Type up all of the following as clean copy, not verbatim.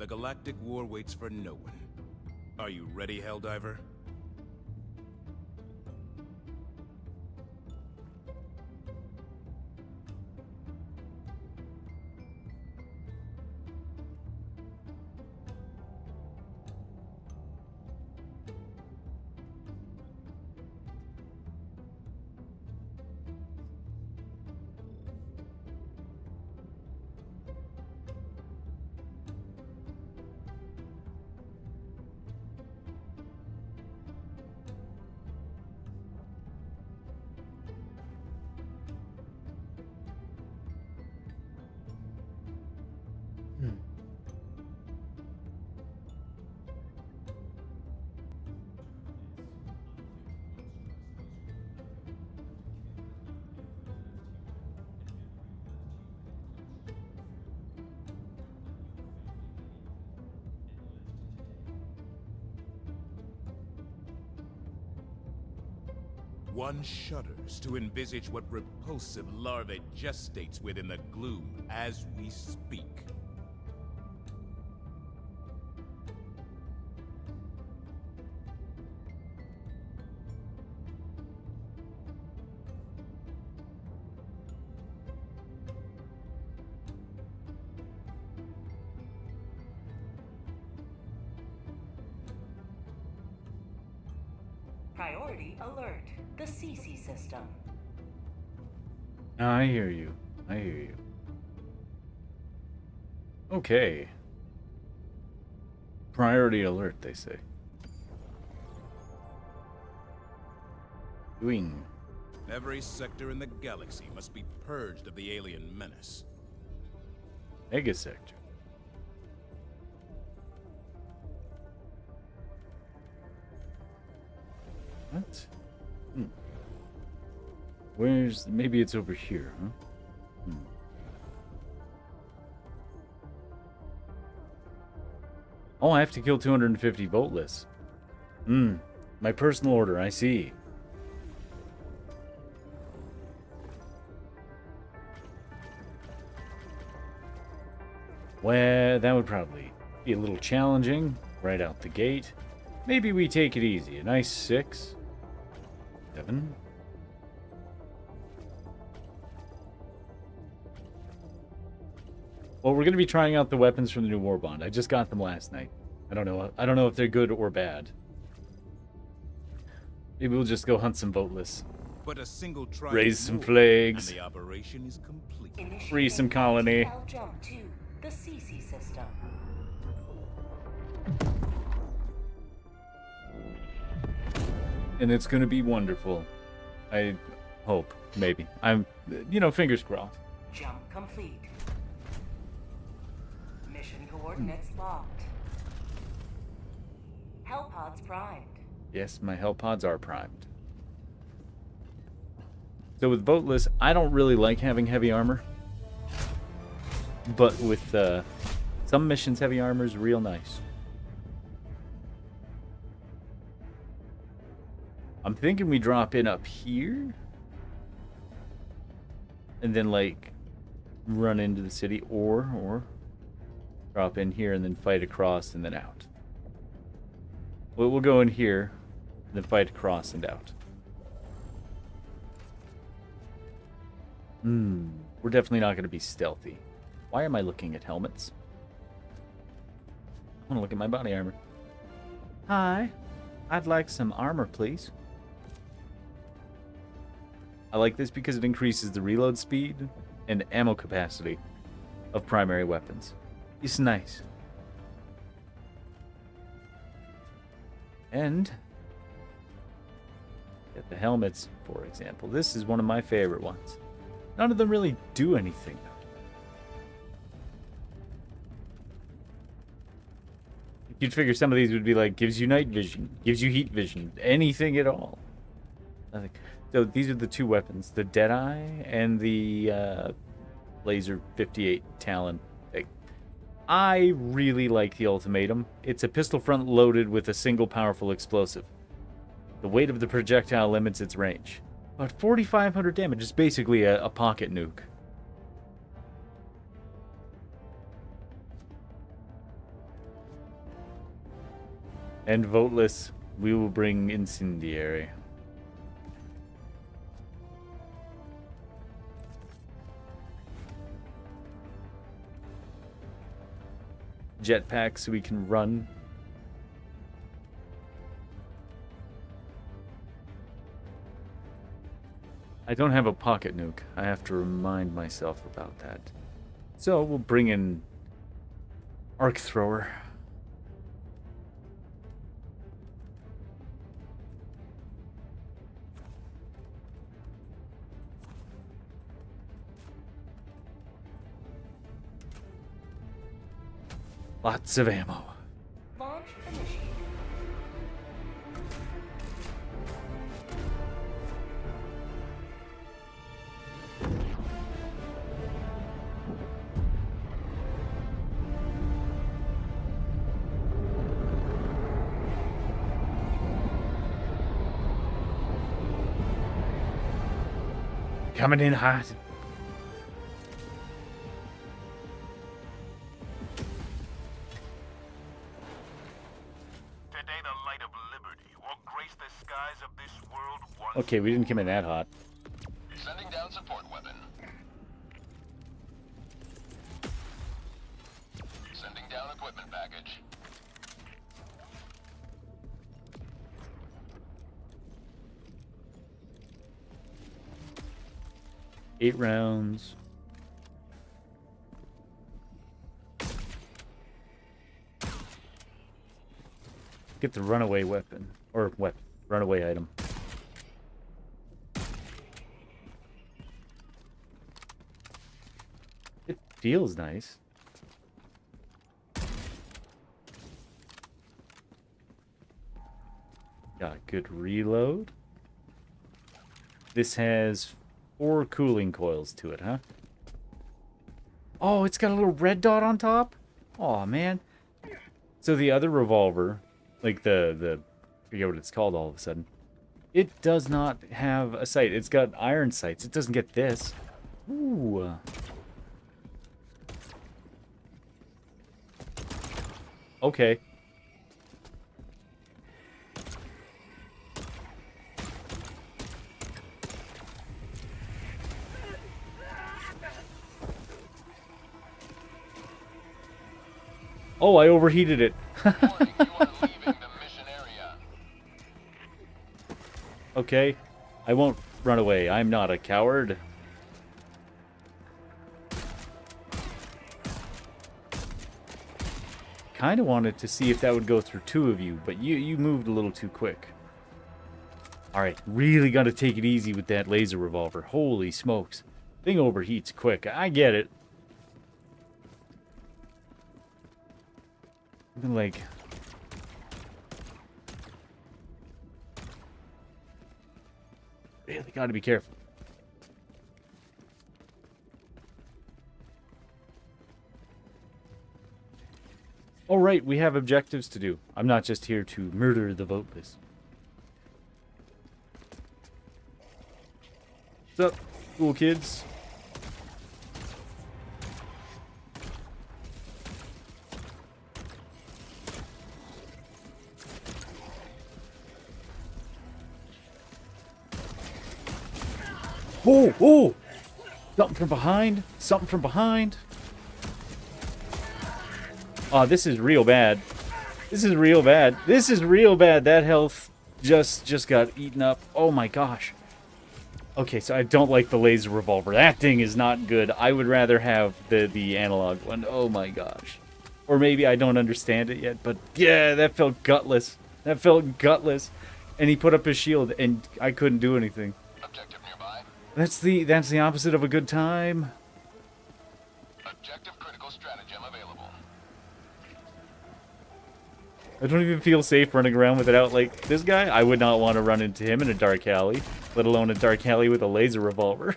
The galactic war waits for no one. Are you ready, Helldiver? One shudders to envisage what repulsive larvae gestates within the gloom as we speak. Priority alert. The CC system. I hear you. I hear you. Okay. Priority alert, they say. Doing. Every sector in the galaxy must be purged of the alien menace. Mega sector. What? Where's... Maybe it's over here, huh? Oh, I have to kill 250 voltless. My personal order, I see. Well, that would probably be a little challenging right out the gate. Maybe we take it easy. A nice 6. 7. Well, we're going to be trying out the weapons from the new war bond. I just got them last night. I don't know if they're good or bad. Maybe we'll just go hunt some voteless. But a single try raise some flags. And the operation is complete. Free some colony. Jump to the CC system. And it's going to be wonderful. I hope. Maybe. I'm, fingers crossed. Jump complete. Mission coordinates locked. Hellpods primed. Yes, my Hellpods are primed. So with voteless, I don't really like having heavy armor. But with some missions, heavy armor is real nice. I'm thinking we drop in up here. And then, run into the city. Or drop in here and then fight across and then out. We'll go in here and then fight across and out. We're definitely not going to be stealthy. Why am I looking at helmets? I want to look at my body armor. Hi. I'd like some armor, please. I like this because it increases the reload speed and ammo capacity of primary weapons. It's nice. And get the helmets, for example. This is one of my favorite ones. None of them really do anything, though. You'd figure some of these would be gives you night vision, gives you heat vision, anything at all. Nothing. So these are the two weapons, the Deadeye and the Laser 58 Talon thing. I really like the Ultimatum. It's a pistol front loaded with a single powerful explosive. The weight of the projectile limits its range. But 4,500 damage is basically a pocket nuke. And voteless, we will bring incendiary. Jetpack so we can run. I don't have a pocket nuke. I have to remind myself about that. So we'll bring in arc thrower. Lots of ammo. Launch initiated. Coming in hot. Today the light of liberty will grace the skies of this world once. Okay, we didn't come in that hot. Sending down support weapon. Sending down equipment package. Eight rounds. Get the runaway weapon. Or runaway item. It feels nice. Got a good reload. This has 4 cooling coils to it, huh? Oh, it's got a little red dot on top? Aw, man. So the other revolver, like I forget what it's called all of a sudden, it does not have a sight. It's got iron sights. It doesn't get this. Ooh. Okay. Oh, I overheated it. Warning, you are leaving the mission area. Okay. I won't run away. I'm not a coward. Kind of wanted to see if that would go through 2 of you, but you moved a little too quick. Alright, really got to take it easy with that laser revolver. Holy smokes. Thing overheats quick. I get it. Like... really got to be careful. All right, we have objectives to do. I'm not just here to murder the voteless. What's up, cool kids? Oh, oh! Something from behind. Something from behind. Oh, this is real bad. This is real bad. This is real bad. That health just got eaten up. Oh my gosh. Okay, so I don't like the laser revolver. That thing is not good. I would rather have the analog one. Oh my gosh. Or maybe I don't understand it yet, but yeah, that felt gutless. That felt gutless. And he put up his shield and I couldn't do anything. Objective nearby. That's the opposite of a good time. Objective critical stratagem available. I don't even feel safe running around with it out like this guy. I would not want to run into him in a dark alley, let alone a dark alley with a laser revolver.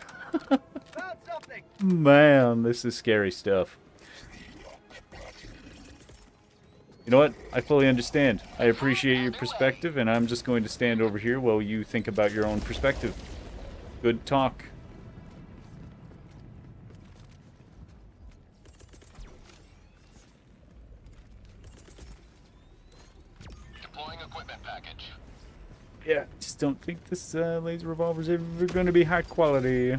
Man, this is scary stuff. You know what? I fully understand. I appreciate your perspective, and I'm just going to stand over here while you think about your own perspective. Good talk. Deploying Yeah, just don't think this laser revolver's ever going to be high quality.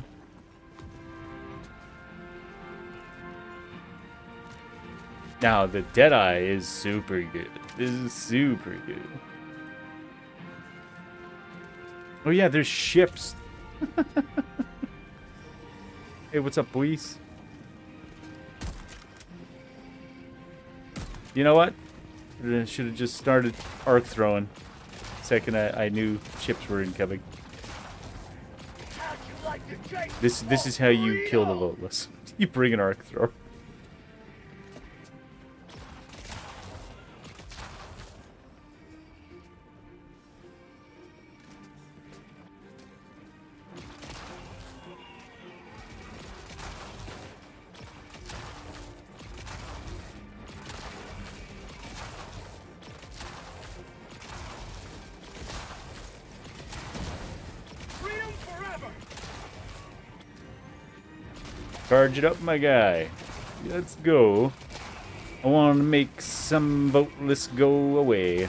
Now, the Deadeye is super good. This is super good. Oh yeah, there's ships. Hey, what's up, boys? You know what? Should have just started arc throwing. Second I knew ships were incoming. This is how you kill the voteless. You bring an arc thrower. Charge it up, my guy. Let's go. I want to make some voteless go away. You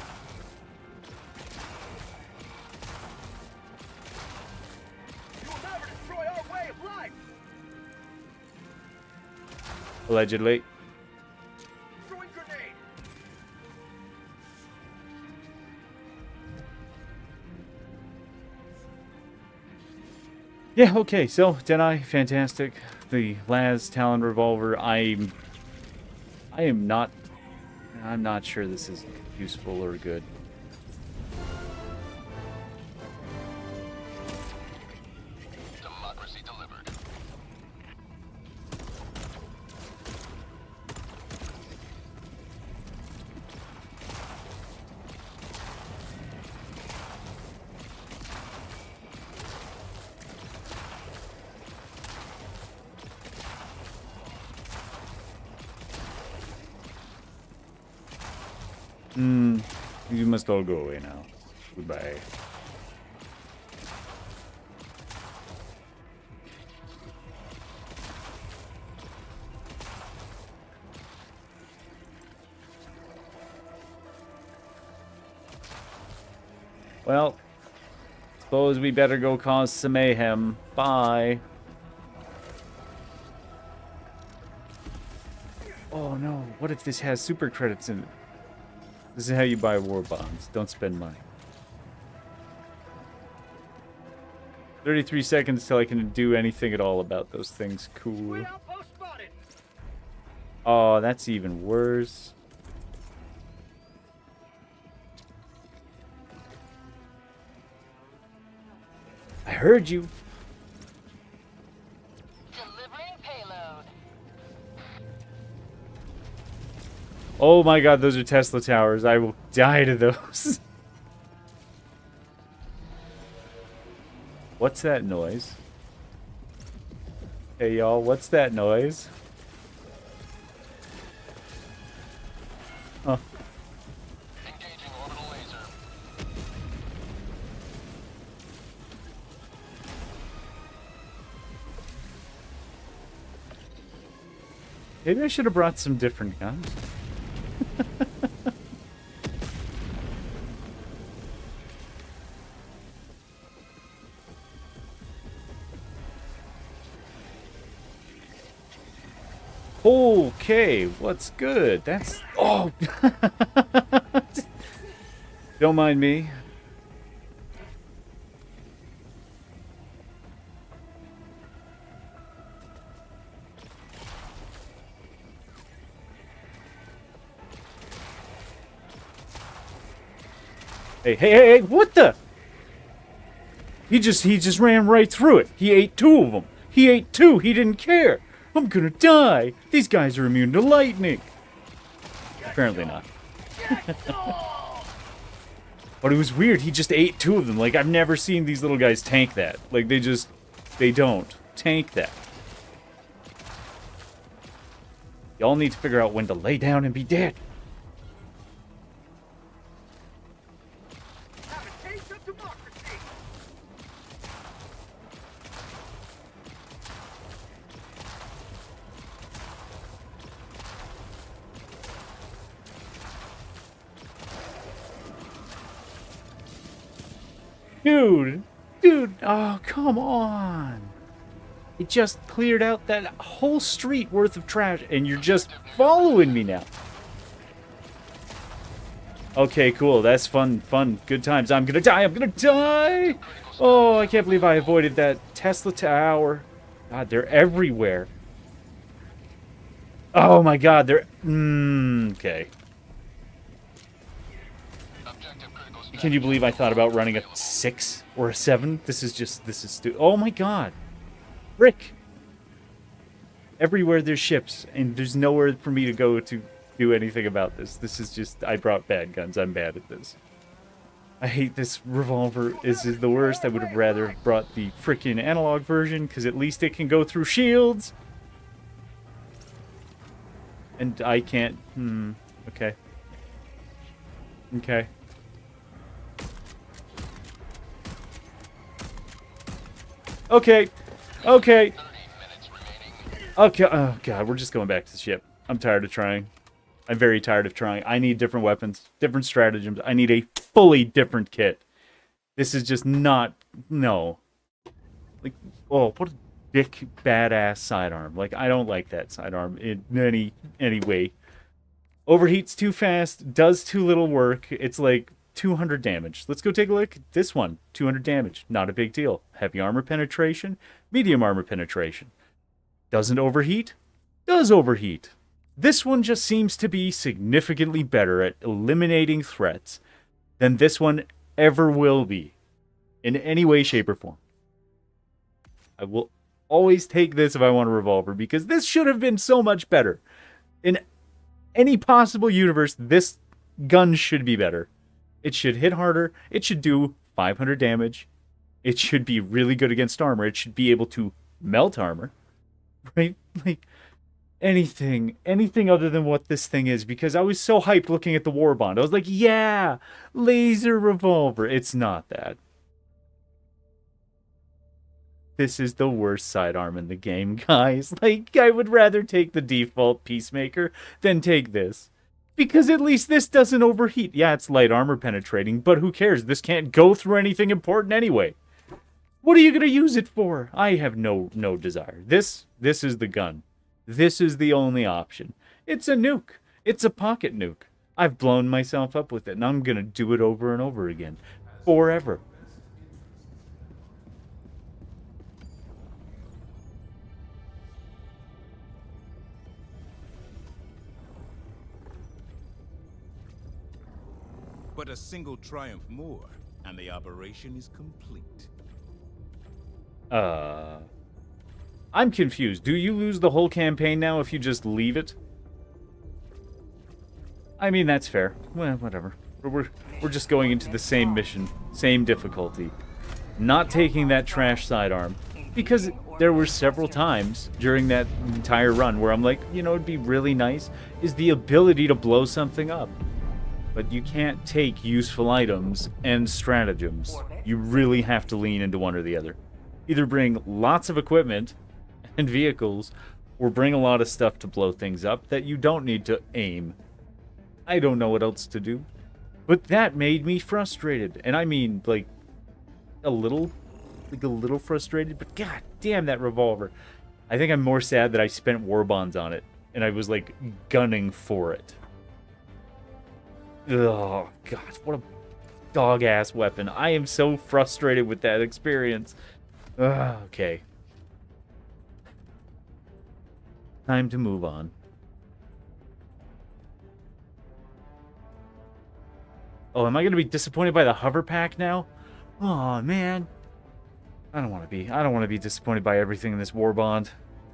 will never destroy our way of life. Allegedly. Throwing grenade. Yeah, okay, so Deadeye, fantastic. The Laz Talon revolver, I'm not sure this is useful or good. Democracy delivered. You must all go away now. Goodbye. Well, suppose we better go cause some mayhem. Bye. Oh no, what if this has super credits in it? This is how you buy war bonds. Don't spend money. 33 seconds till I can do anything at all about those things. Cool. Outpost spotted. Oh, that's even worse. I heard you. Delivering payload. Oh my god, those are Tesla towers. I will die to those. What's that noise? Hey y'all, what's that noise? Huh. Engaging orbital laser. Maybe I should have brought some different guns. Okay, what's good? That's... Oh! Don't mind me. Hey, what the? He just ran right through it. He ate two of them. He ate two. He didn't care. I'm gonna die. These guys are immune to lightning. Apparently not. But it was weird. He just ate two of them. Like, I've never seen these little guys tank that. Like, they don't tank that. Y'all need to figure out when to lay down and be dead. Have a taste of democracy. Dude, oh, come on. It just cleared out that whole street worth of trash, and you're just following me now. Okay, cool. That's fun. Good times. I'm gonna die. Oh, I can't believe I avoided that Tesla tower. God, they're everywhere. Oh my God, they're... okay. Can you believe I thought about running a 6 or a 7? This is stupid. Oh my God. Rick. Everywhere there's ships, and there's nowhere for me to go to do anything about this. This is just... I brought bad guns. I'm bad at this. I hate this revolver. This is the worst. I would have rather brought the freaking analog version, because at least it can go through shields. And I can't... okay. Okay. Okay. Okay. Oh God, we're just going back to the ship. I'm tired of trying. I'm very tired of trying. I need different weapons, different stratagems. I need a fully different kit. This is just not... No. Like, oh, what a dick badass sidearm. Like, I don't like that sidearm in any way. Overheats too fast, does too little work. It's like 200 damage. Let's go take a look at this one. 200 damage. Not a big deal. Heavy armor penetration. Medium armor penetration. Doesn't overheat. Does overheat. This one just seems to be significantly better at eliminating threats than this one ever will be. In any way, shape, or form. I will always take this if I want a revolver, because this should have been so much better. In any possible universe, this gun should be better. It should hit harder. It should do 500 damage. It should be really good against armor. It should be able to melt armor. Right? Like, anything other than what this thing is, because I was so hyped looking at the war bond. I was like, yeah, laser revolver. It's not that. This is the worst sidearm in the game, guys. Like, I would rather take the default Peacemaker than take this. Because at least this doesn't overheat. Yeah, it's light armor penetrating, but who cares? This can't go through anything important anyway. What are you going to use it for? I have no desire. This is the gun. This is the only option. It's a nuke. It's a pocket nuke. I've blown myself up with it, and I'm going to do it over and over again. Forever. But a single triumph more, and the operation is complete. I'm confused. Do you lose the whole campaign now if you just leave it? I mean, that's fair. Well, whatever. We're just going into the same mission, same difficulty. Not taking that trash sidearm. Because there were several times during that entire run where I'm like, you know, it'd be really nice, is the ability to blow something up. But you can't take useful items and stratagems. You really have to lean into one or the other. Either bring lots of equipment and vehicles, or bring a lot of stuff to blow things up that you don't need to aim. I don't know what else to do. But that made me frustrated. And I mean, like a little frustrated, but god damn that revolver. I think I'm more sad that I spent war bonds on it, and I was like gunning for it. Oh god, what a dog-ass weapon. I am so frustrated with that experience. Okay. Time to move on. Oh, am I going to be disappointed by the hover pack now? Oh, man. I don't want to be. I don't want to be disappointed by everything in this war bond.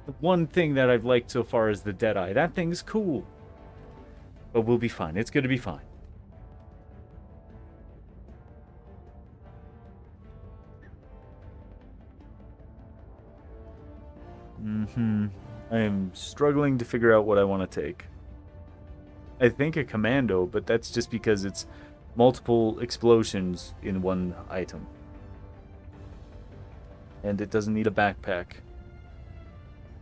The one thing that I've liked so far is the Deadeye. That thing's cool. But we'll be fine. It's going to be fine. I am struggling to figure out what I want to take. I think a commando, but that's just because it's multiple explosions in one item. And it doesn't need a backpack.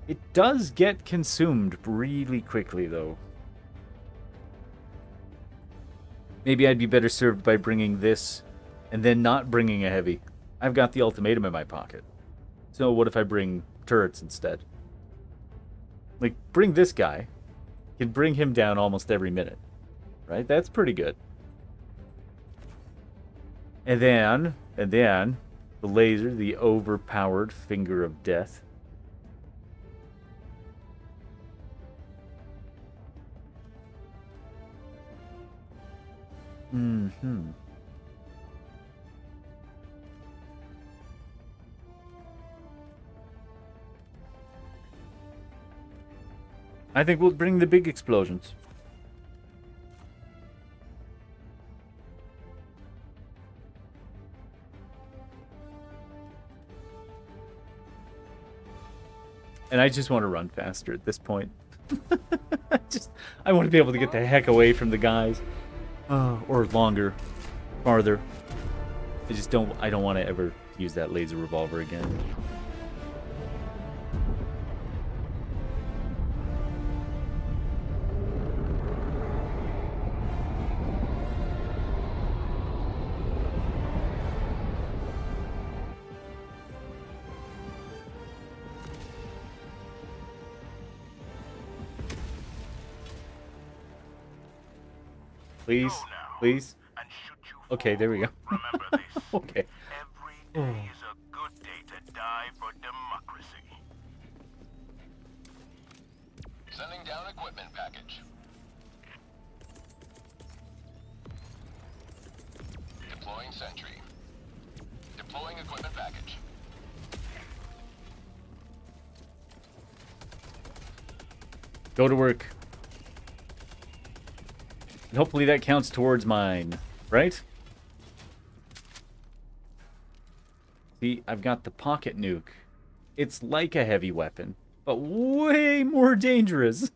It does get consumed really quickly, though. Maybe I'd be better served by bringing this and then not bringing a heavy. I've got the ultimatum in my pocket. So what if I bring turrets instead? Like, bring this guy. Can bring him down almost every minute. Right? That's pretty good. And then, the laser, the overpowered finger of death. Mm-hmm. I think we'll bring the big explosions. And I just want to run faster at this point. I want to be able to get the heck away from the guys. Or longer. Farther. I don't want to ever use that laser revolver again. Please, please. Okay, there we go. Remember this. Okay. Every day is a good day to die for democracy. Sending down equipment package. Deploying sentry. Deploying equipment package. Go to work. And hopefully that counts towards mine, right? See, I've got the pocket nuke. It's like a heavy weapon, but way more dangerous.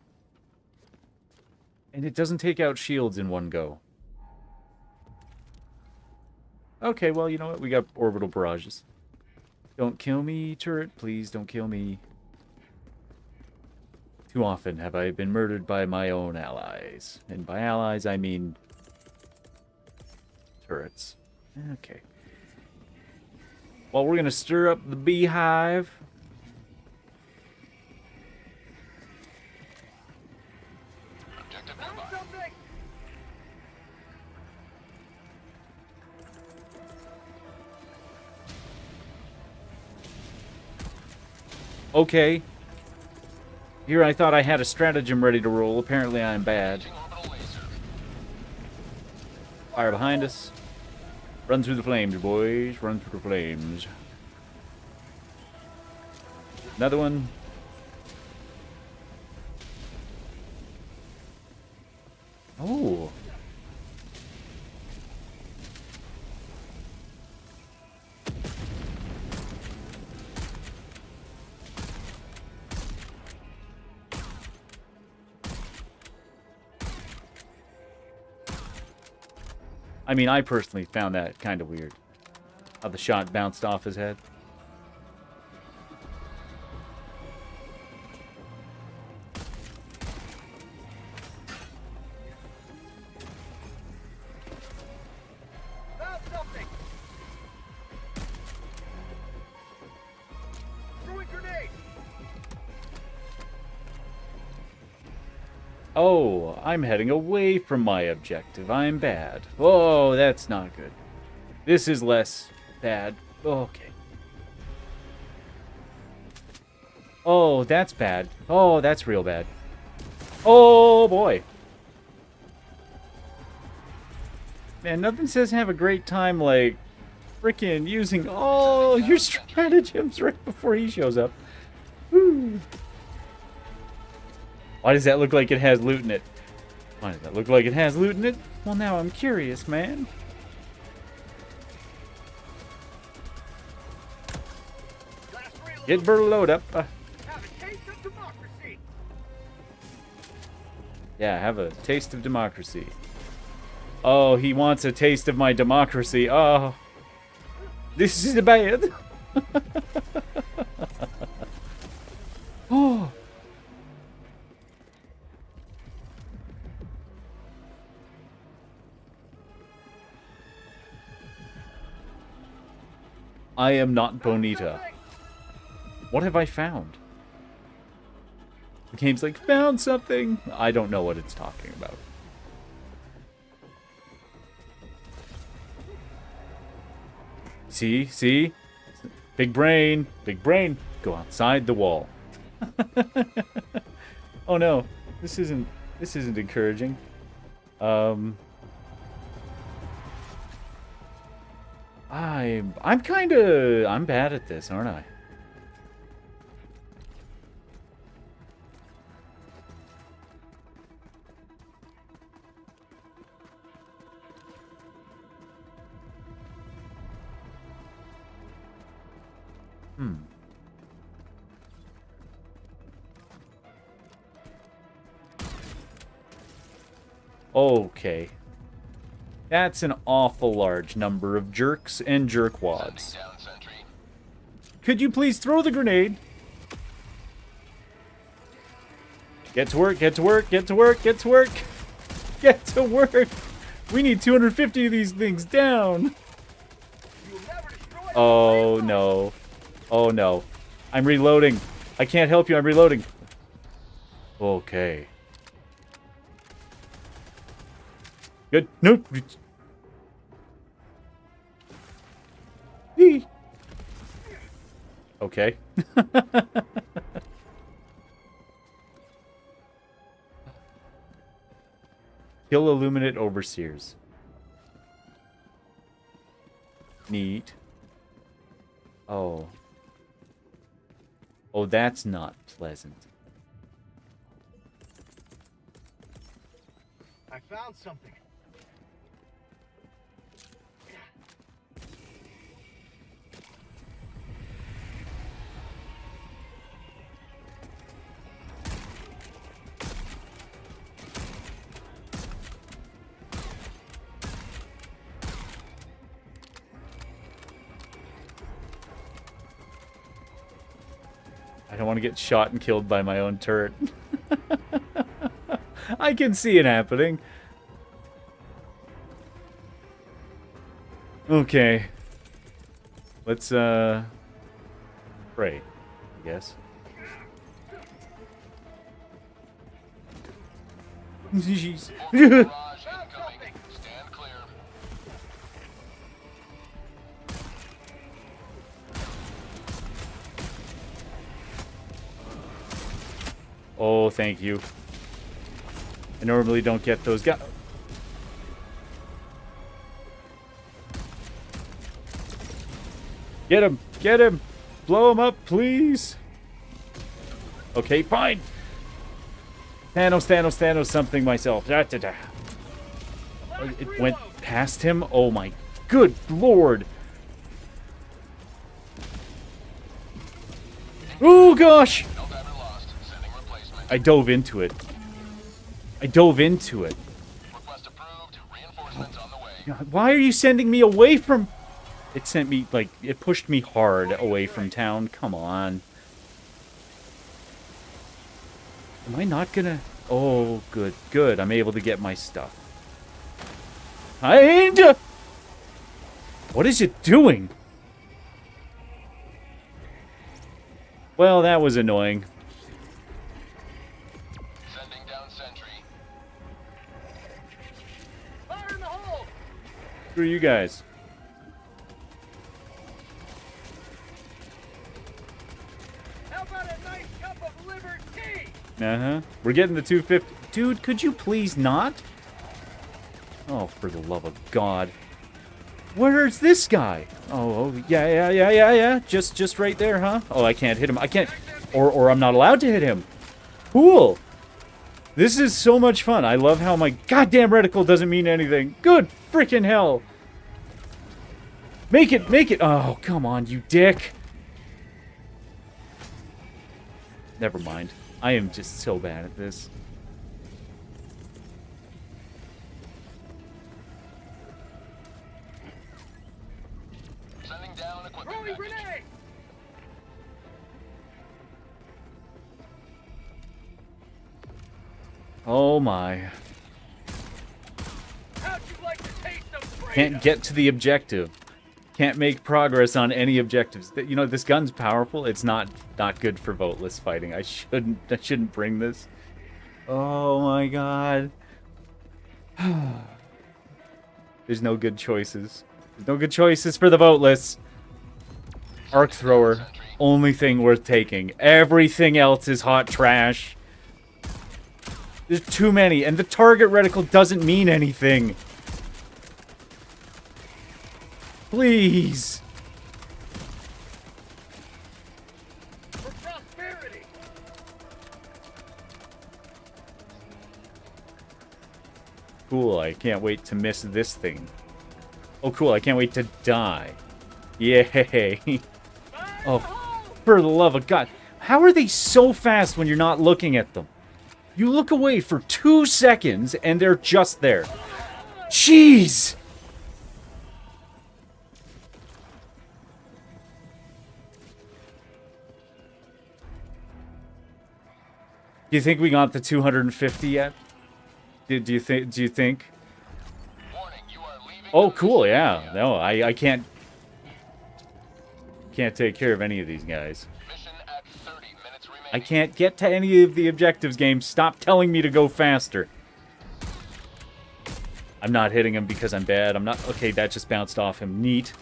And it doesn't take out shields in one go. Okay, well, you know what? We got orbital barrages. Don't kill me, turret. Please don't kill me. Too often have I been murdered by my own allies. And by allies, I mean turrets. Okay. Well, we're going to stir up the beehive. Objective Found nearby. something! Okay. Here I thought I had a stratagem ready to roll. Apparently I'm bad. Engaging orbital laser. Fire behind us. Run through the flames, boys. Run through the flames. Another one. Oh. I mean, I personally found that kind of weird. How the shot bounced off his head. Found something! Throwing grenade! Oh, I'm heading away from my objective. I'm bad. Oh, that's not good. This is less bad. Okay. Oh, that's bad. Oh, that's real bad. Oh, boy. Man, nothing says have a great time like freaking using all your stratagems right before he shows up. Woo. Why does that look like it has loot in it? Why does that look like it has loot in it? Well, now I'm curious, man. Last reload! Get Berload up. Have a taste of democracy! Yeah, have a taste of democracy. Oh, he wants a taste of my democracy. Oh, this is bad. Oh. I am not Bonita. What have I found? The game's like, found something. I don't know what it's talking about. See? See? Big brain. Big brain. Go outside the wall. Oh no. This isn't encouraging. I'm bad at this, aren't I? Okay. That's an awful large number of jerks and jerkwads. Down sentry. Could you please throw the grenade? Get to work, get to work, get to work, get to work! Get to work! We need 250 of these things down! Oh no. Oh no. I'm reloading. I can't help you, I'm reloading. Okay. Good. No. Okay. Kill Illuminate Overseers. Neat. Oh. Oh, that's not pleasant. I found something. I don't want to get shot and killed by my own turret. I can see it happening. Okay. Let's, pray, I guess. Jeez. Barrage incoming. Stand clear. Oh, thank you. I normally don't get those guys. Get him! Get him! Blow him up, please! Okay, fine! Thanos, Thanos, Thanos, something myself. Da, da, da. It went past him? Oh my good lord! Oh gosh! Helldiver lost. Sending replacement. I dove into it. I dove into it. Request approved. Reinforcements on the way. God, why are you sending me away from... It sent me, like, it pushed me hard away from town. Come on. Am I not gonna... Oh, good, good. I'm able to get my stuff. What is it doing? Well, that was annoying. Sending down sentry. Fire in the hole! Screw you guys. How about a nice cup of liver tea? Uh-huh. We're getting the 250. Dude, could you please not? Oh, for the love of God. Where's this guy? Oh, yeah. Just right there, huh? Oh, I can't hit him. I can't. Or I'm not allowed to hit him. Cool. This is so much fun. I love how my goddamn reticle doesn't mean anything. Good freaking hell. Make it, make it. Oh, come on, you dick. Never mind. I am just so bad at this. Sending down equipment Throwing package. grenade! Oh my. How'd you like to taste of freedom? Can't get to the objective. Can't make progress on any objectives. You know, this gun's powerful. It's not good for voteless fighting. I shouldn't bring this. Oh my god. There's no good choices. There's no good choices for the voteless. Arc thrower, only thing worth taking. Everything else is hot trash. There's too many, and the target reticle doesn't mean anything. Please. For prosperity. Cool, I can't wait to miss this thing. Oh, cool, I can't wait to die. Yay. Oh, for the love of God. How are they so fast when you're not looking at them? You look away for 2 seconds, and they're just there. Jeez! Do you think we got the 250 yet? Do you think? Warning, you are leaving. Oh, cool, yeah. No, I can't take care of any of these guys. Mission at 30 minutes remaining. I can't get to any of the objectives, game. Stop telling me to go faster. I'm not hitting him because I'm bad. I'm not... Okay, that just bounced off him. Neat.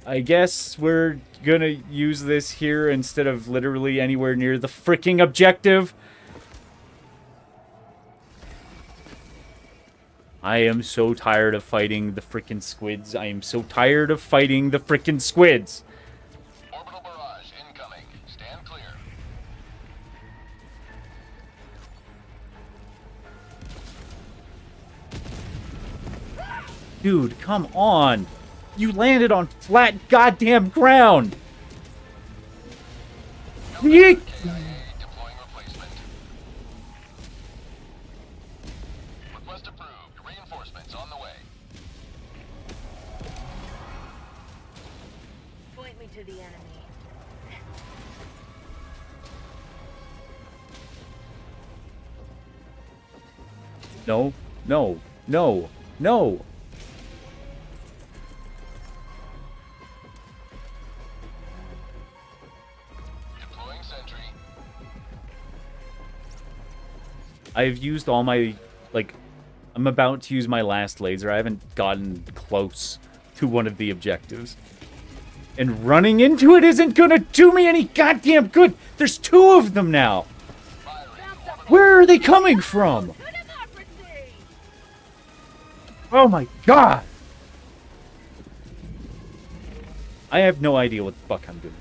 I guess we're gonna use this here instead of literally anywhere near the freaking objective. I am so tired of fighting the freaking squids. I am so tired of fighting the freaking squids. Orbital barrage incoming. Stand clear. Dude, come on. You landed on flat goddamn ground. Yeek. KIA deploying replacement. Request approved. Reinforcements on the way. Point me to the enemy. No, no, no, no. Deploying sentry. I've used all my, like, I'm about to use my last laser. I haven't gotten close to one of the objectives. And running into it isn't gonna do me any goddamn good. There's 2 of them now. Where are they coming from? Oh my god. I have no idea what the fuck I'm doing.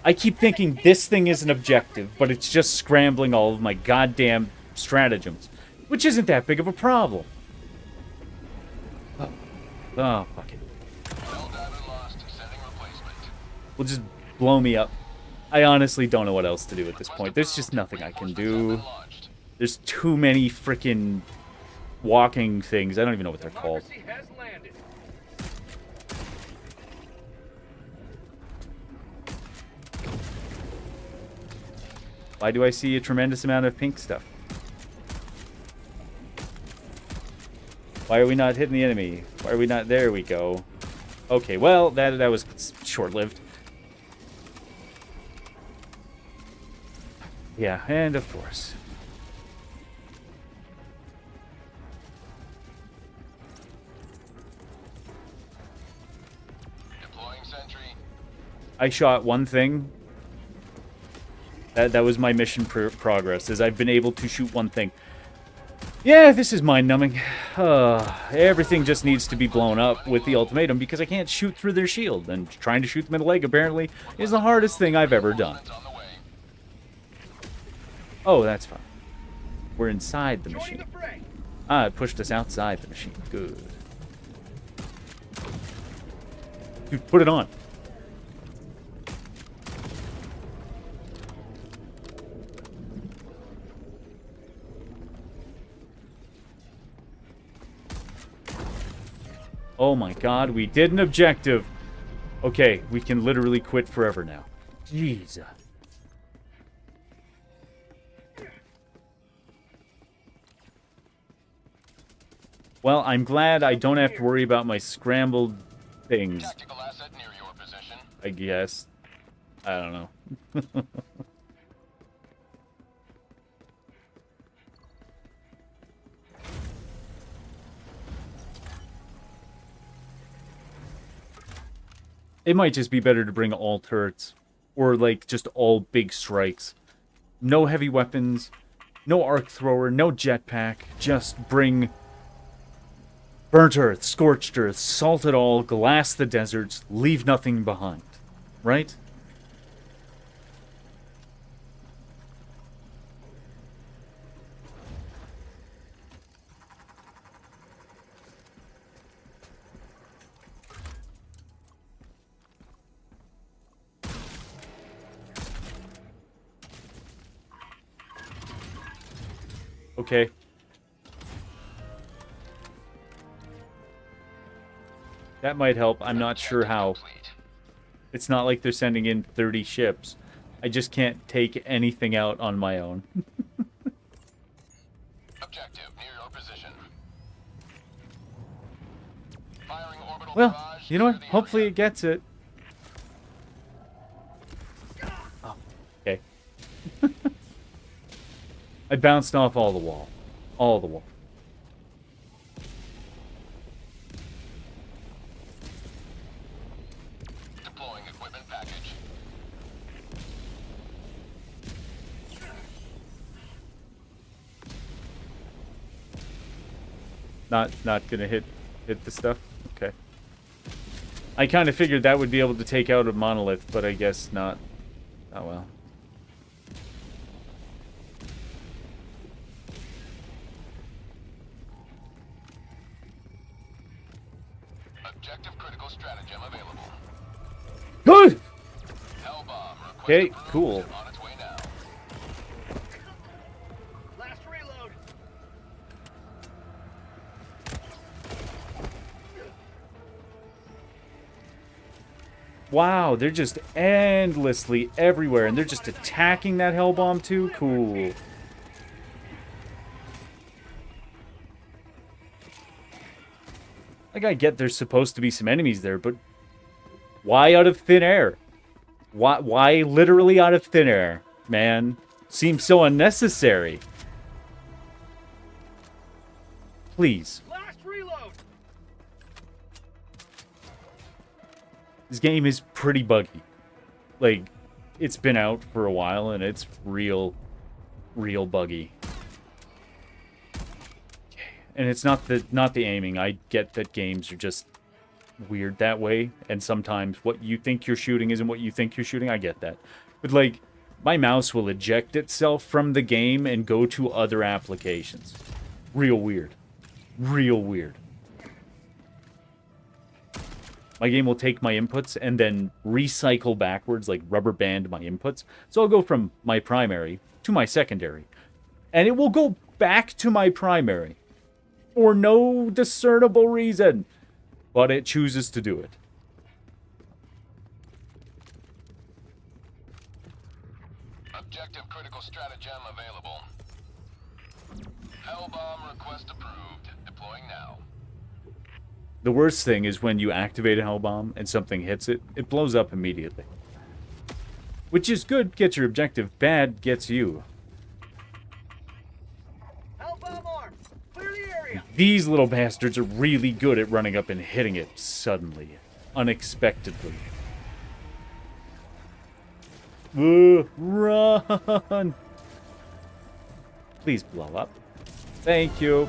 I keep thinking this thing is an objective, but it's just scrambling all of my goddamn stratagems, which isn't that big of a problem. Oh, fuck it. Helldiver lost. Sending replacement. Will just blow me up. I honestly don't know what else to do at this point. There's just nothing I can do. Launched. There's too many freaking walking things. I don't even know what they're called. Democracy has landed. Why do I see a tremendous amount of pink stuff? Why are we not hitting the enemy? Why are we not... There we go. Okay, well, that was short-lived. Yeah, and of course. Deploying sentry. I shot one thing. That was my mission progress, is I've been able to shoot one thing. Yeah, this is mind-numbing. Everything just needs to be blown up with the ultimatum because I can't shoot through their shield, and trying to shoot them in the leg, apparently, is the hardest thing I've ever done. On the way. Oh, that's fine. We're inside the Join machine. the fray. Ah, it pushed us outside the machine. Good. Dude, put it on. Oh my god, we did an objective. Okay, we can literally quit forever now. Jeez. Well, I'm glad I don't have to worry about my scrambled things, Tactical asset near your position. I guess. I don't know. It might just be better to bring all turrets. Or, like, just all big strikes. No heavy weapons. No arc thrower. No jetpack. Just bring burnt earth, scorched earth, salt it all, glass the deserts, leave nothing behind. Right? Okay. That might help. I'm not sure how. It's not like they're sending in 30 ships. I just can't take anything out on my own. Objective near your position. Firing orbital Well, barrage you know what? near the Hopefully area. it gets it. Oh, okay. I bounced off all the wall. All the wall. Deploying equipment package. Not gonna hit the stuff? Okay. I kind of figured that would be able to take out a monolith, but I guess not. Oh well. Objective critical stratagem available. Good! Hellbomb request Okay, approved. cool. On its way now. Last reload. Wow, they're just endlessly everywhere, and they're just attacking that hellbomb too? Cool. Like, I get there's supposed to be some enemies there, but why out of thin air? Why literally out of thin air, man? Seems so unnecessary. Please. Last reload. This game is pretty buggy. Like, it's been out for a while, and it's real buggy. And it's not the aiming. I get that games are just weird that way, and sometimes what you think you're shooting isn't what you think you're shooting. I get that. But, like, my mouse will eject itself from the game and go to other applications. Real weird. Real weird. My game will take my inputs and then recycle backwards, like rubber band my inputs. So I'll go from my primary to my secondary. And it will go back to my primary. For no discernible reason. But it chooses to do it. Objective critical stratagem available. Hellbomb request approved. Deploying now. The worst thing is when you activate a hellbomb and something hits it, it blows up immediately. Which is good, gets your objective. Bad, gets you. Hellbomb armed. Clear the area. These little bastards are really good at running up and hitting it suddenly. Unexpectedly. Run! Please blow up. Thank you.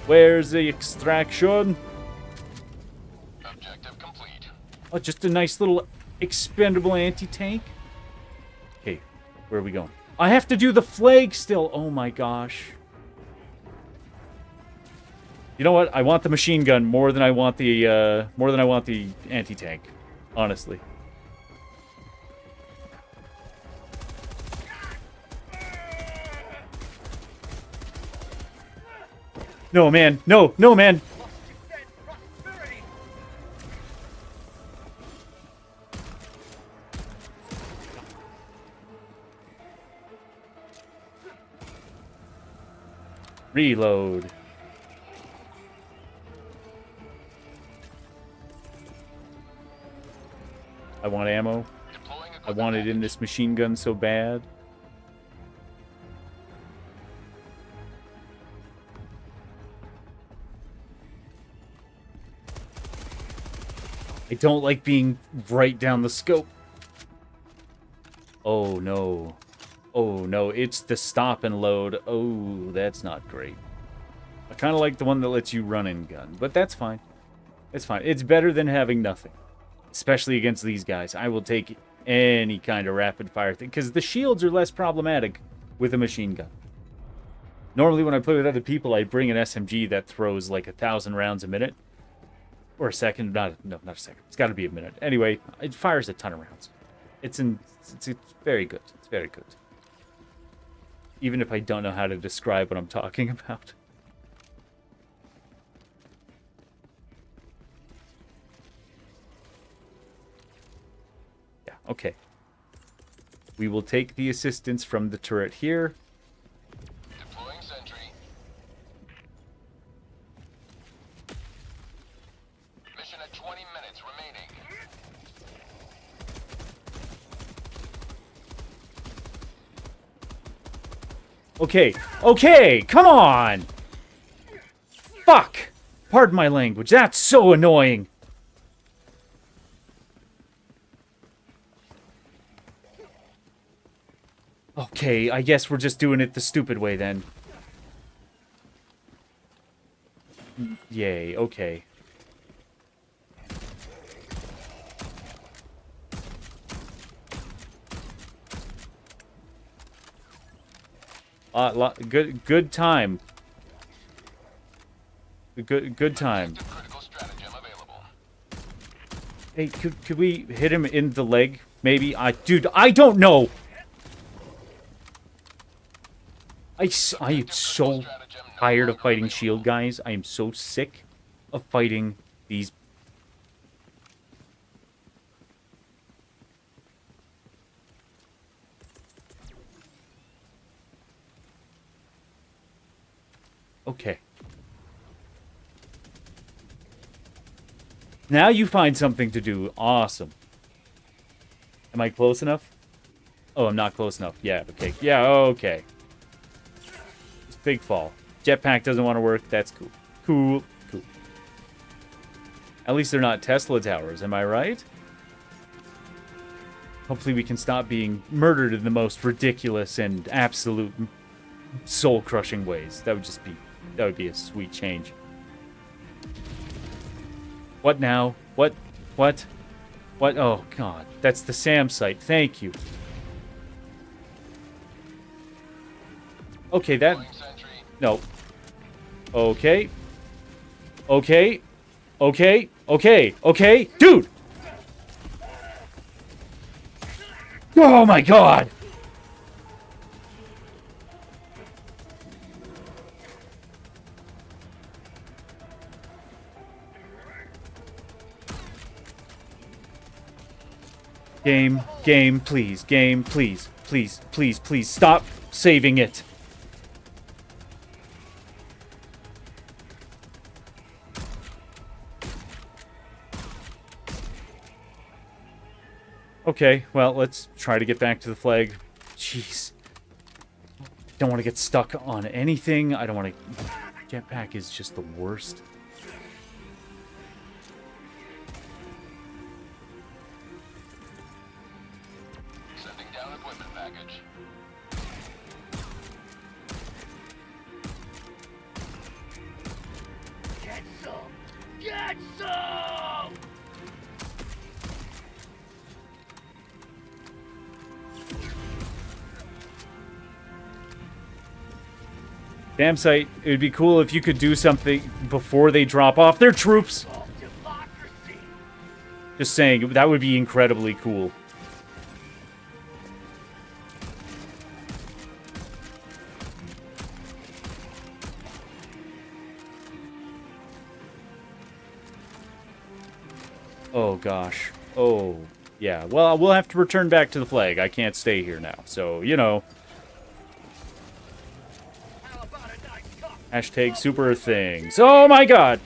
Where's the extraction? Objective complete. Oh, just a nice little expendable anti-tank? Okay, where are we going? I have to do the flag still! Oh my gosh. You know what? I want the machine gun more than I want the anti-tank. Honestly. No, man. No, no, man. Extend prosperity. Reload. I want ammo. Deploying I equipment want it in package. this machine gun so bad. I don't like being right down the scope. Oh no. Oh no, it's the stop and load. Oh, that's not great. I kind of like the one that lets you run and gun, but that's fine. It's fine. It's better than having nothing. Especially against these guys. I will take any kind of rapid fire thing, because the shields are less problematic with a machine gun. Normally when I play with other people, I bring an SMG that throws like 1,000 rounds a minute. Or a second. No, not a second. It's got to be a minute. Anyway, it fires a ton of rounds. It's very good. It's very good. Even if I don't know how to describe what I'm talking about. Yeah, okay. We will take the assistance from the turret here. Deploying sentry. Mission at 20 minutes remaining. Okay, okay, come on! Fuck! Pardon my language, that's so annoying! Okay, I guess we're just doing it the stupid way then. Yay, okay. Good time. Good time. Critical stratagem available. Hey, could we hit him in the leg? Maybe? Dude, I don't know! I am so tired of fighting shield guys. I am so sick of fighting these. Okay. Now you find something to do. Awesome. Am I close enough? Oh, I'm not close enough. Yeah, okay. Yeah, okay. Big fall. Jetpack doesn't want to work. That's cool. Cool. Cool. At least they're not Tesla towers, am I right? Hopefully we can stop being murdered in the most ridiculous and absolute soul-crushing ways. That would be a sweet change. What now? What? What? What? Oh, God. That's the SAM site. Thank you. Okay, that... No. Okay. Okay. Okay. Okay. Okay. Dude! Oh my god! Game, please. Game, please. Please, please, please. Stop saving it. Okay, well, let's try to get back to the flag. Jeez. Don't want to get stuck on anything. I don't want to... Jetpack is just the worst. Sending down equipment package. Get some! Get some! Damn sight, it would be cool if you could do something before they drop off their troops. Democracy! Just saying, that would be incredibly cool. Oh gosh. Oh, yeah. Well, we'll have to return back to the flag. I can't stay here now. So, you know. How about a nice cup? Hashtag super things. Oh my god!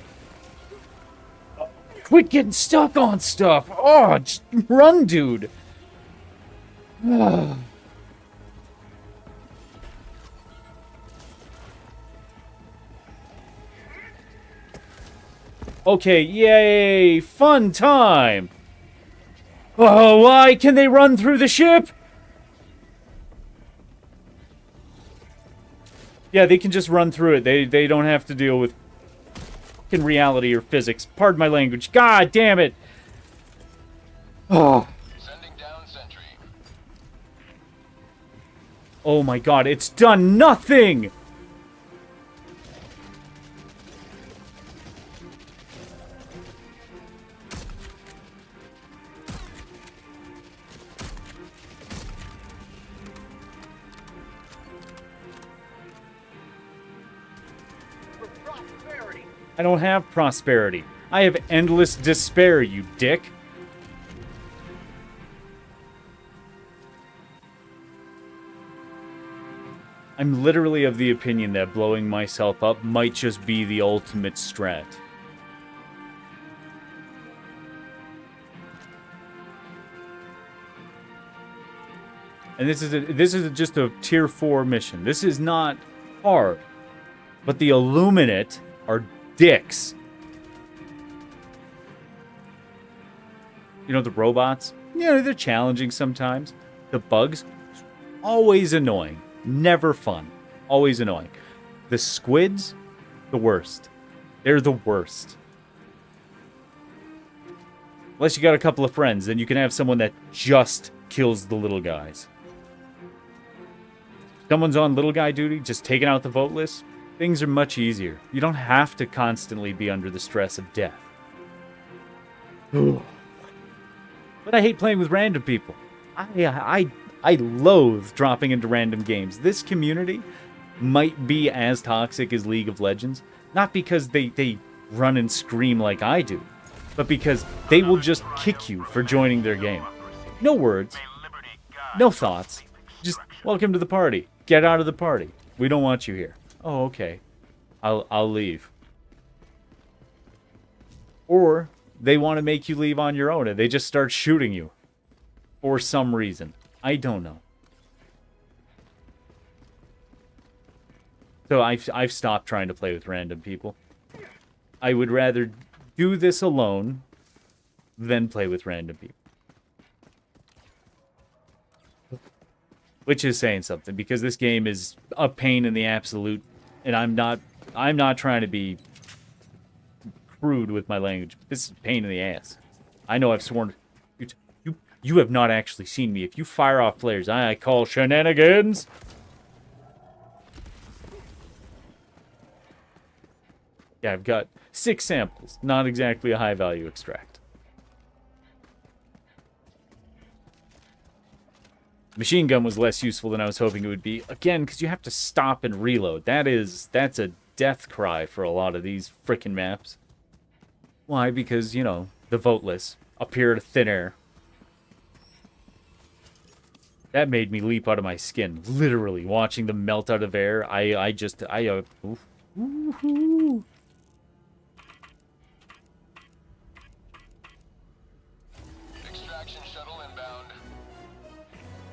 quit getting stuck on stuff. Oh, just run, dude. Okay, yay, fun time. Oh, why can they run through the ship? Yeah, they can just run through it. They don't have to deal with fucking reality or physics. Pardon my language. God damn it. Oh. Sending down sentry. Oh my god, it's done nothing! For prosperity. I don't have prosperity. I have endless despair, you dick. I'm literally of the opinion that blowing myself up might just be the ultimate strat. And this is just a tier 4 mission. This is not hard. But the Illuminate are dicks. You know, the robots? Yeah, they're challenging sometimes. The bugs? Always annoying. Never fun. Always annoying. The squids? The worst. They're the worst. Unless you got a couple of friends, then you can have someone that just kills the little guys. Someone's on little guy duty, just taking out the vote list. Things are much easier. You don't have to constantly be under the stress of death. But I hate playing with random people. I loathe dropping into random games. This community might be as toxic as League of Legends, not because they run and scream like I do, but because they will just kick you for joining their game. No words, no thoughts, just welcome to the party. Get out of the party. We don't want you here. Oh, okay. I'll leave. Or they want to make you leave on your own and they just start shooting you for some reason. I don't know. So I've stopped trying to play with random people. I would rather do this alone than play with random people. Which is saying something, because this game is a pain in the absolute, and I'm not trying to be crude with my language, but this is a pain in the ass. I know I've sworn... You have not actually seen me. If you fire off flares, I call shenanigans. Yeah, I've got 6 samples. Not exactly a high-value extract. Machine gun was less useful than I was hoping it would be. Again, because you have to stop and reload. That's a death cry for a lot of these frickin' maps. Why? Because, you know, the voteless appear out of thin air. That made me leap out of my skin. Literally, watching them melt out of air. Woohoo. Extraction shuttle inbound.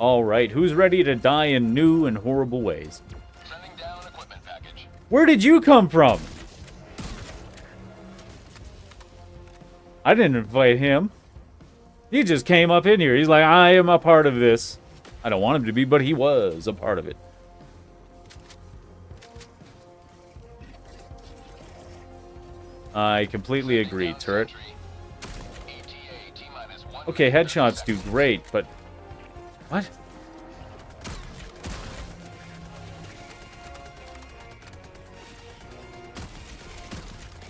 Alright, who's ready to die in new and horrible ways? Sending down equipment package. Where did you come from? I didn't invite him. He just came up in here. He's like, I am a part of this. I don't want him to be, but he was a part of it. I completely agree, turret. Okay, headshots do great, but... What?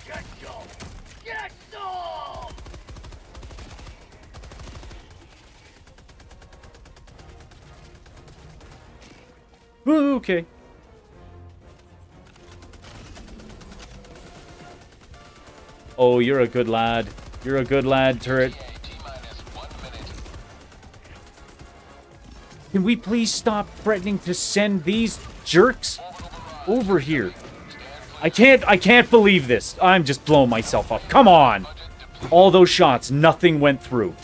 Get some! Get some! Ooh, okay. Oh, you're a good lad. You're a good lad, turret. Can we please stop threatening to send these jerks over here? I can't believe this. I'm just blowing myself up. Come on. All those shots, nothing went through.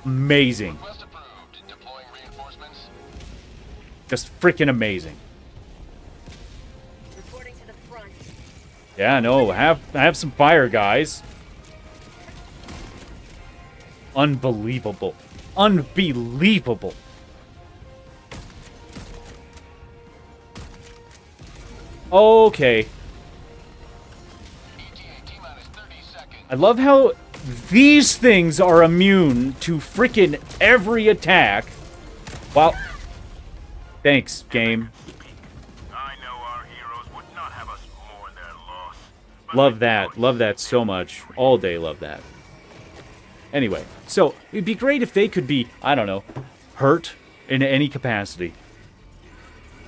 Amazing. Request approved. Deploying reinforcements. Just freaking amazing. Reporting to the front. Yeah, no, have some fire, guys. Unbelievable. Unbelievable. Okay. ETA T-minus 30 seconds. I love how these things are immune to freaking every attack. Well, thanks, game. I know our heroes would not have us mourn their loss. Love that. Love that so much. All day love that. Anyway, so it'd be great if they could be, I don't know, hurt in any capacity.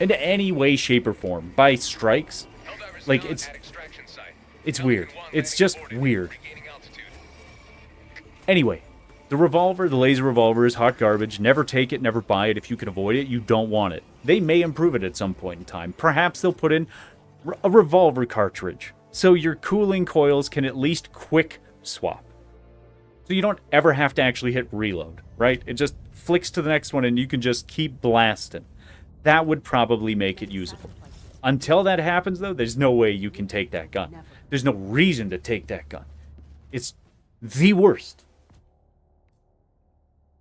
In any way, shape, or form. By strikes. Like, it's weird. It's just weird. Anyway, the revolver, the laser revolver is hot garbage. Never take it, never buy it. If you can avoid it, you don't want it. They may improve it at some point in time. Perhaps they'll put in a revolver cartridge, so your cooling coils can at least quick swap. So you don't ever have to actually hit reload, right? It just flicks to the next one and you can just keep blasting. That would probably make it usable. Until that happens, though, there's no way you can take that gun. There's no reason to take that gun. It's the worst.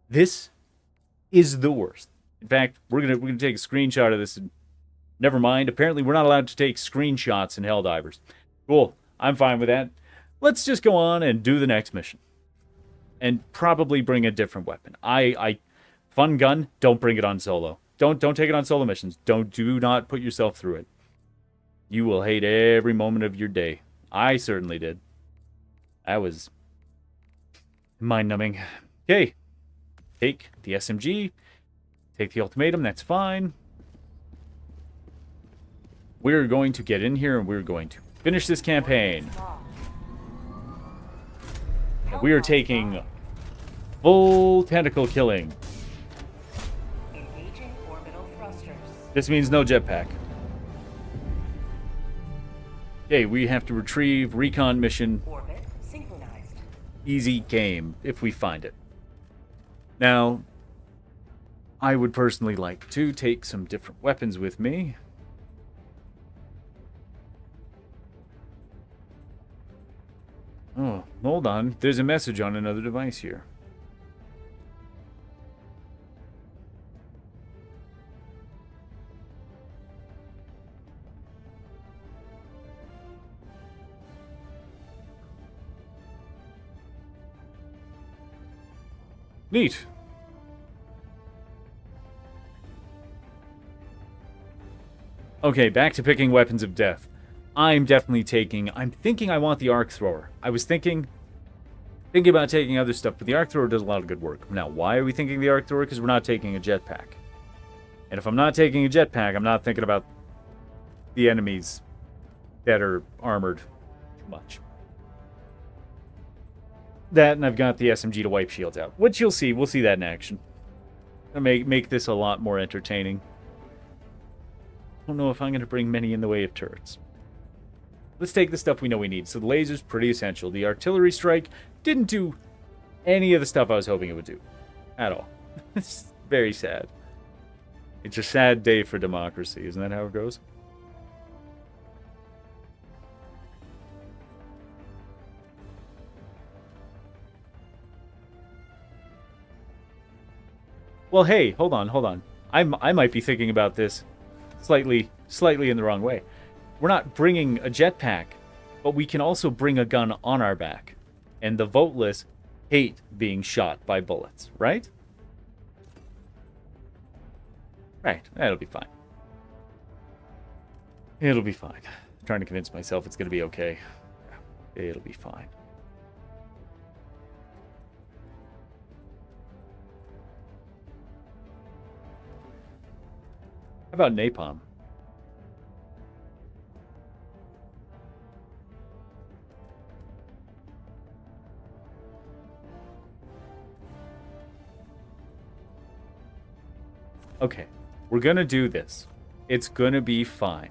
This is the worst. In fact, we're gonna take a screenshot of this. And never mind. Apparently, we're not allowed to take screenshots in Helldivers. Cool. I'm fine with that. Let's just go on and do the next mission. And probably bring a different weapon. Fun gun, don't bring it on solo. Don't take it on solo missions. Do not put yourself through it. You will hate every moment of your day. I certainly did. That was mind-numbing. Okay. Take the SMG. Take the ultimatum. That's fine. We're going to get in here and we're going to finish this campaign. And we are taking full tentacle killing. Engaging orbital thrusters. This means no jetpack. Okay, we have to retrieve recon mission. Orbit synchronized. Easy game, if we find it. Now, I would personally like to take some different weapons with me. Oh, hold on. There's a message on another device here. Neat. Okay, back to picking weapons of death. I'm thinking I want the arc thrower. I was thinking about taking other stuff, but the arc thrower does a lot of good work. Now, why are we thinking the arc thrower? Because we're not taking a jetpack. And if I'm not taking a jetpack, I'm not thinking about the enemies that are armored too much. That, and I've got the SMG to wipe shields out, which you'll see. We'll see that in action. I'll make this a lot more entertaining. I don't know if I'm going to bring many in the way of turrets. Let's take the stuff we know we need. So the laser's pretty essential. The artillery strike didn't do any of the stuff I was hoping it would do. At all. It's very sad. It's a sad day for democracy. Isn't that how it goes? Well, hey, hold on. I might be thinking about this slightly in the wrong way. We're not bringing a jetpack, but we can also bring a gun on our back. And the voteless hate being shot by bullets, right? Right, that'll be fine. It'll be fine. I'm trying to convince myself it's going to be okay. It'll be fine. How about napalm? Okay, we're gonna do this. It's gonna be fine.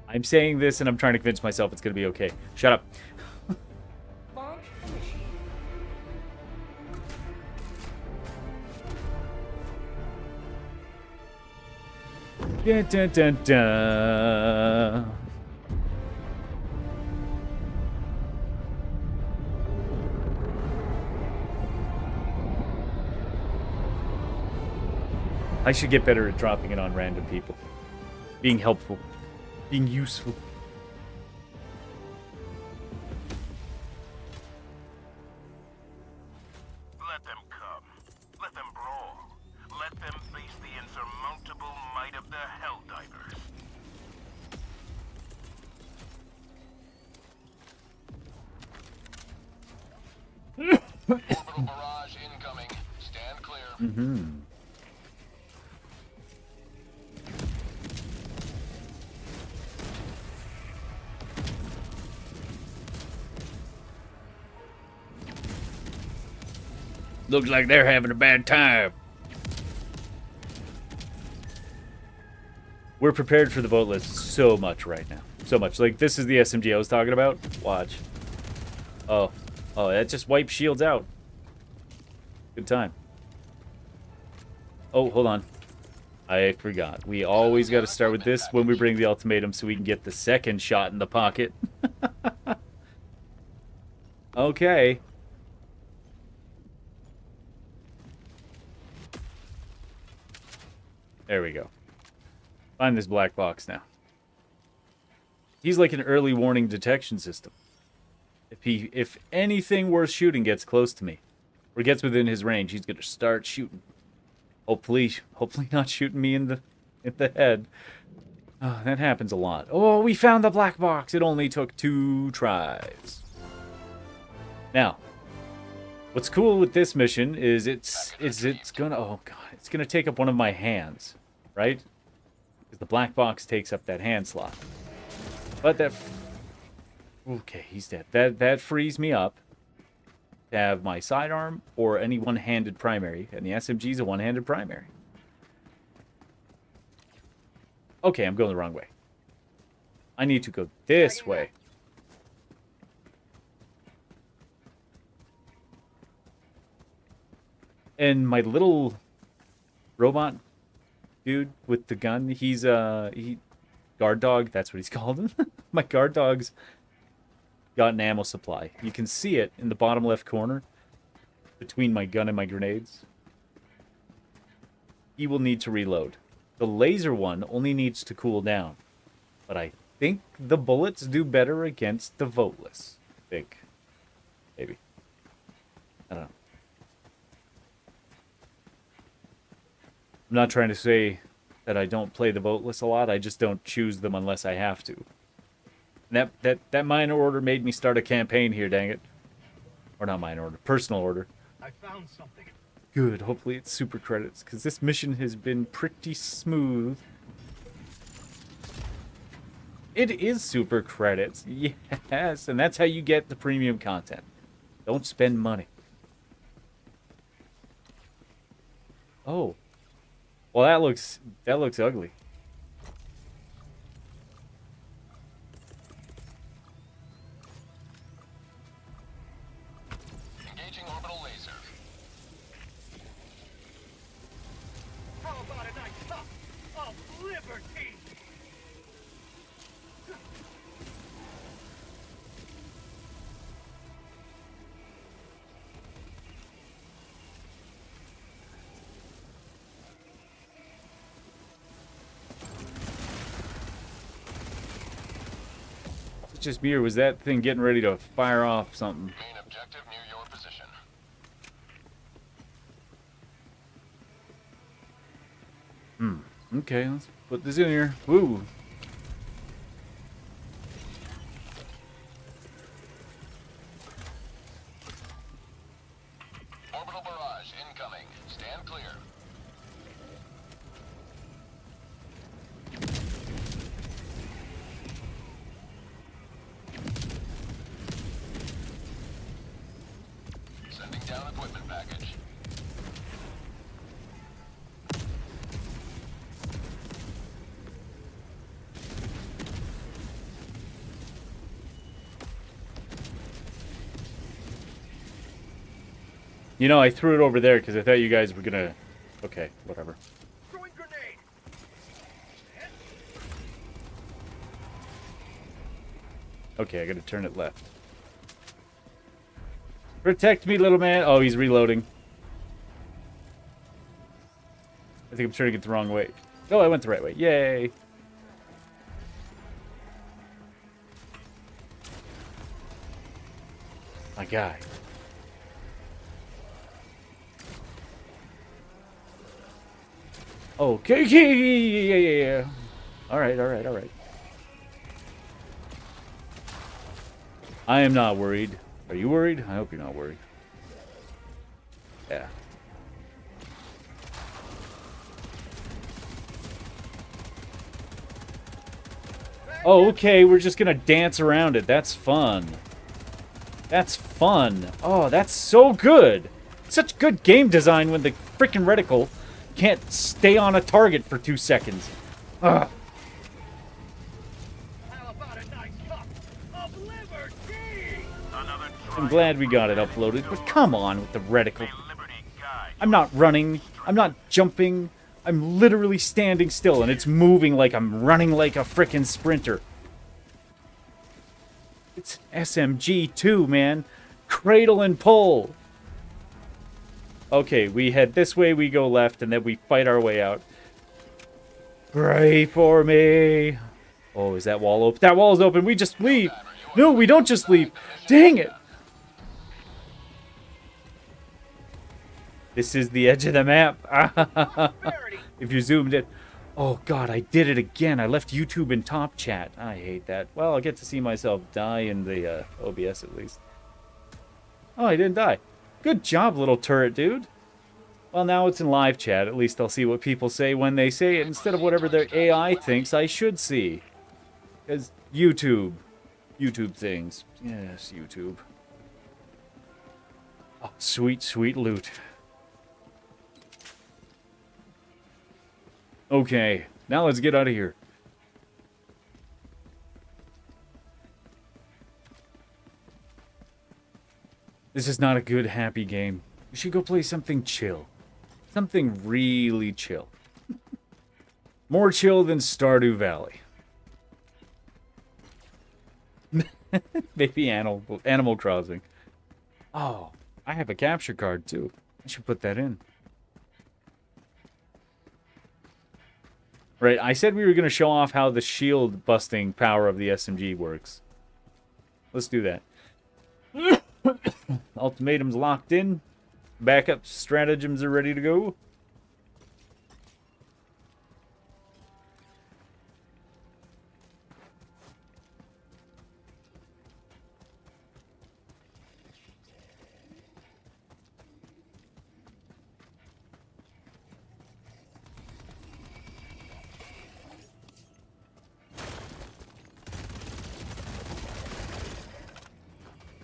I'm saying this and I'm trying to convince myself it's gonna be okay. Shut up. Launch initiated. Dun, dun, dun, dun. I should get better at dropping it on random people. Being helpful. Being useful. Let them come. Let them brawl. Let them face the insurmountable might of the Helldivers. Orbital barrage incoming. Stand clear. Mm-hmm. Looks like they're having a bad time. We're prepared for the boatless so much right now. So much. Like, this is the SMG I was talking about. Watch. Oh. Oh, that just wipes shields out. Good time. Oh, hold on. I forgot. We always got to start with this when we bring the ultimatum so we can get the second shot in the pocket. Okay. There we go. Find this black box now. He's like an early warning detection system. If anything worth shooting gets close to me, or gets within his range, he's gonna start shooting. Hopefully not shooting me in the head. Oh, that happens a lot. Oh, we found the black box. It only took 2 tries. Now, what's cool with this mission is it's gonna, oh god, it's gonna take up one of my hands, right? Because the black box takes up that hand slot. But that, okay, he's dead. That frees me up to have my sidearm or any one-handed primary, and the SMG's a one-handed primary. Okay, I'm going the wrong way. I need to go this way. And my little robot dude with the gun, he's guard dog, that's what he's called. My guard dog's got an ammo supply. You can see it in the bottom left corner between my gun and my grenades. He will need to reload. The laser one only needs to cool down. But I think the bullets do better against the voteless. I think. Maybe. I don't know. I'm not trying to say that I don't play the voteless a lot. I just don't choose them unless I have to. And that minor order made me start a campaign here, dang it. Or not minor order, personal order. I found something. Good, hopefully it's super credits, because this mission has been pretty smooth. It is super credits, yes, and that's how you get the premium content. Don't spend money. Oh. Well, that looks ugly. Engaging orbital laser. How about a nice cup of liberty? It's just me, or was that thing getting ready to fire off something? Main objective near your position. Okay, let's put this in here. Woo! Orbital barrage incoming. Stand clear. Sending down equipment package. You know, I threw it over there because I thought you guys were gonna... Okay, whatever. Throwing grenade. Okay, I gotta turn it left. Protect me, little man. Oh, he's reloading. I think I'm turning it the wrong way. Oh, I went the right way. Yay. My guy. Okay. Yeah. All right. I am not worried. Are you worried? I hope you're not worried. Yeah. Oh, okay, we're just gonna dance around it. That's fun. That's fun. Oh, that's so good. Such good game design when the freaking reticle can't stay on a target for 2 seconds. Ugh. How about a nice cup of liver tea? I'm glad we got it uploaded, but come on with the reticle. I'm not running. I'm not jumping. I'm literally standing still, and it's moving like I'm running like a frickin' sprinter. It's SMG2, man. Cradle and pull. Okay, we head this way, we go left, and then we fight our way out. Pray for me. Oh, is that wall open? That wall's open. We just leave. No, we don't just leave. Dang it. This is the edge of the map. If you zoomed in. Oh, God, I did it again. I left YouTube in top chat. I hate that. Well, I'll get to see myself die in the OBS at least. Oh, I didn't die. Good job, little turret dude. Well, now it's in live chat. At least I'll see what people say when they say it instead of whatever their AI thinks I should see. Because YouTube. YouTube things. Yes, YouTube. Oh, sweet, sweet loot. Okay, now let's get out of here. This is not a good, happy game. We should go play something chill. Something really chill. More chill than Stardew Valley. Maybe Animal Crossing. Oh, I have a capture card too. I should put that in. Right, I said we were going to show off how the shield busting power of the SMG works. Let's do that. Ultimatum's locked in. Backup stratagems are ready to go.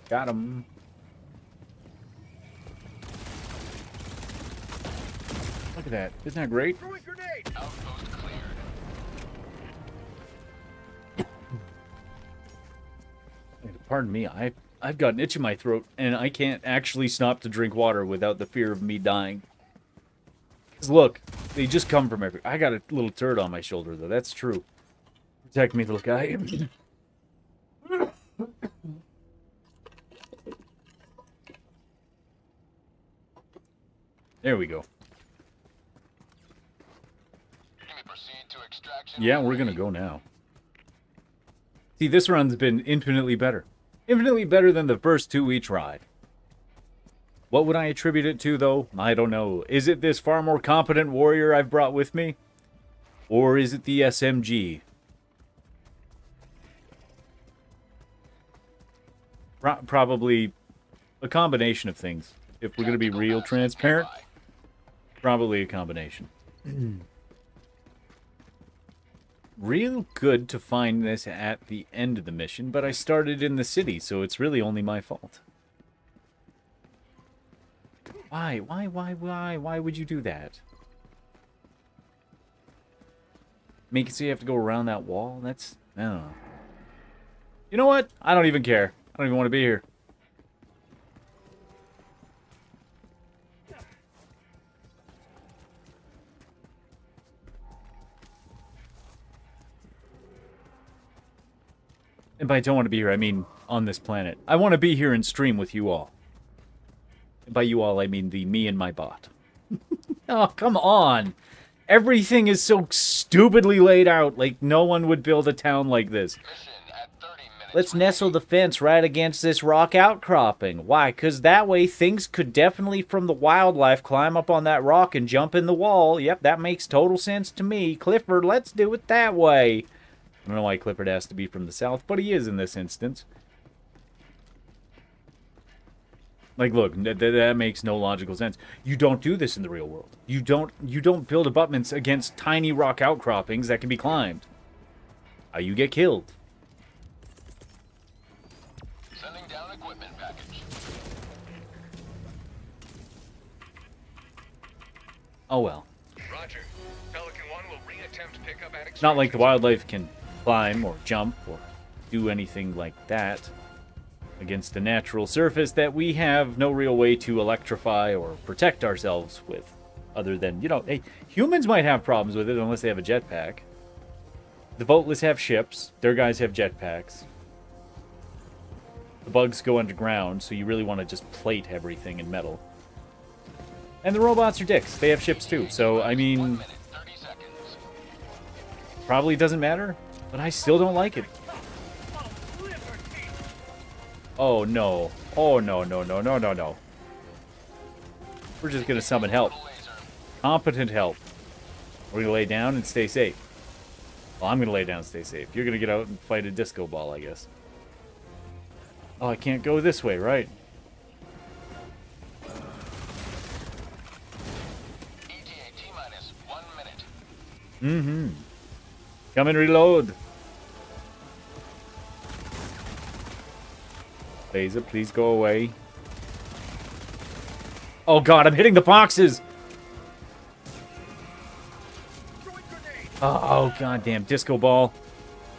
Got him. Look at that. Isn't that great? Throwing grenade. Outpost cleared. Pardon me, I've got an itch in my throat, and I can't actually stop to drink water without the fear of me dying. 'Cause look, they just come from everywhere. I got a little turd on my shoulder, though. That's true. Protect me, little guy. There we go. Yeah, we're gonna go now. See, this run's been infinitely better. Infinitely better than the first two we tried. What would I attribute it to, though? I don't know. Is it this far more competent warrior I've brought with me? Or is it the SMG? Probably a combination of things. If we're going to be real transparent, probably a combination. Real good to find this at the end of the mission, but I started in the city, so it's really only my fault. Why? Why would you do that? Make it so you have to go around that wall? That's... I don't know. You know what? I don't even care. I don't even want to be here. And by don't want to be here, I mean on this planet. I want to be here and stream with you all. And by you all, I mean me and my bot. Oh, come on. Everything is so stupidly laid out, like no one would build a town like this. Let's nestle the fence right against this rock outcropping. Why? Because that way things could definitely, from the wildlife, climb up on that rock and jump in the wall. Yep, that makes total sense to me. Clifford, let's do it that way. I don't know why Clifford has to be from the south, but he is in this instance. Like, look, that makes no logical sense. You don't do this in the real world. You don't build abutments against tiny rock outcroppings that can be climbed. You get killed. Sending down equipment package. Oh well. Roger. Pelican 1 will re-attempt pickup at It's not like the wildlife can climb or jump or do anything like that against a natural surface that we have no real way to electrify or protect ourselves with, other than, you know, hey, humans might have problems with it unless they have a jetpack. The Voteless have ships. Their guys have jetpacks. The bugs go underground, so you really want to just plate everything in metal. And the robots are dicks. They have ships too, so, I mean, 1 minute, 30 seconds. probably doesn't matter, but I still don't like it. Oh, no. Oh, no, no, no, no, no, no. We're just going to summon help. Competent help. We're going to lay down and stay safe. Well, I'm going to lay down and stay safe. You're going to get out and fight a disco ball, I guess. Oh, I can't go this way, right? ETA T-minus 1 minute. Mm-hmm. Come and reload. Laser, please go away. Oh god, I'm hitting the boxes! Oh, goddamn disco ball.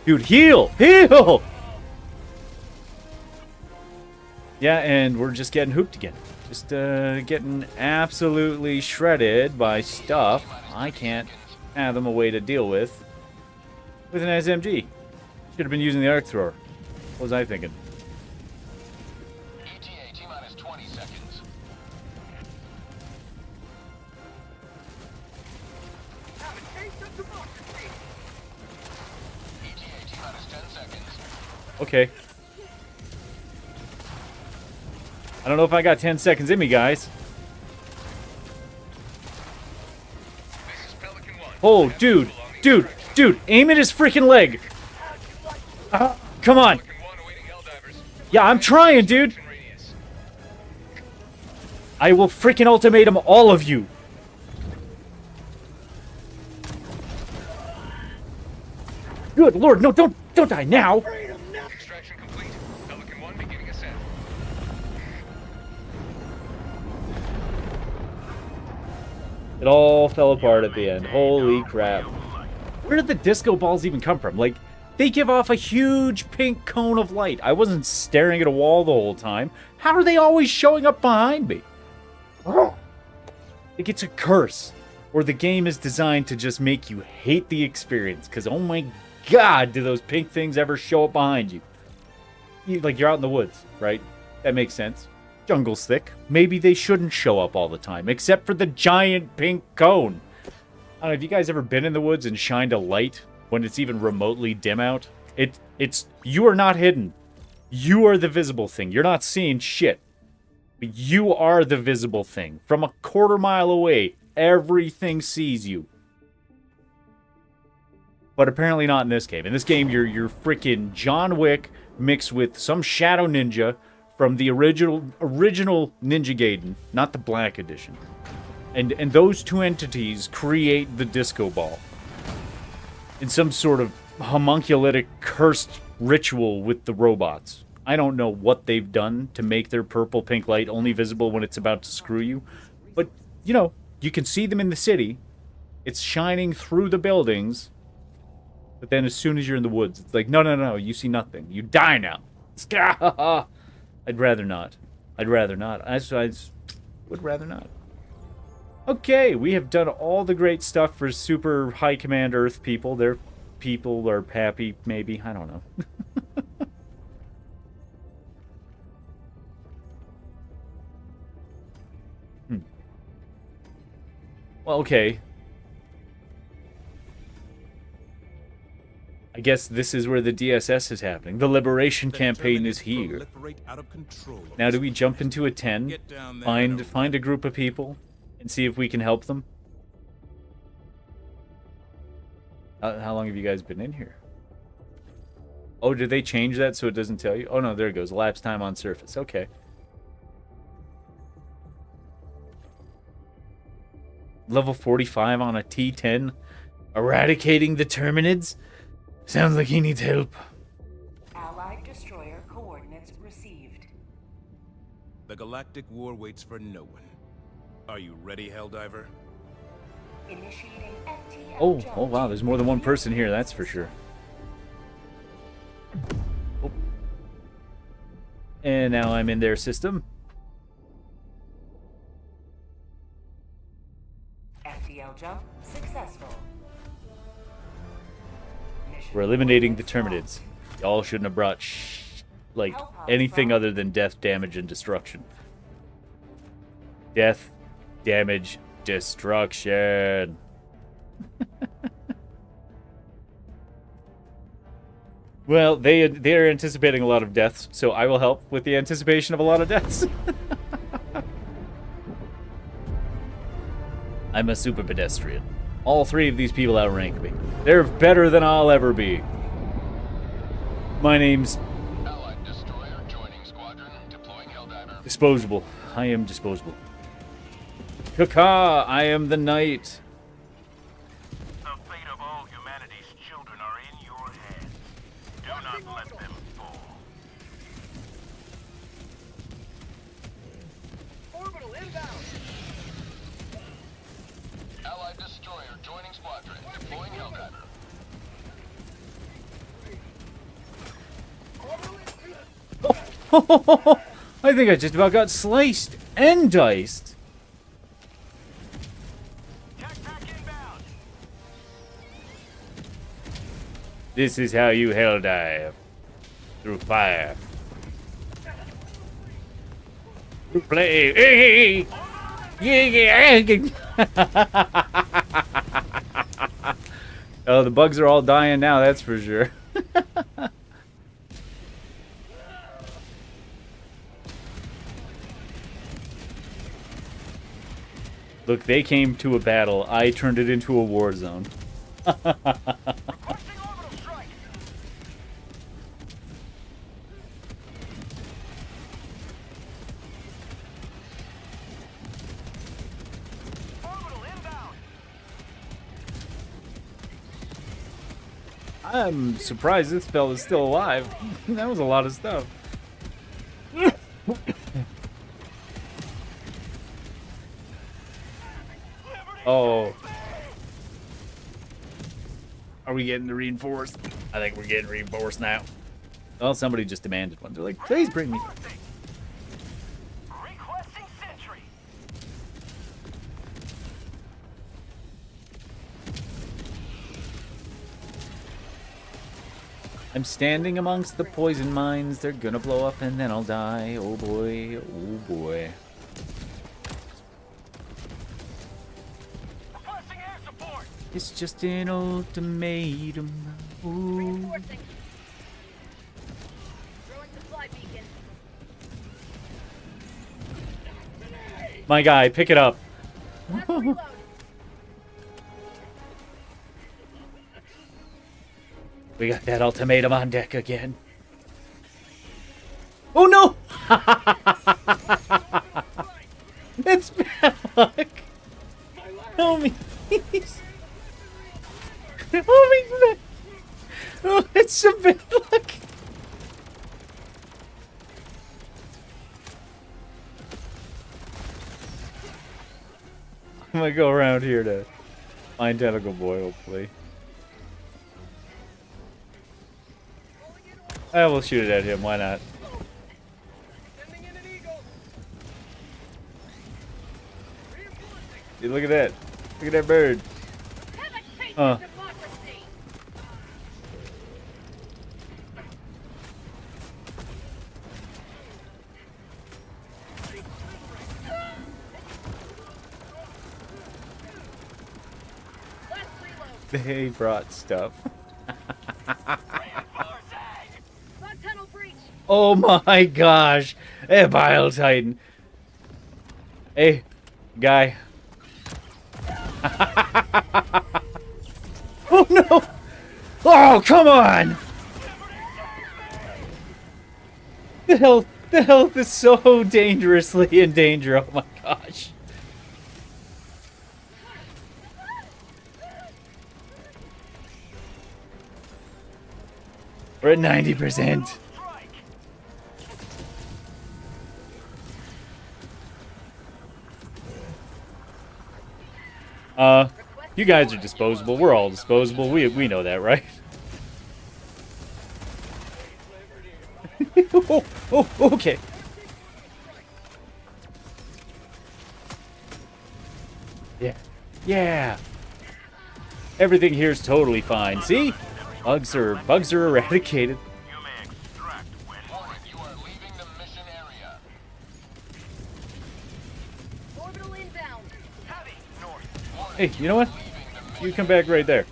Dude, heal! Heal! Yeah, and we're just getting hooped again. Just getting absolutely shredded by stuff I can't fathom a way to deal with an SMG. Should have been using the arc thrower. What was I thinking? ETA T-minus 20 seconds. Have a taste of democracy. ETA T-minus 10 seconds. Okay. I don't know if I got 10 seconds in me, guys. This is Pelican 1. Oh, dude. Dude. Dude. Aim at his freaking leg. Come on. Pelican 1 awaiting Helldivers. Yeah, I'm trying, dude. Action radius. I will freaking ultimatum all of you. Good lord, no, don't die now. Extraction complete. Pelican 1 beginning ascent. It all fell apart at the end. Holy crap. Where did the disco balls even come from? Like, they give off a huge pink cone of light. I wasn't staring at a wall the whole time. How are they always showing up behind me? Like, it's a curse. Or the game is designed to just make you hate the experience. Because, oh my god, do those pink things ever show up behind you. Like, you're out in the woods, right? That makes sense. Jungle's thick. Maybe they shouldn't show up all the time. Except for the giant pink cone. I don't know, have you guys ever been in the woods and shined a light when it's even remotely dim out? You are not hidden. You are the visible thing. You're not seeing shit. But you are the visible thing. From a quarter mile away, everything sees you. But apparently not in this game. In this game, you're freaking John Wick mixed with some shadow ninja from the original Ninja Gaiden, not the Black Edition. And those two entities create the disco ball. In some sort of homunculitic cursed ritual with the robots. I don't know what they've done to make their purple pink light only visible when it's about to screw you. But, you know, you can see them in the city. It's shining through the buildings. But then as soon as you're in the woods, it's like, no, you see nothing. You die now. I'd rather not. I'd rather not. I would rather not. Okay, we have done all the great stuff for Super High Command Earth people. Their people are happy, maybe. I don't know. Well, okay. I guess this is where the DSS is happening. The liberation campaign is here. Now, do we jump into a 10, find a group of people, and see if we can help them? How long have you guys been in here? Oh, did they change that so it doesn't tell you? Oh, no, there it goes. Elapsed time on surface. Okay. Level 45 on a T10. Eradicating the Terminids? Sounds like he needs help. Allied destroyer coordinates received. The galactic war waits for no one. Are you ready, Helldiver? Initiating FTL Oh jump. wow, there's more than one person here, that's for sure. Oh. And now I'm in their system. FTL jump successful. Mission We're eliminating the coordinates Terminids. Y'all shouldn't have brought anything other than death, damage, and destruction. Death, damage, destruction. Well, they are anticipating a lot of deaths, so I will help with the anticipation of a lot of deaths. I'm a super pedestrian. All three of these people outrank me. They're better than I'll ever be. My name's Allied destroyer joining squadron, deploying Helldiver. Disposable. I am disposable. Kaka, I am the knight. The fate of all humanity's children are in your hands. Do not let them fall. Orbital inbound. Allied destroyer joining squadron, deploying Helldiver. I think I just about got sliced and diced. Jetpack inbound. This is how you hell dive. Through fire. Through flame. Oh, the bugs are all dying now, that's for sure. Look, they came to a battle. I turned it into a war zone. Requesting orbital strike. Orbital inbound. I'm surprised this fella's still alive. That was a lot of stuff. Oh. Are we getting reinforced? I think we're getting reinforced now. Well, somebody just demanded one. They're like, please bring me. Requesting sentry. I'm standing amongst the poison mines. They're gonna blow up and then I'll die. Oh boy. Oh boy. Requesting air support. It's just an ultimatum. Ooh. Reinforcing. Throwing supply beacon. My guy, pick it up. Last reload. We got that ultimatum on deck again. Oh no! It's bad luck. Help me, please. Help me, please. Oh, it's some bad luck. I'm gonna go around here to find Tentacle Boy, hopefully. I will shoot it at him, why not? Sending in an eagle. Reinforcing. Dude, look at that. Look at that bird. Have a taste Huh. of democracy. they brought stuff. Bug tunnel breach. Oh my gosh. Hey, Bile Titan. Hey, guy. Oh no! Oh, come on! The health is so dangerously in danger. Oh my gosh. We're at 90%. You guys are disposable. We're all disposable. We know that, right? oh, okay. Yeah. Everything here is totally fine. See? Bugs are eradicated. You may extract when you are leaving the mission area. Orbital inbound. Heavy north. Hey, you know what? You come back right there.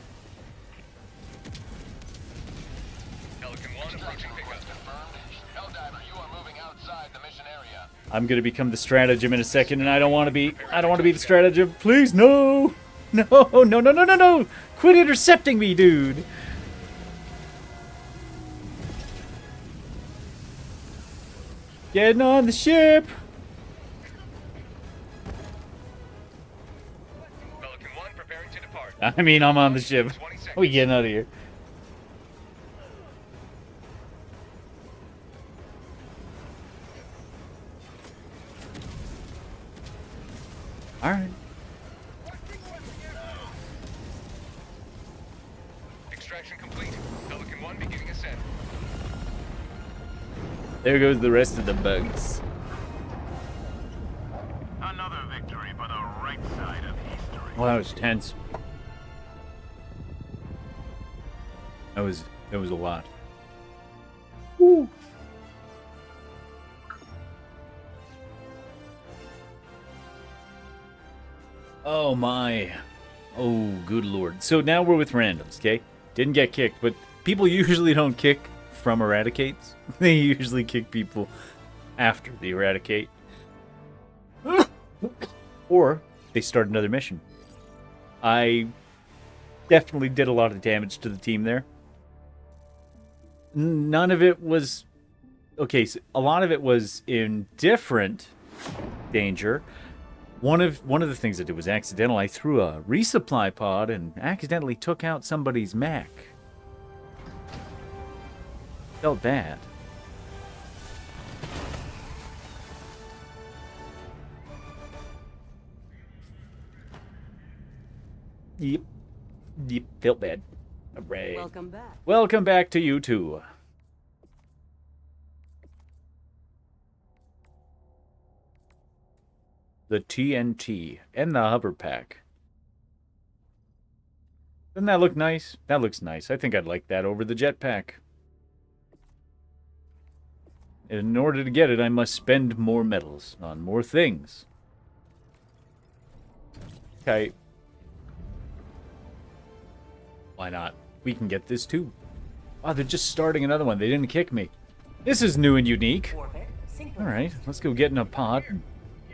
Pelican 1 approaching pickup. Confirmed. Helldiver, you are moving outside the mission area. I'm gonna become the stratagem in a second, and I don't want to be the stratagem. Please, no, no! Quit intercepting me, dude. Getting on the ship. Pelican 1 preparing to depart. I mean, I'm on the ship. 20 seconds. We getting out of here. All right. Extraction complete. Pelican 1 beginning ascent. There goes the rest of the bugs. Another victory for the right side of history. Well, that was tense. That was a lot. Woo. Oh my. Oh, good lord. So now we're with randoms, okay? Didn't get kicked, but people usually don't kick from eradicates. They usually kick people after they eradicate. Or they start another mission. I definitely did a lot of damage to the team there. None of it was... Okay, so a lot of it was in different danger. One of the things I did was accidental. I threw a resupply pod and accidentally took out somebody's mech. Felt bad. Yep. Felt bad. Alright. Welcome back. Welcome back to you too. The TNT and the hover pack. Doesn't that look nice? That looks nice. I think I'd like that over the jetpack. In order to get it, I must spend more metals on more things. Okay. Why not? We can get this too. Oh, they're just starting another one. They didn't kick me. This is new and unique. Orbit synchronized. Alright, let's go get in a pod and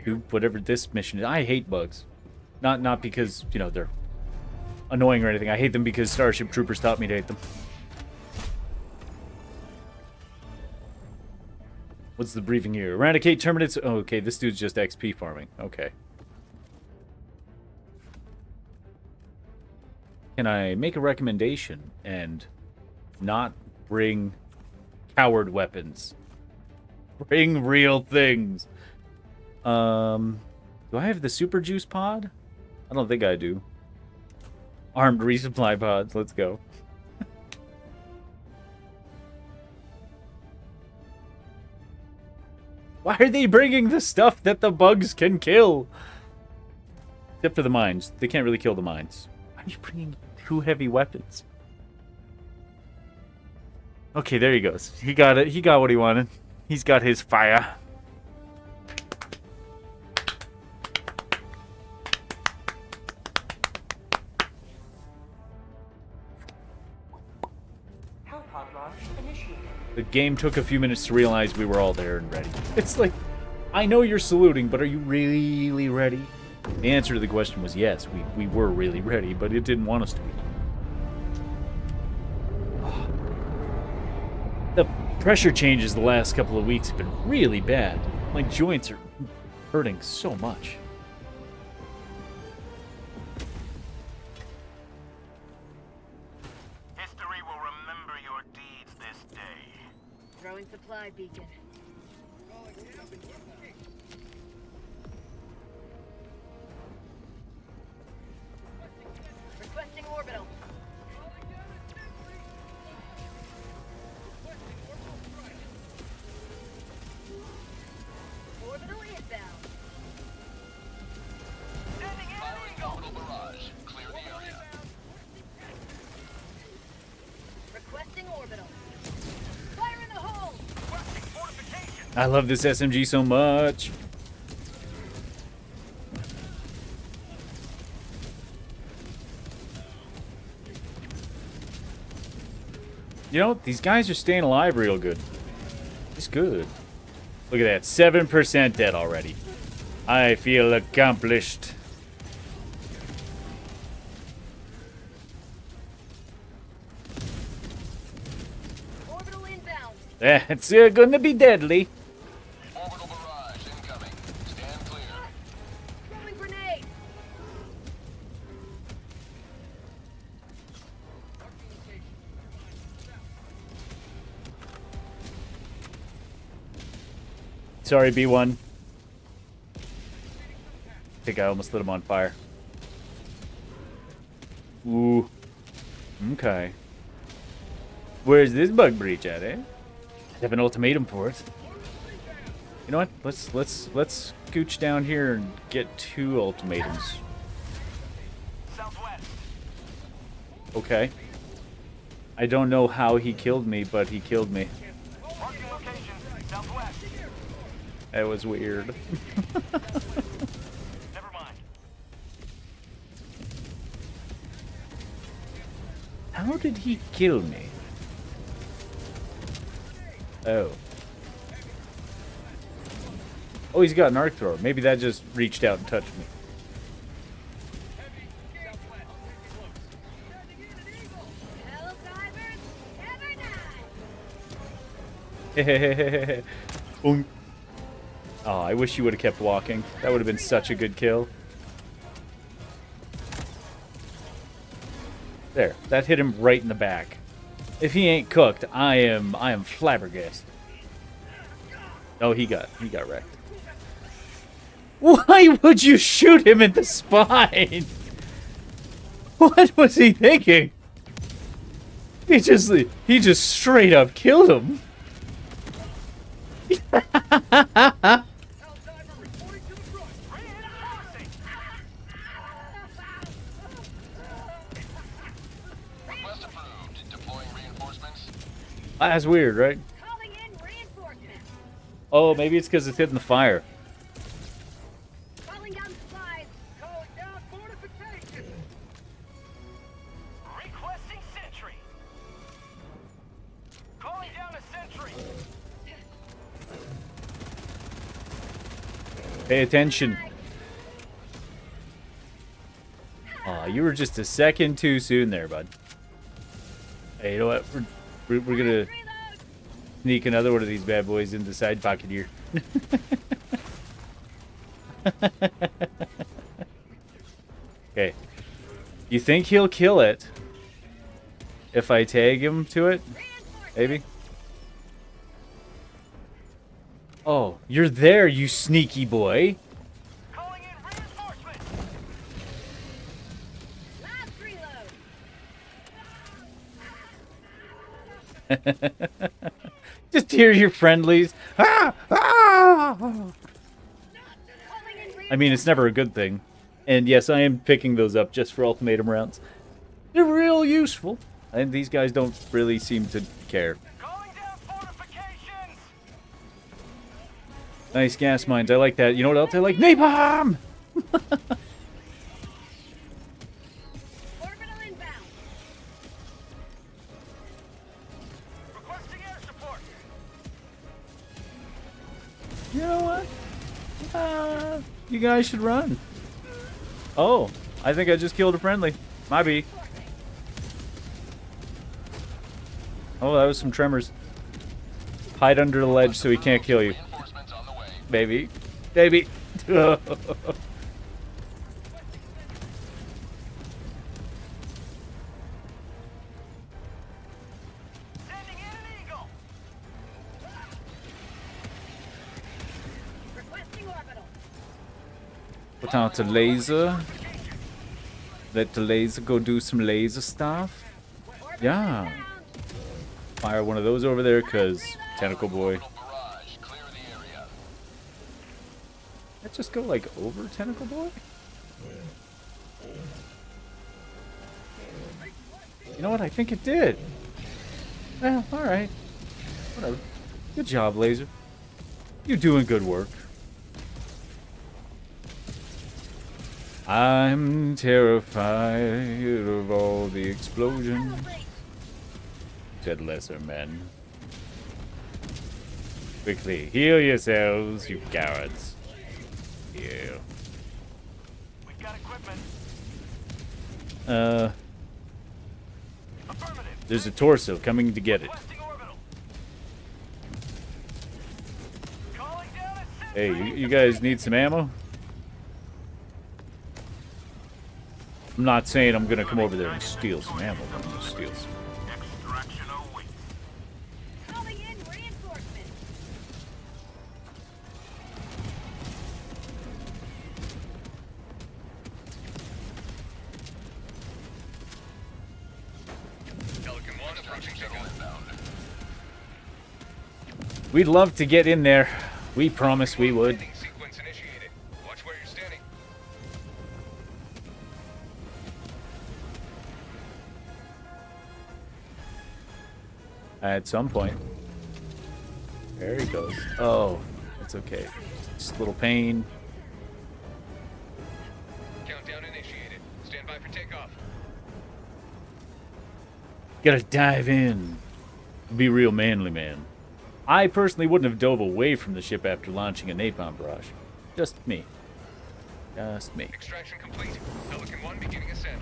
do whatever this mission is. I hate bugs. Not because, you know, they're annoying or anything. I hate them because Starship Troopers taught me to hate them. What's the briefing here? Eradicate terminates... Oh, okay, this dude's just XP farming. Okay. Can I make a recommendation and not bring coward weapons? Bring real things. Do I have the super juice pod? I don't think I do. Armed resupply pods. Let's go. Why are they bringing the stuff that the bugs can kill? Except for the mines. They can't really kill the mines. Why are you bringing 2 heavy weapons? Okay, there he goes. He got it. He got what he wanted. He's got his fire. The game took a few minutes to realize we were all there and ready. It's like, I know you're saluting, but are you really ready? The answer to the question was yes, we were really ready, but it didn't want us to be. The pressure changes the last couple of weeks have been really bad. My joints are hurting so much. History will remember your deeds this day. Throwing supply beacon. Requesting orbital. Orbital inbound. Orbital barrage. Clear the area. Requesting orbital. Fire in the hole! Requesting fortification. I love this SMG so much. You know, these guys are staying alive real good. It's good. Look at that, 7% dead already. I feel accomplished. Orbital inbound. That's gonna be deadly. Orbital barrage incoming. Stand clear. Throwing grenade. Sorry, B1. I think I almost lit him on fire. Ooh. Okay. Where's this bug breach at, eh? I have an ultimatum for it. You know what? Let's scooch down here and get 2 ultimatums. Southwest. Okay. I don't know how he killed me, but he killed me. Marking location. Southwest. That was weird. Never mind. How did he kill me? Oh. Oh, he's got an arc thrower. Maybe that just reached out and touched me. Helldivers, ever Boom. Oh, I wish you would have kept walking. That would have been such a good kill. There, that hit him right in the back. If he ain't cooked, I am flabbergasted. Oh, he got wrecked. Why would you shoot him in the spine? What was he thinking? He just straight up killed him. Helldiver reporting to the front. Reinforcing. Request approved. Deploying reinforcements. That's weird, right? calling in reinforcements. Oh, maybe it's because it's hitting the fire. Calling down supplies. Calling down fortification. Requesting sentry. Calling down a sentry. Pay attention. Aw, you were just a second too soon there, bud. Hey, you know what? We're gonna Reload. sneak another one of these bad boys in the side pocket here. Okay. You think he'll kill it if I tag him to it? Maybe? Oh, you're there, you sneaky boy. Calling in reinforcements. Last reload. Just hear your friendlies. Ah! Ah! Calling in I mean, it's never a good thing. And yes, I am picking those up just for ultimatum rounds. They're real useful. And these guys don't really seem to care. Calling down fortifications. Nice gas mines. I like that. You know what else I like? Napalm! orbital inbound. Requesting air support. know what? You guys should run. Oh, I think I just killed a friendly. Might be. Oh, that was some tremors. Hide under the ledge so he can't kill you. Baby. Baby. Sending in an eagle. Requesting orbital. Put out a laser. Let the laser go do some laser stuff. Yeah. Down. Fire one of those over there, because Tentacle Boy. Let's just go, like, over Tentacle Boy? You know what? I think it did. Well, alright. Whatever. Good job, Laser. You're doing good work. I'm terrified of all the explosions, said Lesser Men. Quickly, heal yourselves, you cowards. Yeah. We've got equipment. Affirmative. There's a torso coming to get it. Requesting orbital. Calling down a Hey, you guys need some ammo? I'm not saying I'm gonna come over there and steal some ammo, but I'm gonna steal some. Extraction awaits. Calling in reinforcements. Pelican 1 approaching signal inbound. We'd love to get in there. We promised we would. Sequence initiated. Watch where you're standing. At some point. There he goes. Oh, that's okay. Just a little pain. Countdown initiated. Stand by for takeoff. Gotta dive in. Be real manly, man. I personally wouldn't have dove away from the ship after launching a napalm barrage. Just me. Just me. Extraction complete. Pelican 1 beginning ascent.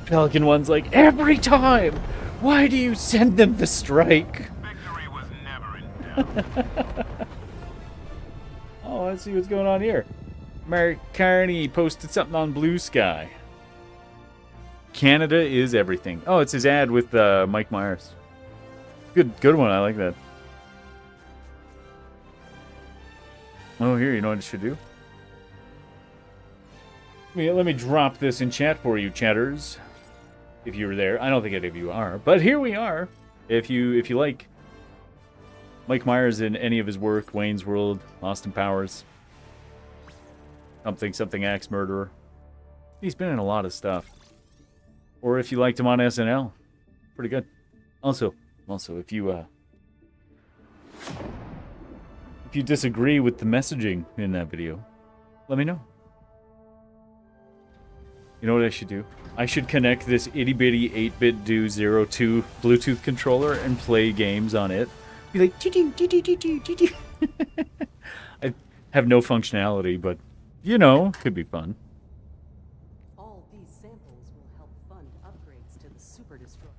Pelican 1's like, every time! Why do you send them to strike? Victory was never in doubt. Oh, let's see what's going on here. Mark Carney posted something on Blue Sky. Canada is everything. Oh, it's his ad with Mike Myers. Good one. I like that. Oh, here, you know what I should do? Let me drop this in chat for you, chatters. If you were there. I don't think any of you are. But here we are. If you like Mike Myers in any of his work, Wayne's World, Austin Powers, something Axe Murderer. He's been in a lot of stuff. Or if you liked him on SNL. Pretty good. Also, if you disagree with the messaging in that video, let me know. You know what I should do? I should connect this itty-bitty 8-bit do 02 Bluetooth controller and play games on it. Be like, doo-doo. I have no functionality, but, you know, could be fun. All these samples will help fund upgrades to the Super Destroyer.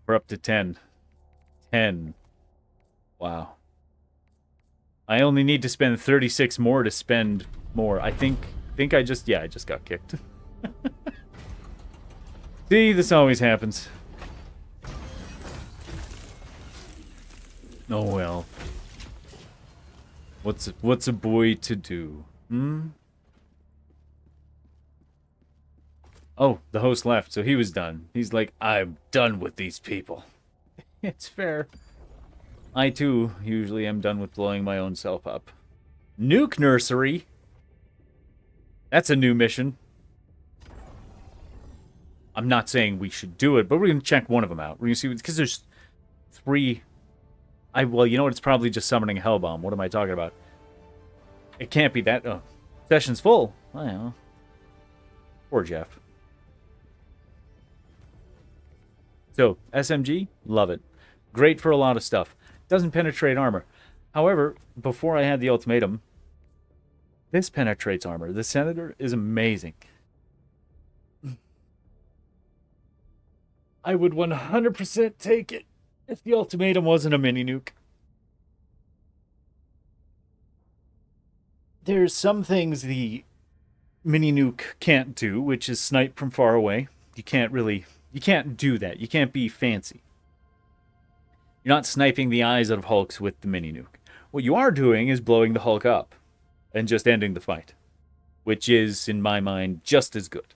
We're up to 10. 10. Wow. I only need to spend 36 more to spend more. I think I just got kicked. See, this always happens. Oh well. What's a boy to do? Oh, the host left, so he was done. He's like, I'm done with these people. It's fair. I too usually am done with blowing my own self up. Nuke Nursery? That's a new mission. I'm not saying we should do it, but we're going to check one of them out. We're going to see, because there's 3. Well, you know what? It's probably just summoning a Hellbomb. What am I talking about? It can't be that. Oh, session's full. Well, poor Jeff. So, SMG, love it. Great for a lot of stuff. Doesn't penetrate armor. However, before I had the ultimatum, this penetrates armor. The Senator is amazing. I would 100% take it if the ultimatum wasn't a mini nuke. There's some things the mini nuke can't do, which is snipe from far away. You can't do that. You can't be fancy. You're not sniping the eyes out of Hulks with the mini nuke. What you are doing is blowing the Hulk up and just ending the fight, which is, in my mind, just as good.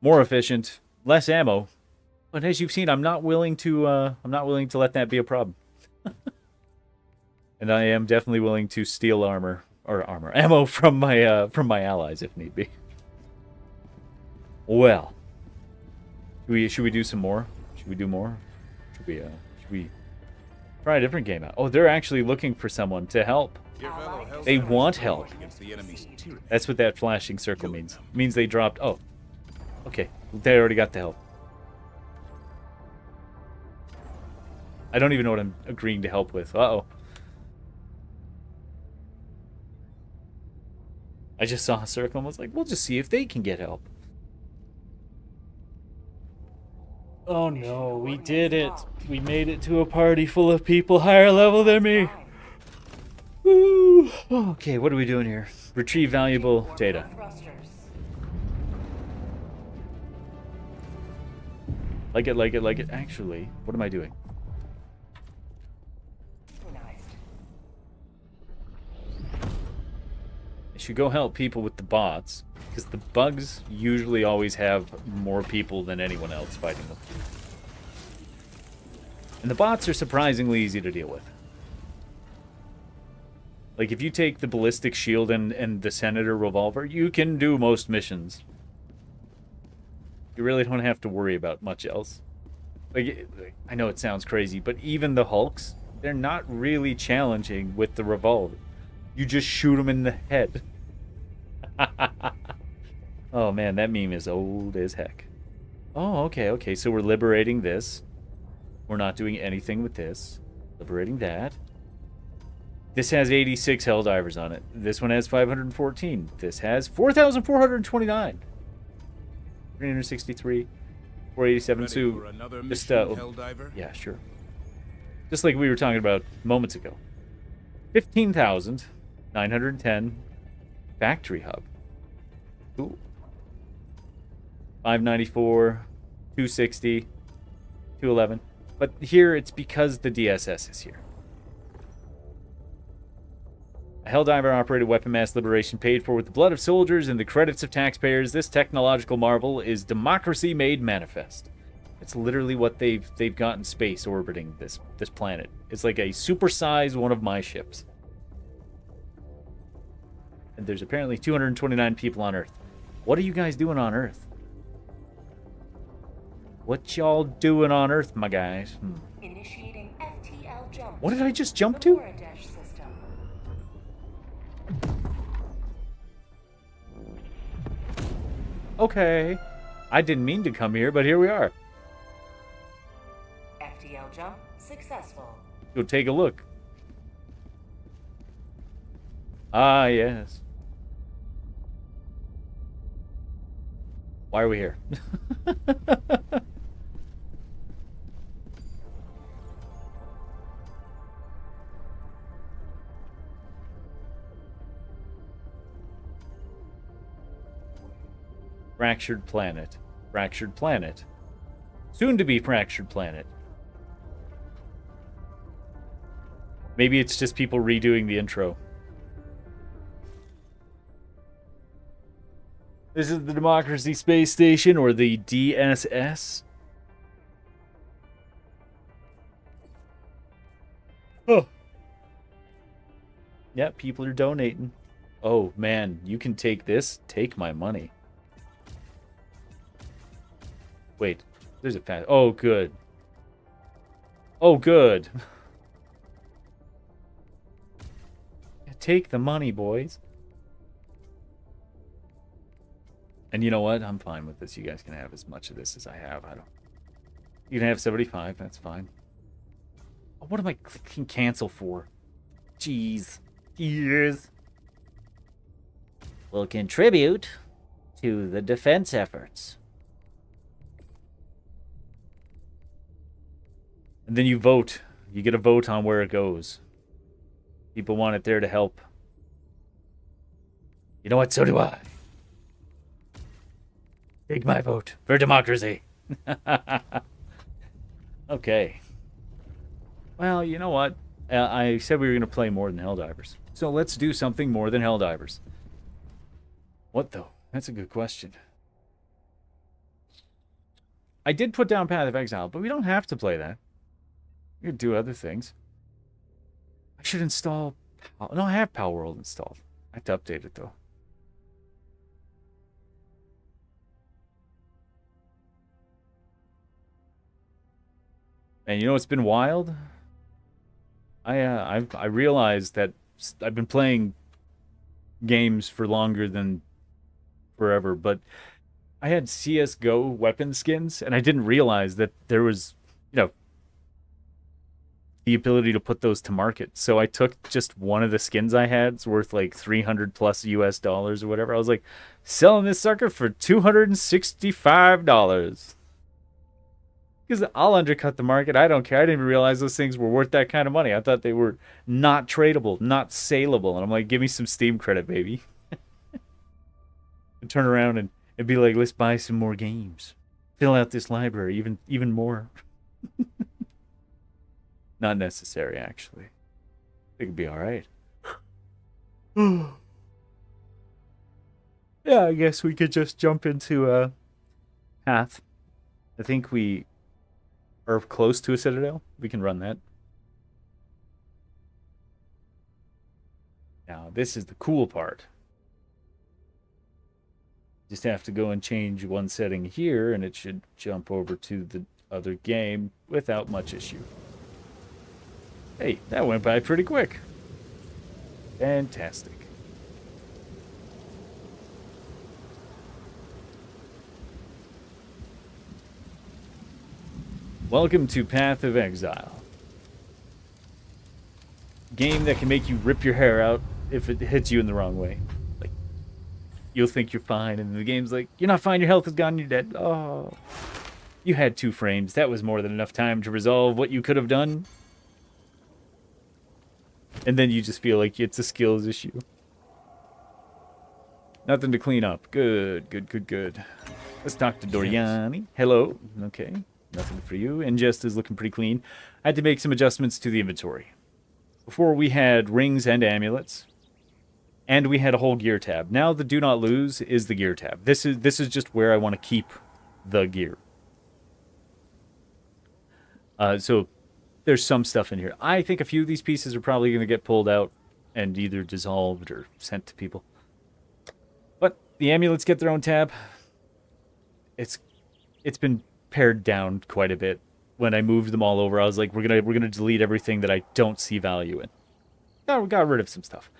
More efficient, less ammo, but as you've seen, I'm not willing to let that be a problem. And I am definitely willing to steal ammo from my allies if need be. Well, should we do some more? Should we do more? Should we try a different game out? Oh, they're actually looking for someone to help. They want help. That's what that flashing circle means. It means they dropped. Oh, okay. They already got the help. I don't even know what I'm agreeing to help with. Uh-oh. I just saw a circle and was like, we'll just see if they can get help. Oh no, we did it. We made it to a party full of people higher level than me. Woo. Okay, what are we doing here? Retrieve valuable data. Like it. Actually, what am I doing? I should go help people with the bots, because the bugs usually always have more people than anyone else fighting them. And the bots are surprisingly easy to deal with. Like, if you take the ballistic shield and the Senator revolver, you can do most missions. You really don't have to worry about much else. Like, I know it sounds crazy, but even the Hulks, they're not really challenging with the revolver. You just shoot them in the head. Oh man, that meme is old as heck. Oh, okay, so we're liberating this. We're not doing anything with this. Liberating that. This has 86 Helldivers on it. This one has 514. This has 4,429. 363. 487. So, just, yeah, sure. Just like we were talking about moments ago. 15,910 factory hub. Ooh. 594, 260, 211. But here it's because the DSS is here. A Helldiver-operated weapon mass liberation paid for with the blood of soldiers and the credits of taxpayers. This technological marvel is democracy made manifest. It's literally what they've got in space orbiting this planet. It's like a supersized one of my ships. And there's apparently 229 people on Earth. What are you guys doing on Earth? What y'all doing on Earth, my guys? Initiating FTL jump. What did I just jump to? System. Okay. I didn't mean to come here, but here we are. FTL jump successful. Go take a look. Ah, yes. Why are we here? Fractured planet. Fractured planet. Soon to be fractured planet. Maybe it's just people redoing the intro. This is the Democracy Space Station, or the DSS. Oh. Yeah, people are donating. Oh, man, you can take this. Take my money. Wait, there's a fast... Oh, good. Oh, good. Take the money, boys. And you know what? I'm fine with this. You guys can have as much of this as I have. You can have 75. That's fine. Oh, what am I clicking cancel for? Jeez. Years. Will contribute to the defense efforts. And then you vote. You get a vote on where it goes. People want it there to help. You know what? So do I. Take my vote for democracy. Okay. Well, you know what? I said we were going to play more than Helldivers. So let's do something more than Helldivers. What, though? That's a good question. I did put down Path of Exile, but we don't have to play that. We could do other things. I should install... No, I have Power World installed. I have to update it, though. And you know what's been wild? I realized that I've been playing games for longer than forever, but I had CSGO weapon skins, and I didn't realize that there was, the ability to put those to market. So I took just one of the skins I had. It's worth like $300+ US or whatever. I was like, selling this sucker for $265. Because I'll undercut the market. I don't care. I didn't even realize those things were worth that kind of money. I thought they were not tradable, not saleable. And I'm like, give me some Steam credit, baby. And turn around and be like, let's buy some more games. Fill out this library even more. Not necessary, actually. It could be all right. Yeah, I guess we could just jump into Path. I think we are close to a citadel. We can run that. Now, this is the cool part. Just have to go and change one setting here, and it should jump over to the other game without much issue. Hey, that went by pretty quick. Fantastic. Welcome to Path of Exile. Game that can make you rip your hair out if it hits you in the wrong way. Like, you'll think you're fine, and the game's like, you're not fine, your health is gone, you're dead. Oh. You had 2 frames. That was more than enough time to resolve what you could have done. And then you just feel like it's a skills issue. Nothing to clean up. Good, good, good, good. Let's talk to Doriani. Hello. Okay. Nothing for you. Ingest is looking pretty clean. I had to make some adjustments to the inventory. Before we had rings and amulets. And we had a whole gear tab. Now the do not lose is the gear tab. This is just where I want to keep the gear. So there's some stuff in here. I think a few of these pieces are probably going to get pulled out and either dissolved or sent to people. But the amulets get their own tab. It's been pared down quite a bit. When I moved them all over, I was like, we're gonna delete everything that I don't see value in. Got rid of some stuff.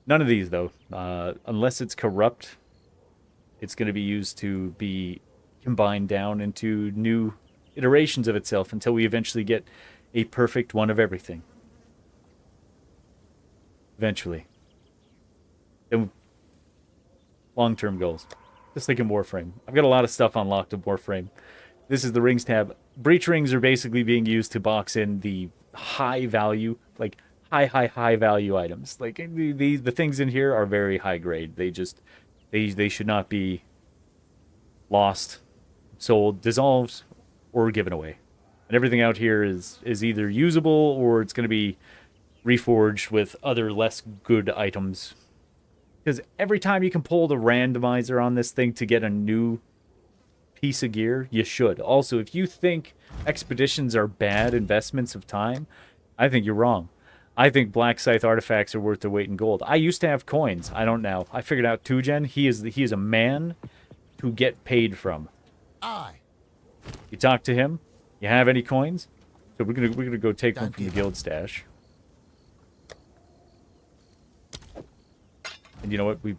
None of these though, unless it's corrupt, it's going to be used to be combined down into new iterations of itself until we eventually get a perfect one of everything. Eventually. And long-term goals. Just like in Warframe. I've got a lot of stuff unlocked in Warframe. This is the rings tab. Breach rings are basically being used to box in the high value, like high value items. Like the things in here are very high grade. They should not be lost, sold, dissolved, or given away. And everything out here is either usable or it's going to be reforged with other less good items. Because every time you can pull the randomizer on this thing to get a new piece of gear, you should. Also, if you think expeditions are bad investments of time, I think you're wrong. I think Black Scythe artifacts are worth their weight in gold. I used to have coins. I don't now. I figured out 2gen. He is a man to get paid from. You talk to him. You have any coins? So we're gonna go take one from the guild stash. And you know what? We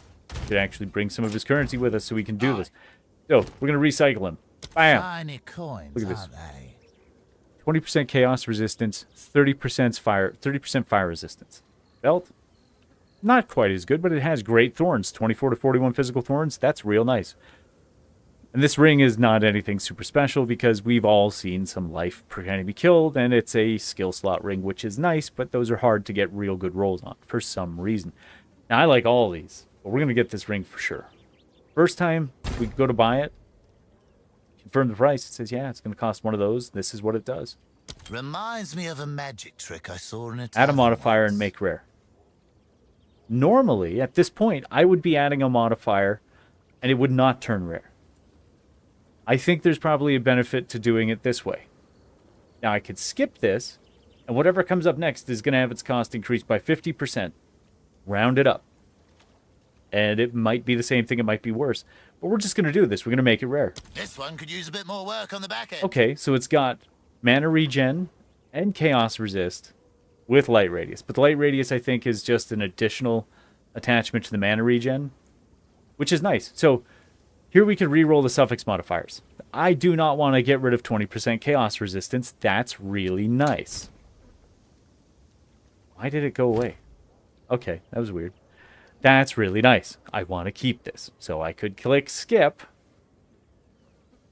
could actually bring some of his currency with us so we can do this. So we're gonna recycle him. Bam! Tiny coins, look at this. 20% chaos resistance, 30% fire resistance. Belt, not quite as good, but it has great thorns. 24 to 41 physical thorns. That's real nice. And this ring is not anything super special because we've all seen some life kind of be killed, and it's a skill slot ring, which is nice, but those are hard to get real good rolls on for some reason. Now, I like all these, but we're going to get this ring for sure. First time we go to buy it, confirm the price. It says, yeah, it's going to cost one of those. This is what it does. Reminds me of a magic trick I saw in a Add a tavern modifier once. and make rare. Normally, at this point, I would be adding a modifier, and it would not turn rare. I think there's probably a benefit to doing it this way. Now, I could skip this, and whatever comes up next is going to have its cost increased by 50%. Round it up. And it might be the same thing, it might be worse. But we're just going to do this. We're going to make it rare. This one could use a bit more work on the back end. Okay, so it's got mana regen and chaos resist with light radius. But the light radius, I think, is just an additional attachment to the mana regen, which is nice. So here we can re-roll the suffix modifiers. I do not want to get rid of 20% chaos resistance. That's really nice. Why did it go away? Okay, that was weird. That's really nice. I want to keep this. So I could click skip.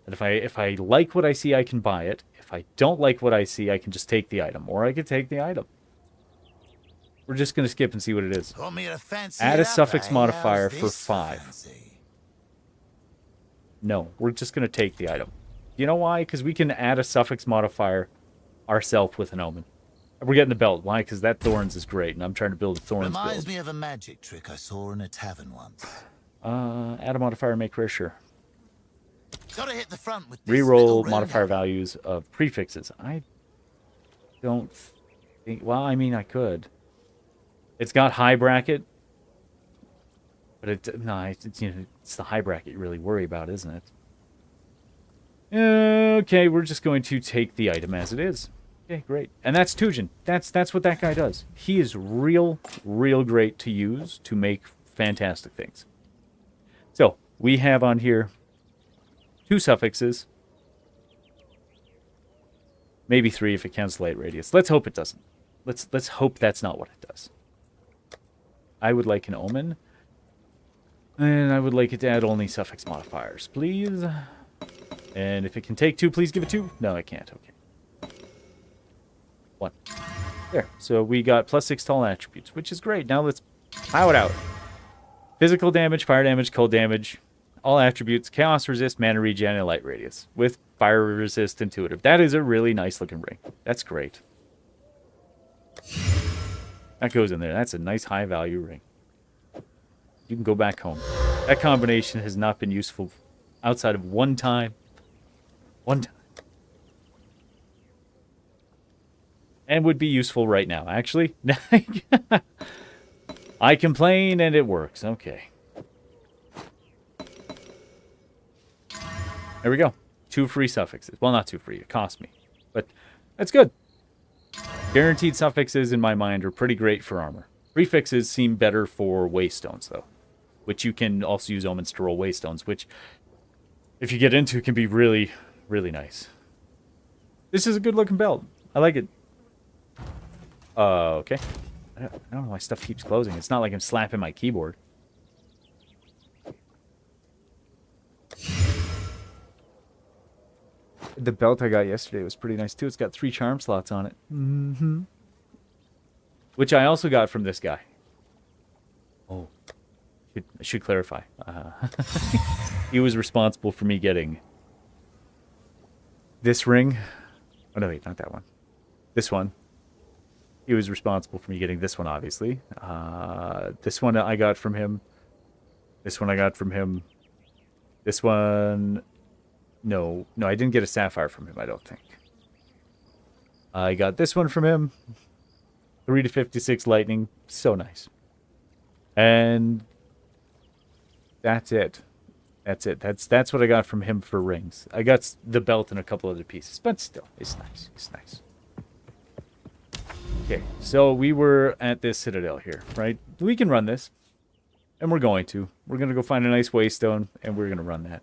And if I like what I see, I can buy it. If I don't like what I see, I can just take the item. Or I could take the item. We're just going to skip and see what it is. Want me to fancy Add it a up, suffix eh? modifier How's for this 5. fancy? No, we're just going to take the item. You know why? Because we can add a suffix modifier ourselves with an omen. And we're getting the belt. Why? Because that thorns is great, and I'm trying to build a thorns Reminds build. me of a magic trick I saw in a tavern once. Add a modifier, make rare, sure. Gotta hit the front with this little Reroll rune modifier hammer. values of prefixes. I don't think... Well, I mean, I could. It's got high bracket. But it's the high bracket you really worry about, isn't it? Okay, we're just going to take the item as it is. Okay, great. And that's Tujin. That's what that guy does. He is real great to use to make fantastic things. So, we have on here 2 suffixes. Maybe 3 if it counts light radius. Let's hope it doesn't. Let's hope that's not what it does. I would like an omen. And I would like it to add only suffix modifiers, please. And if it can take 2, please give it 2. No, it can't. Okay. 1. There. So we got +6 to all attributes, which is great. Now let's plow it out. Physical damage, fire damage, cold damage, all attributes, chaos resist, mana regen, and light radius. With fire resist intuitive. That is a really nice looking ring. That's great. That goes in there. That's a nice high value ring. You can go back home. That combination has not been useful outside of one time. One time. And would be useful right now, actually. I complain and it works. Okay. There we go. 2 free suffixes. Well, not 2 free. It cost me. But that's good. Guaranteed suffixes, in my mind, are pretty great for armor. Prefixes seem better for waystones, though. Which you can also use omens to roll waystones, which, if you get into, can be really, really nice. This is a good-looking belt. I like it. Okay. I don't know why stuff keeps closing. It's not like I'm slapping my keyboard. The belt I got yesterday was pretty nice, too. It's got 3 charm slots on it. Mm-hmm. Which I also got from this guy. Oh. I should clarify. He was responsible for me getting this ring. Oh, no, wait, not that one. This one. He was responsible for me getting this one, obviously. This one I got from him. This one I got from him. This one... No, I didn't get a sapphire from him, I don't think. I got this one from him. 3 to 56 lightning. So nice. And that's it. That's it. That's what I got from him for rings. I got the belt and a couple other pieces, but still, it's nice. It's nice. Okay, so we were at this citadel here, right? We can run this, and we're going to. We're going to go find a nice waystone, and we're going to run that.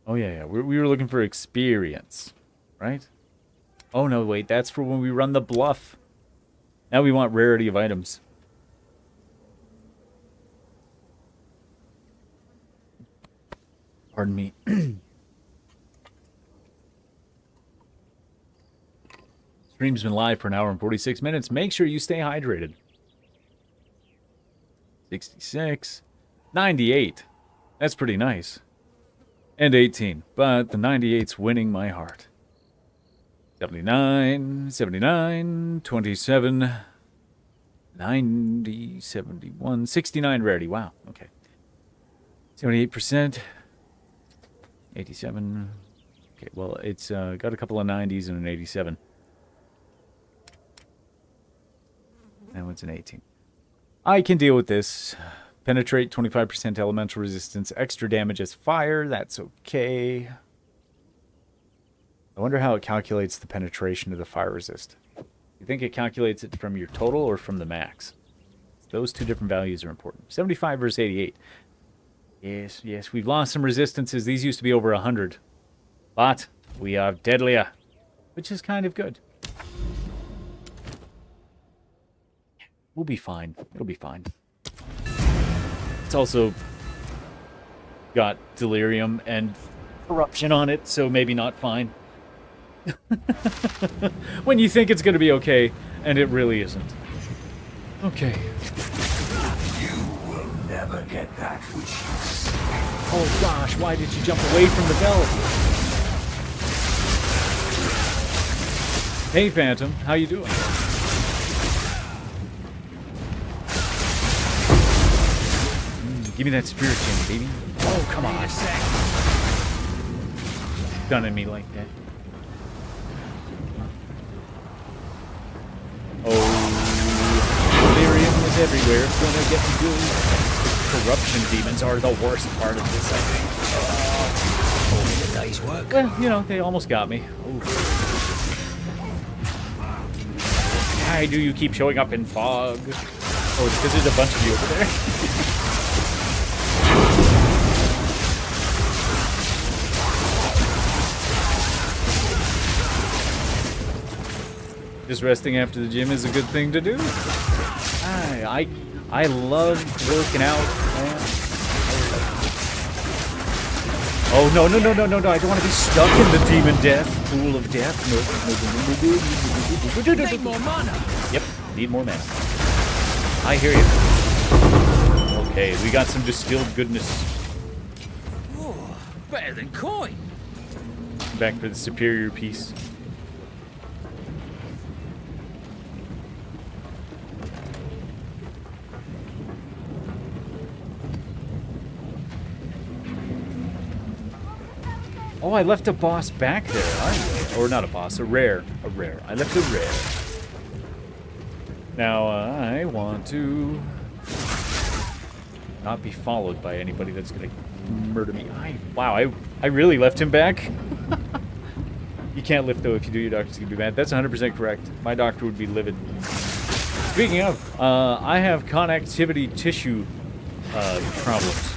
Oh, yeah. We were looking for experience, right? Oh, no, wait. That's for when we run the bluff. Now we want rarity of items. Pardon me. Stream's been live for an hour and 46 minutes. Make sure you stay hydrated. 66. 98. That's pretty nice. And 18. But the 98's winning my heart. 79. 79. 27. 90. 71. 69 rarity. Wow. Okay. 78%. 87. Okay, well, it's got a couple of 90s and an 87. And it's an 18. I can deal with this. Penetrate, 25% elemental resistance. Extra damage as fire. That's okay. I wonder how it calculates the penetration of the fire resist. You think it calculates it from your total or from the max? Those two different values are important. 75 versus 88. Yes, we've lost some resistances. These used to be over 100. But we are deadlier, which is kind of good. We'll be fine. It'll be fine. It's also got delirium and corruption on it, so maybe not fine. When you think it's going to be okay, and it really isn't. Okay. Never get that which Oh gosh, why did you jump away from the bell? Hey Phantom, how you doing? Give me that spirit gem, baby. Oh, come on. Gunning me like that. Oh, delirium is everywhere. It's gonna get me good. Corruption demons are the worst part of this, I think. a day's work. Well, you know, they almost got me. Ooh. Why do you keep showing up in fog? Oh, it's because there's a bunch of you over there. Just resting after the gym is a good thing to do. I love working out, man. Oh, no. I don't want to be stuck in the demon death, pool of death. No. Need more mana. Yep, need more mana. I hear you. Okay, we got some distilled goodness. Oh, better than coin. Back for the superior piece. Oh, I left a boss back there. Or not a boss, a rare. I left a rare. Now, I want to not be followed by anybody that's going to murder me. Wow, I really left him back. You can't lift, though. If you do, your doctor's going to be mad. That's 100% correct. My doctor would be livid. Speaking of, I have connectivity tissue problems.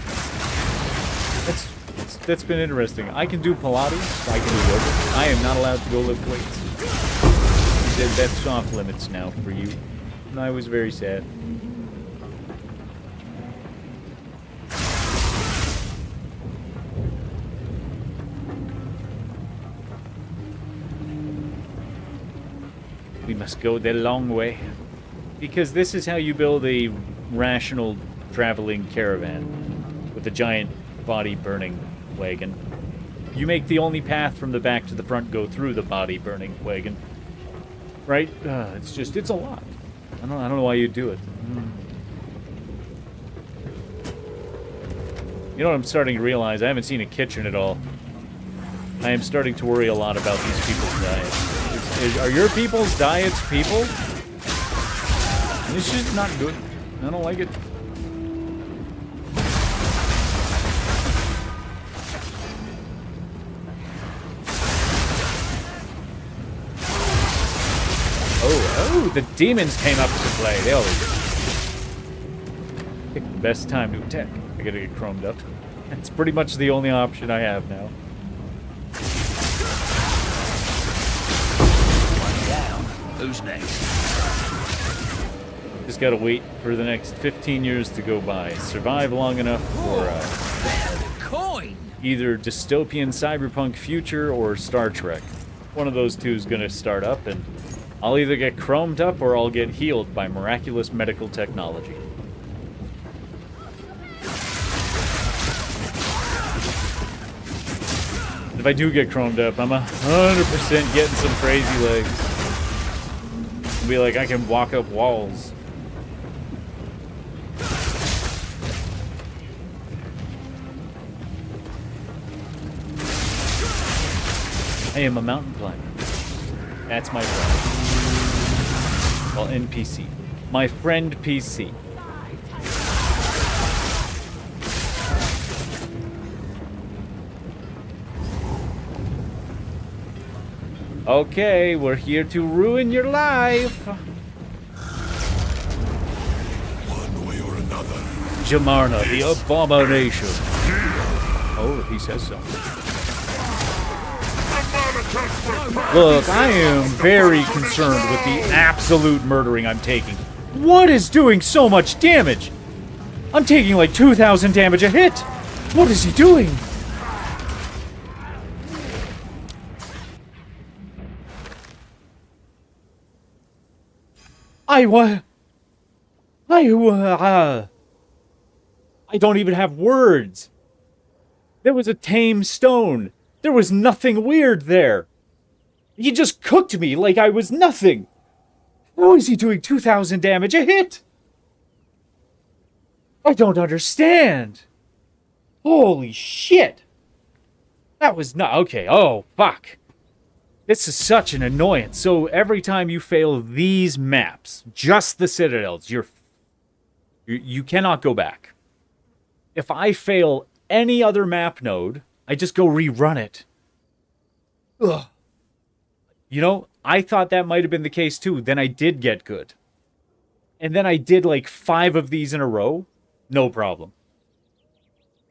That's been interesting. I can do Pilates. I can do yoga. I am not allowed to go lift weights. He said that's off limits now for you. And I was very sad. We must go the long way. Because this is how you build a rational traveling caravan with a giant body burning wagon. You make the only path from the back to the front go through the body burning wagon. Right? It's a lot. I don't know why you'd do it. You know what I'm starting to realize? I haven't seen a kitchen at all. I am starting to worry a lot about these people's diets. Are your people's diets people? This is not good. I don't like it. Oh, the demons came up to play. They always pick the best time to attack. I gotta get chromed up. It's pretty much the only option I have now. Who's next? Just gotta wait for the next 15 years to go by. Survive long enough for Coin! either dystopian cyberpunk future or Star Trek. One of those two is gonna start up, and I'll either get chromed up or I'll get healed by miraculous medical technology. If I do get chromed up, I'm 100% getting some crazy legs. Be like, I can walk up walls. I am a mountain climber. That's my friend. Well, NPC. My friend PC. Okay, we're here to ruin your life. One way or another. Jamarna, the abomination. Oh, he says so. Look, I am very concerned with the absolute murdering I'm taking. What is doing so much damage? I'm taking like 2,000 damage a hit. What is he doing? I don't even have words. There was a tame stone. There was nothing weird there. He just cooked me like I was nothing. How is he doing 2,000 damage a hit? I don't understand. Holy shit. That was not... Okay, oh, fuck. This is such an annoyance. So every time you fail these maps, just the Citadels, you cannot go back. If I fail any other map node, I just go rerun it. Ugh. You know, I thought that might have been the case too. Then I did get good. And then I did like 5 of these in a row. No problem.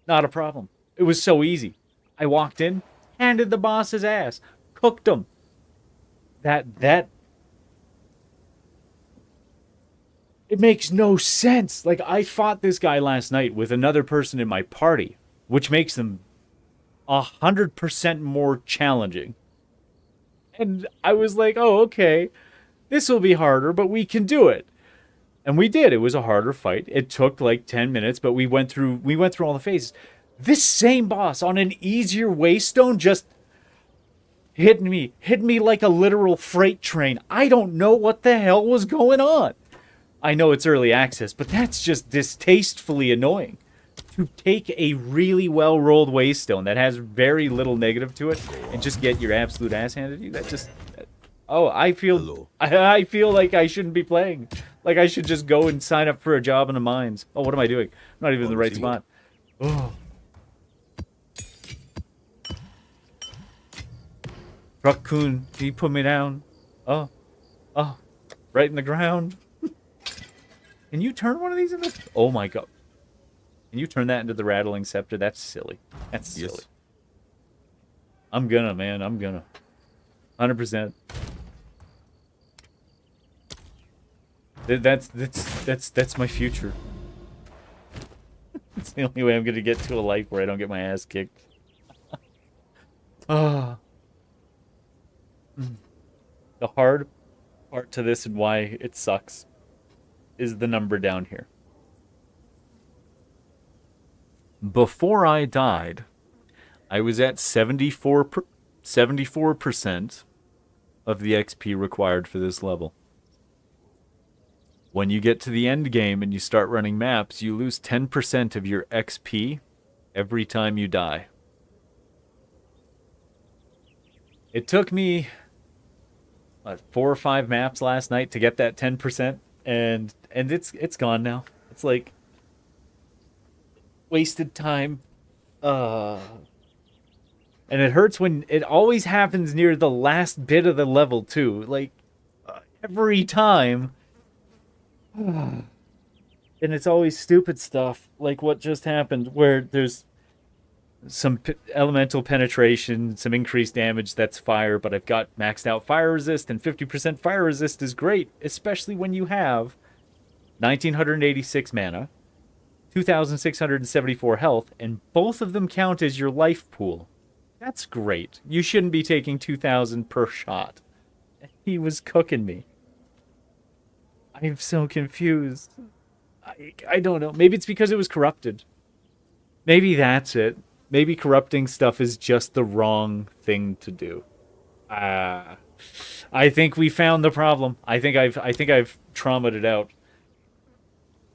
Not a problem. It was so easy. I walked in, handed the boss his ass, cooked him. It makes no sense. Like, I fought this guy last night with another person in my party, which makes them 100% more challenging. And I was like, oh, okay, this will be harder, but we can do it. And we did. It was a harder fight. It took like 10 minutes, but we went through all the phases. This same boss on an easier waystone just hit me like a literal freight train. I don't know what the hell was going on. I know it's early access, but that's just distastefully annoying. To take a really well-rolled waystone that has very little negative to it and just get your absolute ass handed to you, I feel like I shouldn't be playing. Like I should just go and sign up for a job in the mines. Oh, what am I doing? I'm not even in the right spot. Oh. Raccoon, can you put me down? Oh, right in the ground. Can you turn one of these into... Oh my god. Can you turn that into the rattling scepter? That's silly. That's silly. Yes. I'm gonna, man. I'm gonna. 100%. That's my future. It's the only way I'm gonna get to a life where I don't get my ass kicked. The hard part to this and why it sucks is the number down here. Before I died, I was at 74% of the XP required for this level. When you get to the end game and you start running maps, you lose 10% of your XP every time you die. It took me 4 or 5 maps last night to get that 10%, and it's gone now. It's like wasted time. And it hurts when it always happens near the last bit of the level too. Like every time. And it's always stupid stuff like what just happened where there's some elemental penetration, some increased damage, that's fire, but I've got maxed out fire resist, and 50% fire resist is great, especially when you have 1986 mana, 2674 health, and both of them count as your life pool. That's great. You shouldn't be taking 2000 per shot. He was cooking me. I'm so confused. I don't know. Maybe it's because it was corrupted. Maybe that's it. Maybe corrupting stuff is just the wrong thing to do. I think we found the problem. I think I've traumatized it out.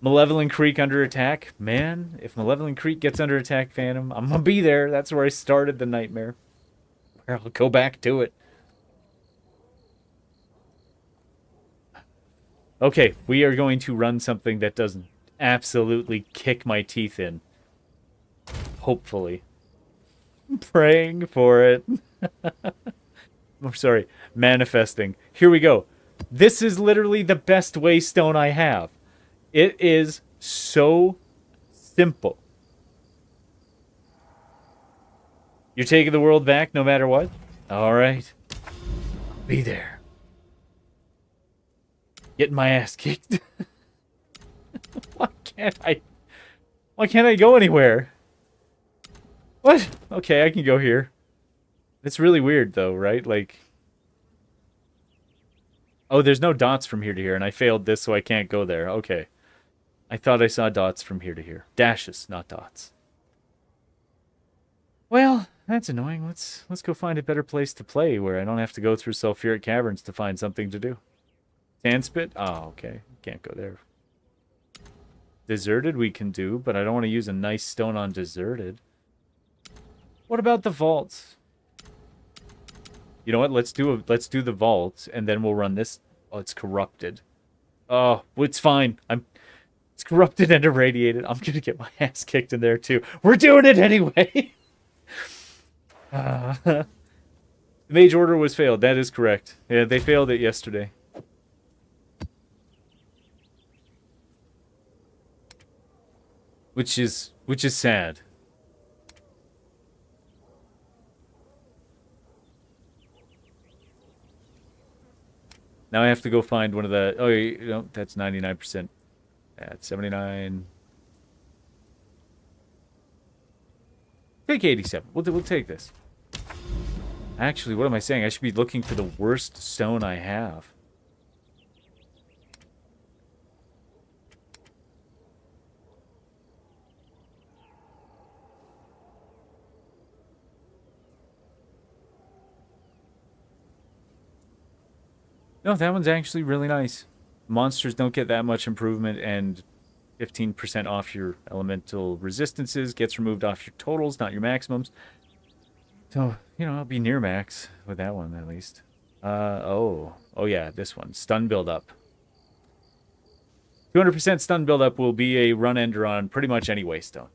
Malevolent Creek under attack. Man, if Malevolent Creek gets under attack, Phantom, I'm gonna be there. That's where I started the nightmare. I'll go back to it. Okay, we are going to run something that doesn't absolutely kick my teeth in. Hopefully. I'm praying for it. I'm sorry. Manifesting. Here we go. This is literally the best waystone I have. It is so simple. You're taking the world back no matter what? Alright. I'll be there. Getting my ass kicked. Why can't I go anywhere? What? Okay, I can go here. It's really weird, though, right? Like... Oh, there's no dots from here to here, and I failed this, so I can't go there. Okay. I thought I saw dots from here to here. Dashes, not dots. Well, that's annoying. Let's go find a better place to play where I don't have to go through sulfuric caverns to find something to do. Sandspit? Oh, okay. Can't go there. Deserted we can do, but I don't want to use a nice stone on deserted. What about the vaults? You know what? Let's do the vaults, and then we'll run this. Oh, it's corrupted. Oh, it's fine. It's corrupted and irradiated. I'm gonna get my ass kicked in there too. We're doing it anyway. The mage order was failed. That is correct. Yeah, they failed it yesterday. Which is sad. Now I have to go find one of the... Oh, no, that's 99%. That's 79. Take 87. We'll take this. Actually, what am I saying? I should be looking for the worst stone I have. No, that one's actually really nice. Monsters don't get that much improvement, and 15% off your elemental resistances gets removed off your totals, not your maximums. So, you know, I'll be near max with that one, at least. Oh yeah, this one. Stun build-up. 200% stun build-up will be a run-ender on pretty much any waystone.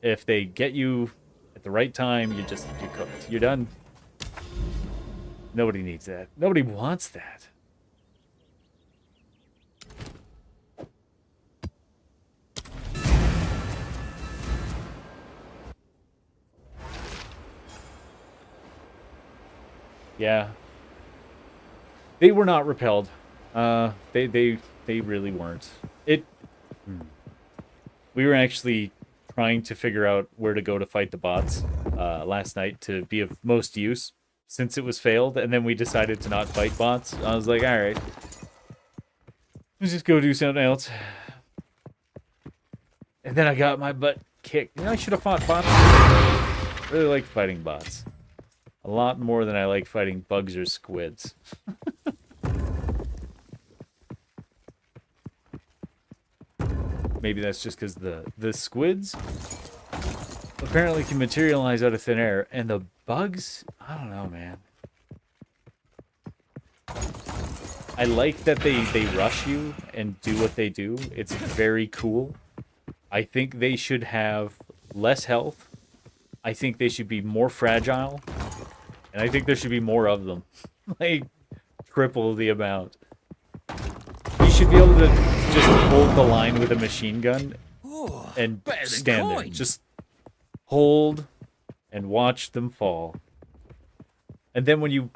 If they get you at the right time, you're cooked. You're done. Nobody needs that. Nobody wants that. Yeah. They were not repelled. They really weren't. We were actually trying to figure out where to go to fight the bots last night to be of most use, since it was failed, and then we decided to not fight bots. I was like, alright. Let's just go do something else. And then I got my butt kicked. You know, I should have fought bots. I really like fighting bots. A lot more than I like fighting bugs or squids. Maybe that's just because the squids apparently can materialize out of thin air, and the bugs, I don't know, man. I like that they rush you and do what they do. It's very cool. I think they should have less health. I think they should be more fragile. And I think there should be more of them. Like, triple the amount. You should be able to just hold the line with a machine gun and stand there. Just hold and watch them fall. And then when you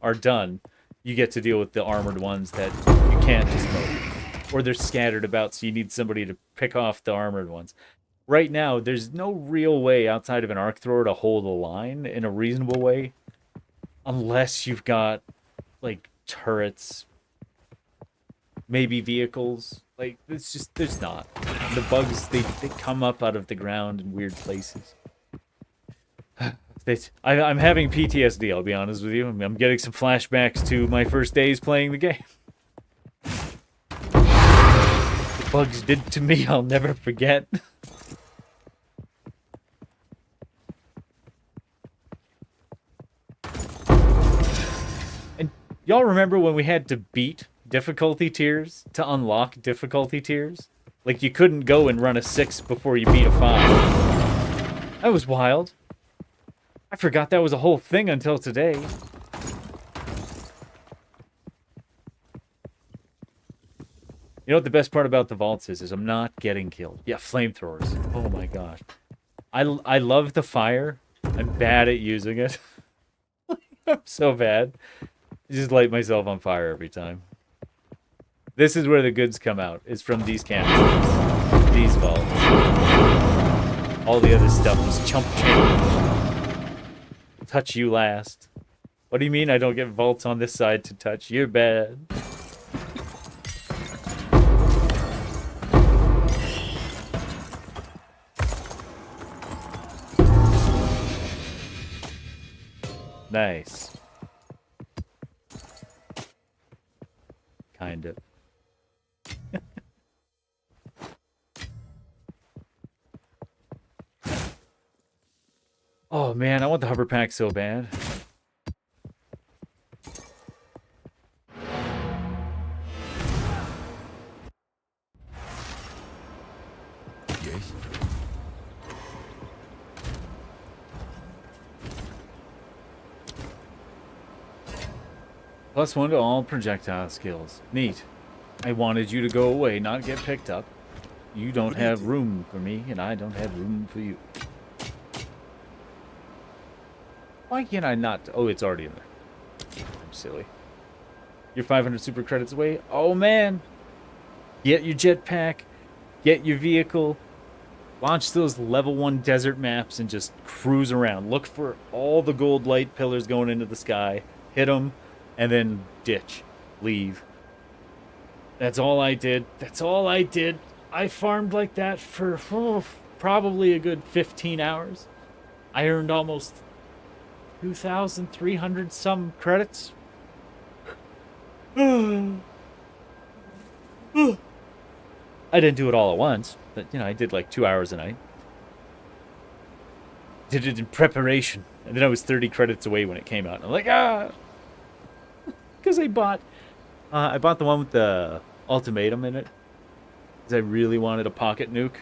are done, you get to deal with the armored ones that you can't smoke. Or they're scattered about, so you need somebody to pick off the armored ones. Right now, there's no real way outside of an arc thrower to hold a line in a reasonable way. Unless you've got, like, turrets, maybe vehicles. Like, it's just, there's not. The bugs, they come up out of the ground in weird places. I'm having PTSD, I'll be honest with you. I'm getting some flashbacks to my first days playing the game. The bugs did to me, I'll never forget. And y'all remember when we had to beat difficulty tiers to unlock difficulty tiers? Like, you couldn't go and run a 6 before you beat a 5. That was wild. I forgot that was a whole thing until today. You know what the best part about the vaults is I'm not getting killed. Yeah, flamethrowers. Oh my gosh. I love the fire. I'm bad at using it. I'm so bad. I just light myself on fire every time. This is where the goods come out. It's from these cannons. These vaults. All the other stuff was chump change. Touch you last. What do you mean I don't get vaults on this side to touch? You're bad. Nice. Kind of. Oh man, I want the hover pack so bad. Yes? +1 to all projectile skills. Neat. I wanted you to go away, not get picked up. You don't have room for me, and I don't have room for you. Why can't I not? Oh, it's already in there. I'm silly. You're 500 super credits away. Oh, man. Get your jetpack. Get your vehicle. Launch those level 1 desert maps and just cruise around. Look for all the gold light pillars going into the sky. Hit them, and then ditch. Leave. That's all I did. That's all I did. I farmed like that for probably a good 15 hours. I earned almost 2,300 some credits. I didn't do it all at once, but I did like 2 hours a night. Did it in preparation, and then I was 30 credits away when it came out. And I'm like, because I bought the one with the ultimatum in it, because I really wanted a pocket nuke.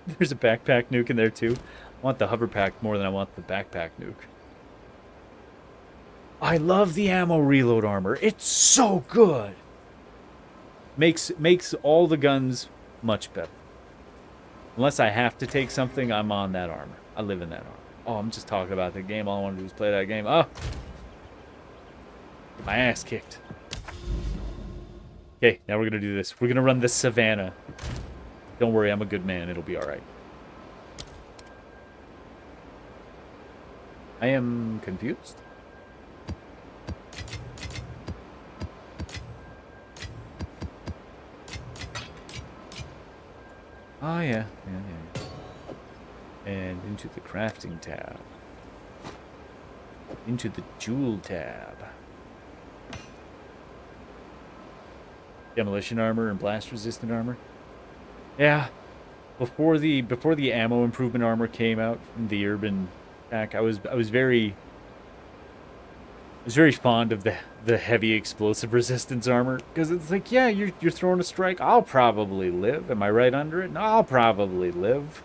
There's a backpack nuke in there too. I want the hover pack more than I want the backpack nuke. I love the ammo reload armor. It's so good. Makes all the guns much better. Unless I have to take something, I'm on that armor. I live in that armor. Oh, I'm just talking about the game. All I want to do is play that game. Oh. Get my ass kicked. Okay, now we're going to do this. We're going to run the savannah. Don't worry, I'm a good man. It'll be alright. I am confused. Oh, yeah. And into the crafting tab. Into the jewel tab. Demolition armor and blast resistant armor. Yeah. Before the ammo improvement armor came out from the urban pack, I was very fond of the heavy explosive resistance armor, because it's like, yeah, you're throwing a strike, I'll probably live. Am I right under it? No, I'll probably live.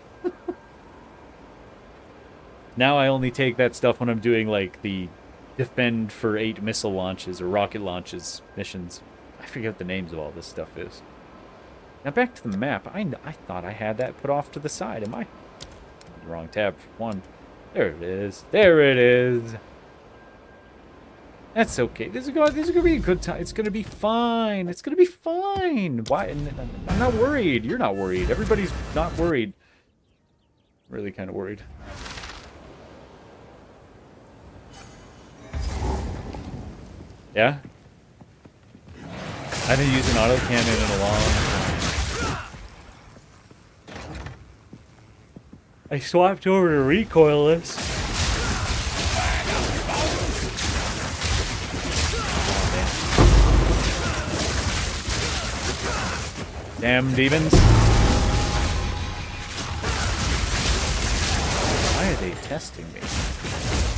Now I only take that stuff when I'm doing like the defend for 8 missile launches or rocket launches missions. I forget what the names of all this stuff is. Now back to the map. I thought I had that put off to the side. Am I the wrong tab for one. There it is. There it is. That's okay. This is gonna be a good time. It's gonna be fine. It's gonna be fine. Why? I'm not worried. You're not worried. Everybody's not worried. Really kind of worried. Yeah? I haven't used an autocannon in a long time. I swapped over to recoilless. Damn demons. Why are they testing me?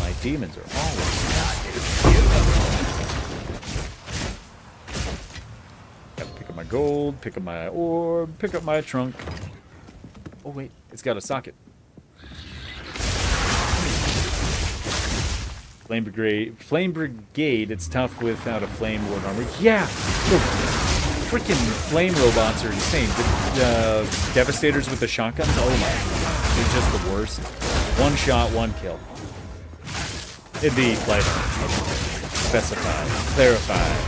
My demons are always testing. Gotta pick up my gold, pick up my orb, pick up my trunk. Oh wait, it's got a socket. Flame Brigade, it's tough without a flame ward armor. Yeah! Freaking flame robots are insane. The Devastators with the shotguns, oh my god, they're just the worst. One shot, one kill. It'd be like specified, clarified.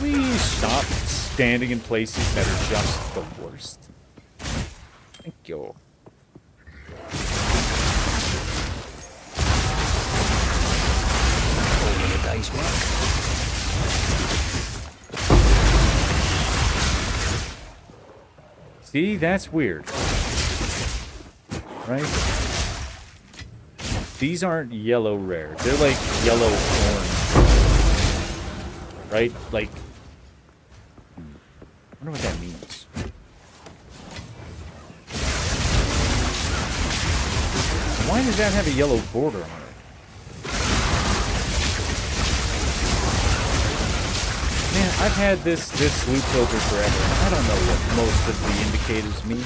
We stop standing in places that are just the worst. Thank you. Over the day's work. See, that's weird. Right? These aren't yellow rare. They're like yellow orange. Right? Like, I wonder what that means. Why does that have a yellow border on it? Man, I've had this loot filter forever. I don't know what most of the indicators mean.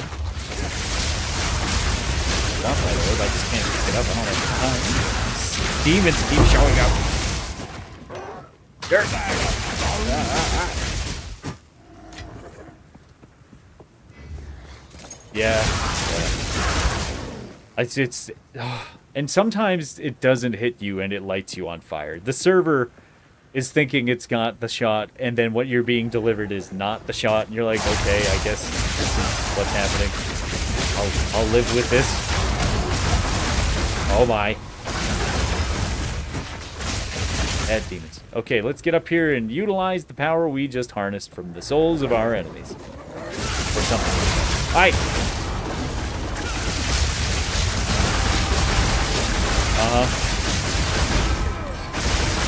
Not by the way, I just can't pick it up. I don't have time. Demons keep showing up. Dirtbag. Yeah. It's and sometimes it doesn't hit you and it lights you on fire. The server is thinking it's got the shot, and then what you're being delivered is not the shot, and you're like, okay, I guess this is what's happening. I'll live with this. Oh my. Bad demons. Okay, let's get up here and utilize the power we just harnessed from the souls of our enemies. Or something. Bye!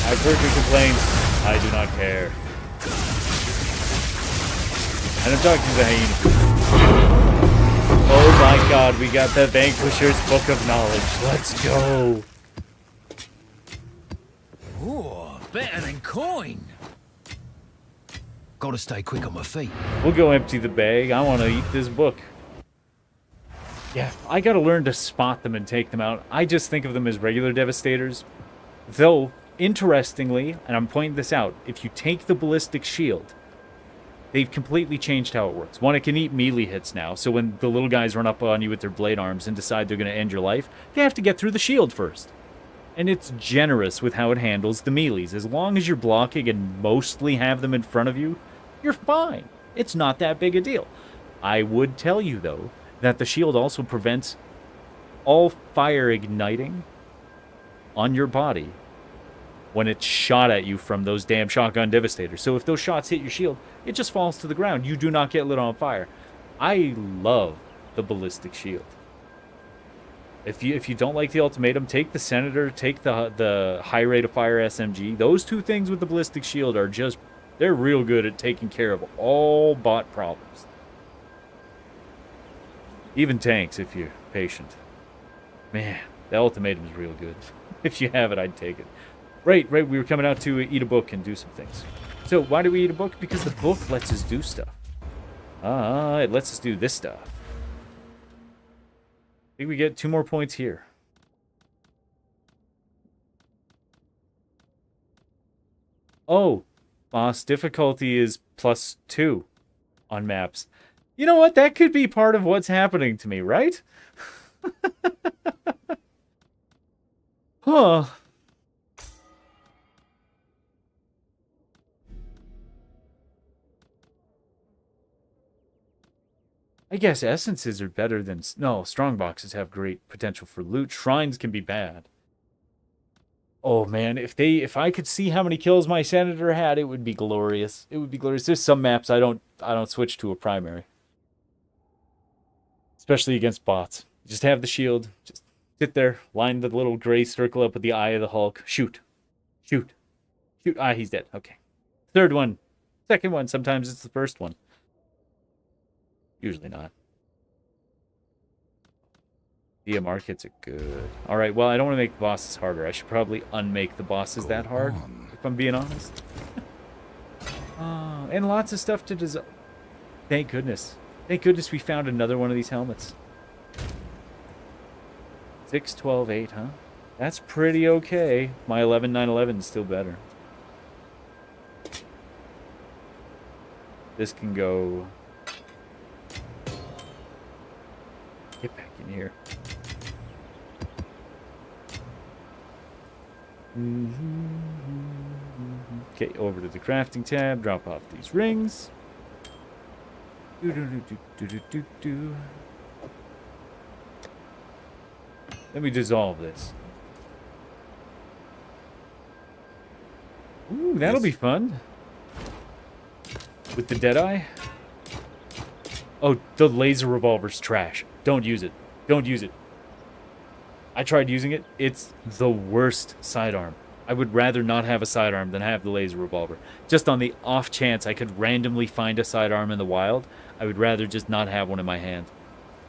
I've heard your complaints. I do not care. And I'm talking to the hyena. Oh my god, we got the Vanquisher's Book of Knowledge. Let's go. Ooh, better than coin. Gotta stay quick on my feet. We'll go empty the bag. I want to eat this book. Yeah, I gotta learn to spot them and take them out. I just think of them as regular Devastators. Though, interestingly, and I'm pointing this out, if you take the ballistic shield, they've completely changed how it works. One, it can eat melee hits now, so when the little guys run up on you with their blade arms and decide they're going to end your life, they have to get through the shield first. And it's generous with how it handles the melees. As long as you're blocking and mostly have them in front of you, you're fine. It's not that big a deal. I would tell you, though, that the shield also prevents all fire igniting on your body when it's shot at you from those damn shotgun devastators. So if those shots hit your shield, it just falls to the ground. You do not get lit on fire. I love the ballistic shield. If you don't like the ultimatum, take the Senator, take the high rate of fire SMG. Those two things with the ballistic shield are just, they're real good at taking care of all bot problems. Even tanks, if you're patient. Man, the ultimatum is real good. If you have it, I'd take it. Right, we were coming out to eat a book and do some things. So, why do we eat a book? Because the book lets us do stuff. It lets us do this stuff. I think we get 2 more points here. Oh, boss difficulty is +2 on maps. You know what? That could be part of what's happening to me, right? Huh. I guess essences are better than... No, strong boxes have great potential for loot. Shrines can be bad. Oh man, if I could see how many kills my senator had, it would be glorious. It would be glorious. There's some maps I don't switch to a primary. Especially against bots. Just have the shield. Just sit there, line the little gray circle up with the eye of the Hulk. Shoot. Shoot. Shoot. Ah, he's dead. Okay. Third one. Second one. Sometimes it's the first one. Usually not. DMR kits are good. Alright, well, I don't want to make the bosses harder. I should probably unmake the bosses that hard, if I'm being honest. And lots of stuff to design. Thank goodness. Thank goodness we found another one of these helmets. 6, 12, 8, huh? That's pretty okay. My 11, 9, 11 is still better. This can go... Get back in here. Okay, over to the crafting tab. Drop off these rings. Let me dissolve this. Ooh, that'll be fun. With the Deadeye. Oh, the laser revolver's trash. Don't use it. Don't use it. I tried using it. It's the worst sidearm. I would rather not have a sidearm than have the laser revolver. Just on the off chance I could randomly find a sidearm in the wild, I would rather just not have one in my hand.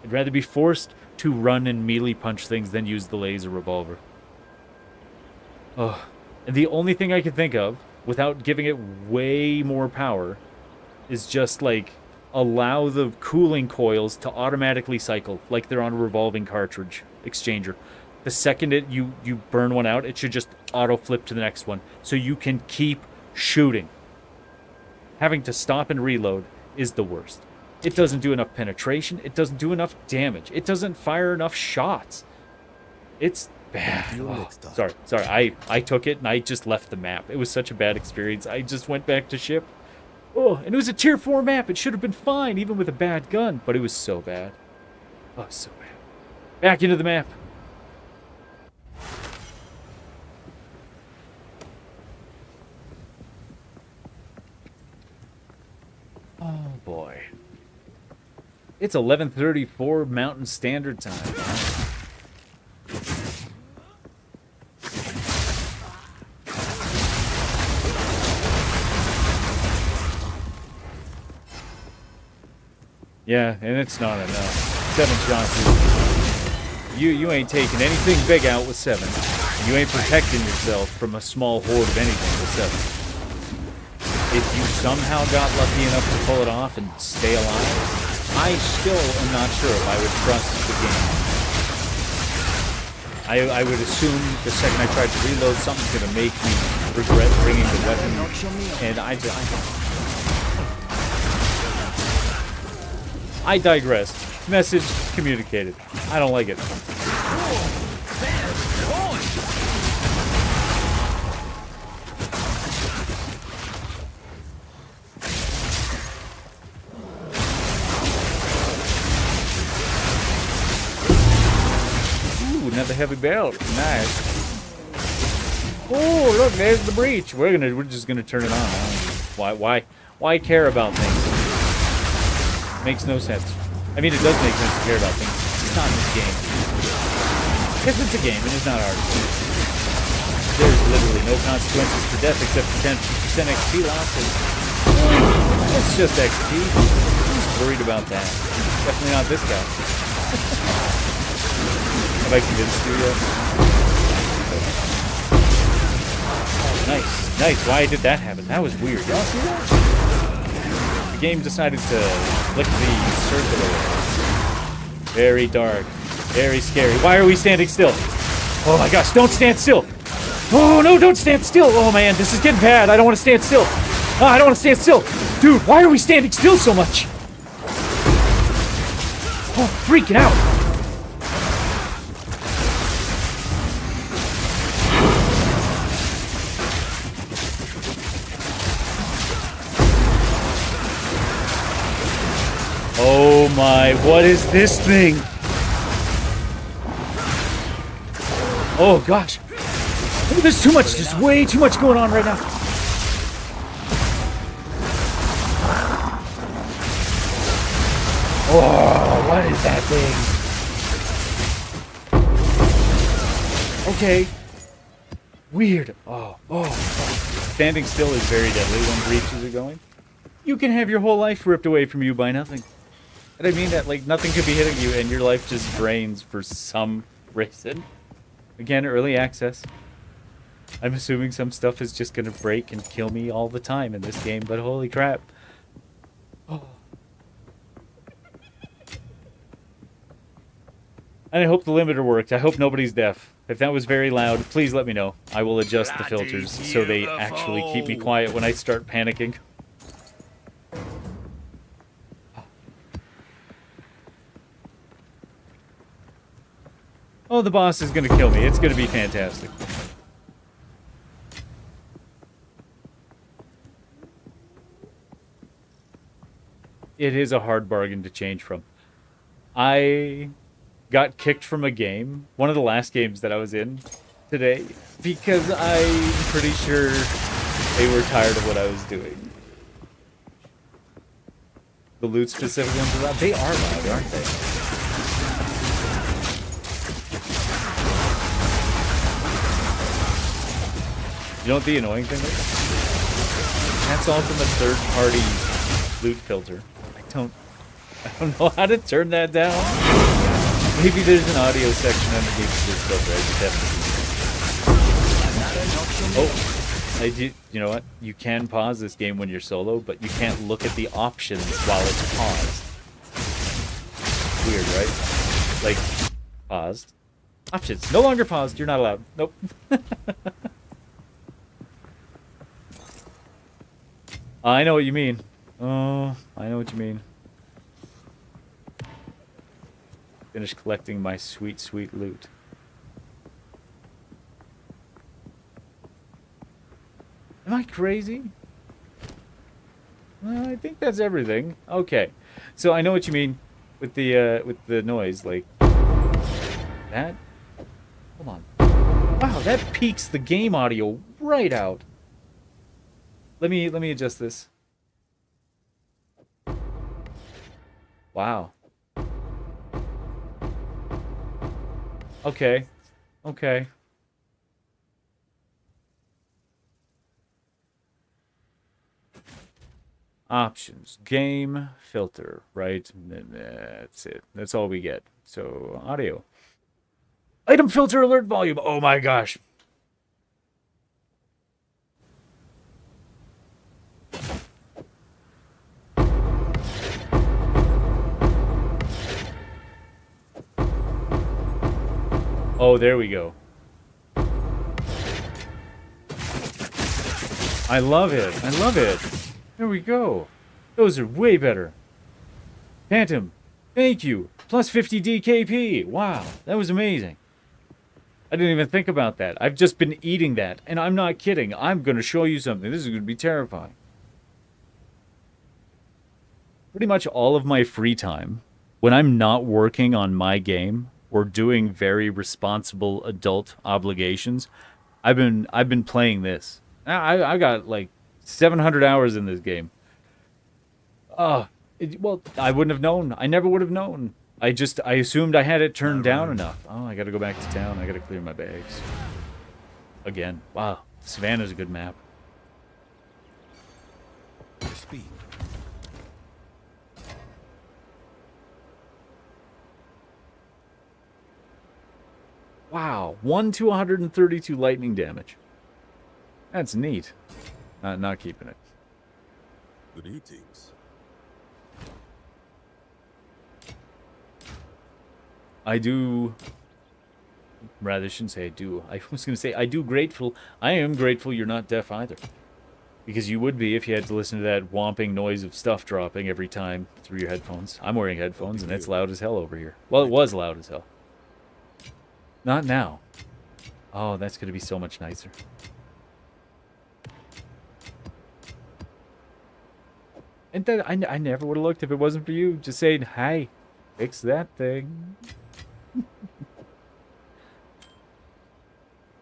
I'd rather be forced to run and melee punch things than use the laser revolver. Oh, and the only thing I could think of, without giving it way more power, is just like allow the cooling coils to automatically cycle like they're on a revolving cartridge exchanger. The second you burn one out, it should just auto flip to the next one so you can keep shooting. Having to stop and reload is the worst. It doesn't do enough penetration. It doesn't do enough damage. It doesn't fire enough shots. It's bad. Oh, sorry. I took it and I just left the map. It was such a bad experience. I just went back to ship. Oh, and it was a tier 4 map. It should have been fine, even with a bad gun. But it was so bad. Oh, so bad. Back into the map. Oh, boy. It's 11:34 Mountain Standard Time. Yeah, and it's not enough. 7 shots. You ain't taking anything big out with 7. And you ain't protecting yourself from a small horde of anything with 7. If you somehow got lucky enough to pull it off and stay alive, I still am not sure if I would trust the game. I would assume the second I tried to reload, something's going to make me regret bringing the weapon, and I digress. Message communicated. I don't like it. Ooh, another heavy belt. Nice. Oh, look, there's the breach. We're just gonna turn it on. Why care about things? Makes no sense. I mean, it does make sense to care about things. It's not in this game. Because it's a game, and it's not ours. There's literally no consequences for death except for 10% XP losses. It's just XP. Who's worried about that? Definitely not this guy. Have I convinced you yet? Oh, nice. Nice. Why did that happen? That was weird. Y'all see that? The game decided to flick the circle away. Very dark. Very scary. Why are we standing still? Oh my gosh, don't stand still! Oh no, don't stand still! Oh man, this is getting bad. I don't want to stand still. I don't want to stand still. Dude, why are we standing still so much? Oh, freaking out! Oh my, what is this thing? Oh gosh. Oh, there's too much, there's way too much going on right now. Oh, what is that thing? Okay. Weird. Oh. Standing still is very deadly when breaches are going. You can have your whole life ripped away from you by nothing. And I mean that, like, nothing could be hitting you and your life just drains for some reason. Again, early access. I'm assuming some stuff is just gonna break and kill me all the time in this game, but holy crap. Oh. And I hope the limiter worked. I hope nobody's deaf. If that was very loud, please let me know. I will adjust the filters so they actually keep me quiet when I start panicking. Oh, the boss is gonna kill me. It's gonna be fantastic. It is a hard bargain to change from. I got kicked from a game, one of the last games that I was in today, because I'm pretty sure they were tired of what I was doing. The loot specific ones are loud. They are loud, aren't they? You know what the annoying thing is? That's all from a third-party loot filter. I don't know how to turn that down. Maybe there's an audio section underneath this filter. I just haven't seen it. Oh, you know what? You can pause this game when you're solo, but you can't look at the options while it's paused. Weird, right? Like, paused. Options. No longer paused. You're not allowed. Nope. I know what you mean. Oh, I know what you mean. Finish collecting my sweet, sweet loot. Am I crazy? I think that's everything. Okay. So I know what you mean with the noise, like that. Hold on. Wow, that peaks the game audio right out. Let me adjust this. Wow. Okay. Okay. Options. Game filter. Right? That's it. That's all we get. So, audio. Item filter alert volume. Oh my gosh. Oh, there we go. I love it. I love it. There we go. Those are way better. Phantom, thank you. Plus 50 DKP. Wow, that was amazing. I didn't even think about that. I've just been eating that, and I'm not kidding. I'm going to show you something. This is going to be terrifying. Pretty much all of my free time, when I'm not working on my game or doing very responsible adult obligations, I've been playing this. I got like 700 hours in this game. Well, I wouldn't have known. I never would have known. I assumed I had it turned down enough. Oh, I got to go back to town. I got to clear my bags. Again. Wow. Savannah's a good map. Speed. Wow. 1 to 132 lightning damage. That's neat. Not keeping it. Good eatings. I do... Rather, I shouldn't say I do. I was going to say, I am grateful you're not deaf either. Because you would be if you had to listen to that whomping noise of stuff dropping every time through your headphones. I'm wearing headphones, and it's loud as hell over here. Well, it was loud as hell. Not now. Oh, that's going to be so much nicer. And then I never would have looked if it wasn't for you. Just saying, hey, fix that thing.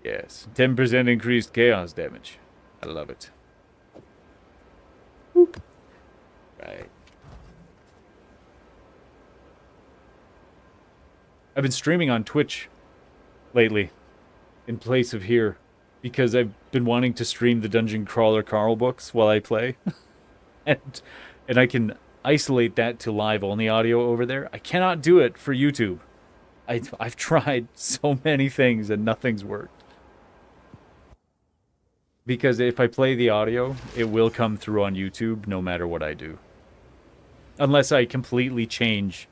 Yes, 10% increased chaos damage. I love it. Whoop. Right. I've been streaming on Twitch lately in place of here because I've been wanting to stream the Dungeon Crawler Carl books while I play. and I can isolate that to live only audio over there. I cannot do it for YouTube. I've tried so many things and nothing's worked. Because if I play the audio, it will come through on YouTube no matter what I do. Unless I completely change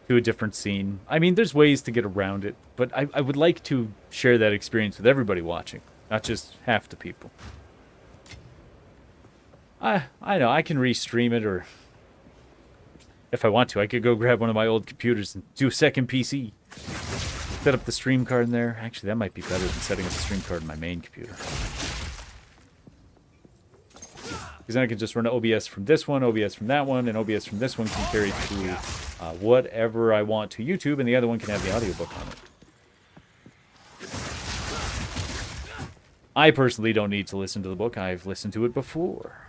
to a different scene. I mean, there's ways to get around it, but I would like to share that experience with everybody watching, not just half the people. I know, I can restream it, or if I want to, I could go grab one of my old computers and do a second PC. Set up the stream card in there. Actually, that might be better than setting up the stream card in my main computer. Because then I can just run OBS from this one, OBS from that one, and OBS from this one can carry to whatever I want to YouTube, and the other one can have the audiobook on it. I personally don't need to listen to the book. I've listened to it before.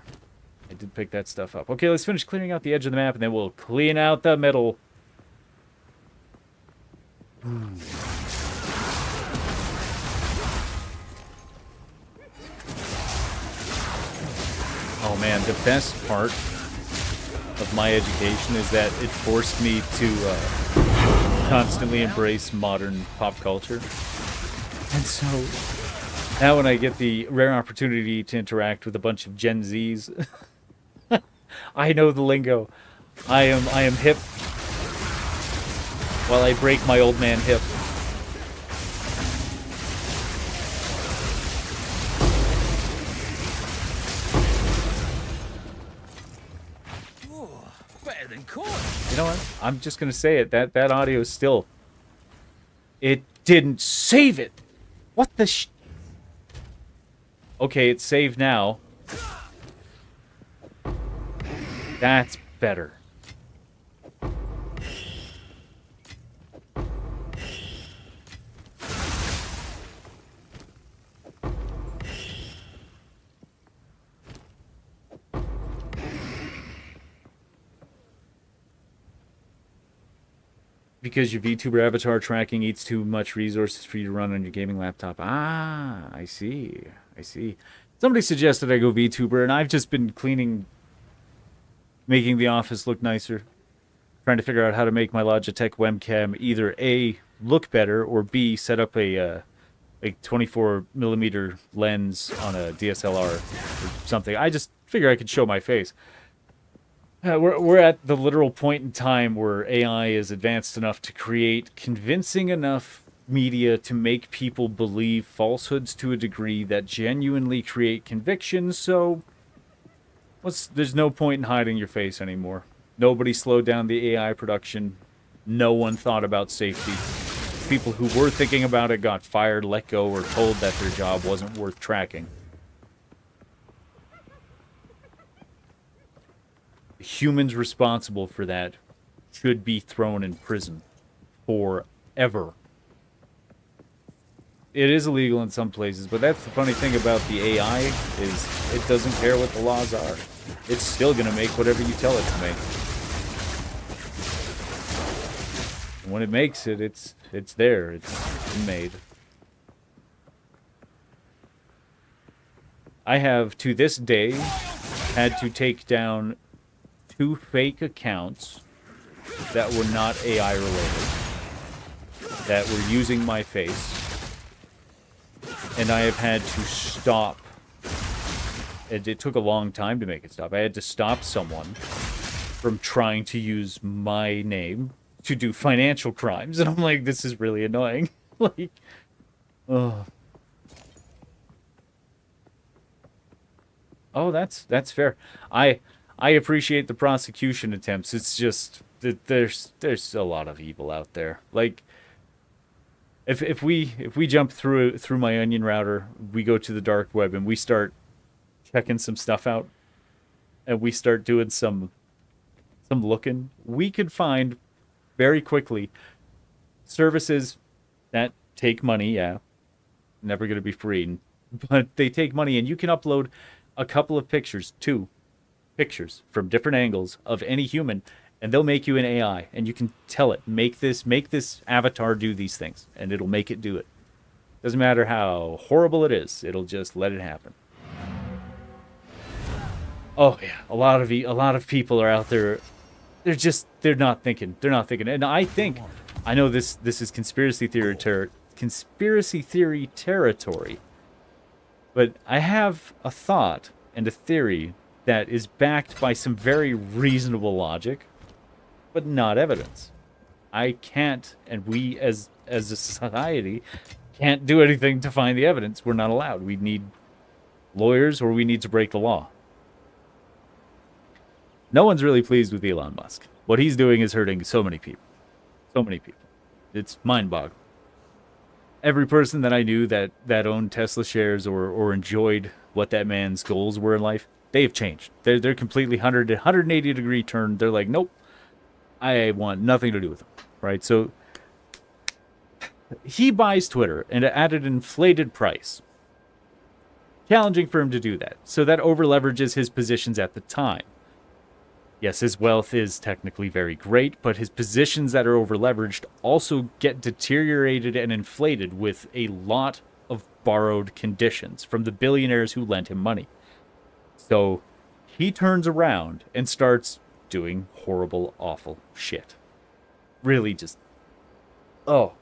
I did pick that stuff up. Okay, let's finish clearing out the edge of the map, and then we'll clean out the middle. Oh man, the best part of my education is that it forced me to constantly embrace modern pop culture. And so now when I get the rare opportunity to interact with a bunch of Gen Zs, I know the lingo. I am hip while I break my old man hip. Ooh, better than corn. You know what? I'm just gonna say it. That audio is still. It didn't save it. What the sh? Okay, it's saved now. That's better. Because your VTuber avatar tracking eats too much resources for you to run on your gaming laptop. Ah, I see. I see. Somebody suggested I go VTuber, and I've just been cleaning, making the office look nicer. Trying to figure out how to make my Logitech webcam either A, look better, or B, set up a 24mm lens on a DSLR or something. I just figure I could show my face. We're at the literal point in time where AI is advanced enough to create convincing enough media to make people believe falsehoods to a degree that genuinely create conviction, so there's no point in hiding your face anymore. Nobody slowed down the AI production. No one thought about safety. People who were thinking about it got fired, let go, or told that their job wasn't worth tracking. Humans responsible for that should be thrown in prison forever. It is illegal in some places, but that's the funny thing about the AI is it doesn't care what the laws are. It's still going to make whatever you tell it to make. And when it makes it, it's there. It's made. I have, to this day, had to take down 2 fake accounts that were not AI related, that were using my face, and I have had to stop. It took a long time to make it stop. I had to stop someone from trying to use my name to do financial crimes, and I'm like, this is really annoying. Like, oh. Oh, that's fair. I appreciate the prosecution attempts. It's just that there's a lot of evil out there. Like if we jump through my onion router, we go to the dark web and we start checking some stuff out, and we start doing some looking, we could find very quickly services that take money. Yeah, never going to be free, but they take money, and you can upload a couple of pictures, 2 pictures from different angles of any human, and they'll make you an AI, and you can tell it, make this avatar do these things, and it'll make it do it. Doesn't matter how horrible it is, it'll just let it happen. Oh yeah, a lot of people are out there. They're not thinking. And I know this is conspiracy theory territory. But I have a thought and a theory that is backed by some very reasonable logic, but not evidence. I can't, and we as a society can't do anything to find the evidence. We're not allowed. We need lawyers, or we need to break the law. No one's really pleased with Elon Musk. What he's doing is hurting so many people. So many people. It's mind-boggling. Every person that I knew that owned Tesla shares or enjoyed what that man's goals were in life, they have changed. They're completely 180 degree turn. They're like, nope, I want nothing to do with them. Right? So he buys Twitter and at an inflated price. Challenging for him to do that. So that over-leverages his positions at the time. Yes, his wealth is technically very great, but his positions that are over-leveraged also get deteriorated and inflated with a lot of borrowed conditions from the billionaires who lent him money. So he turns around and starts doing horrible, awful shit. Really just... Oh.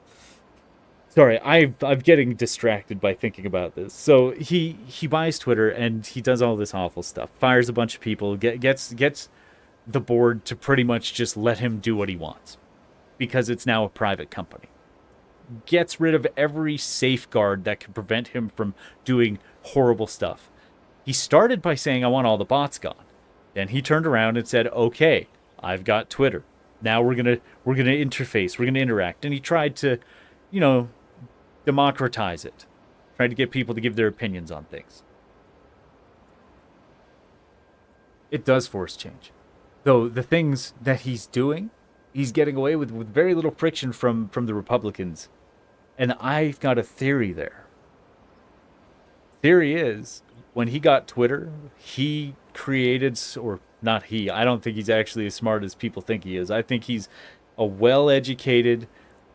Sorry, I'm getting distracted by thinking about this. So he buys Twitter and he does all this awful stuff. Fires a bunch of people, gets the board to pretty much just let him do what he wants because it's now a private company. Gets rid of every safeguard that could prevent him from doing horrible stuff. He started by saying, I want all the bots gone. Then he turned around and said, okay, I've got Twitter. Now we're gonna interface, we're gonna interact. And he tried to, democratize it. Tried to get people to give their opinions on things. It does force change. Though the things that he's doing, he's getting away with very little friction from the Republicans. And I've got a theory there. Theory is, when he got Twitter, he created, or not he, I don't think he's actually as smart as people think he is. I think he's a well-educated,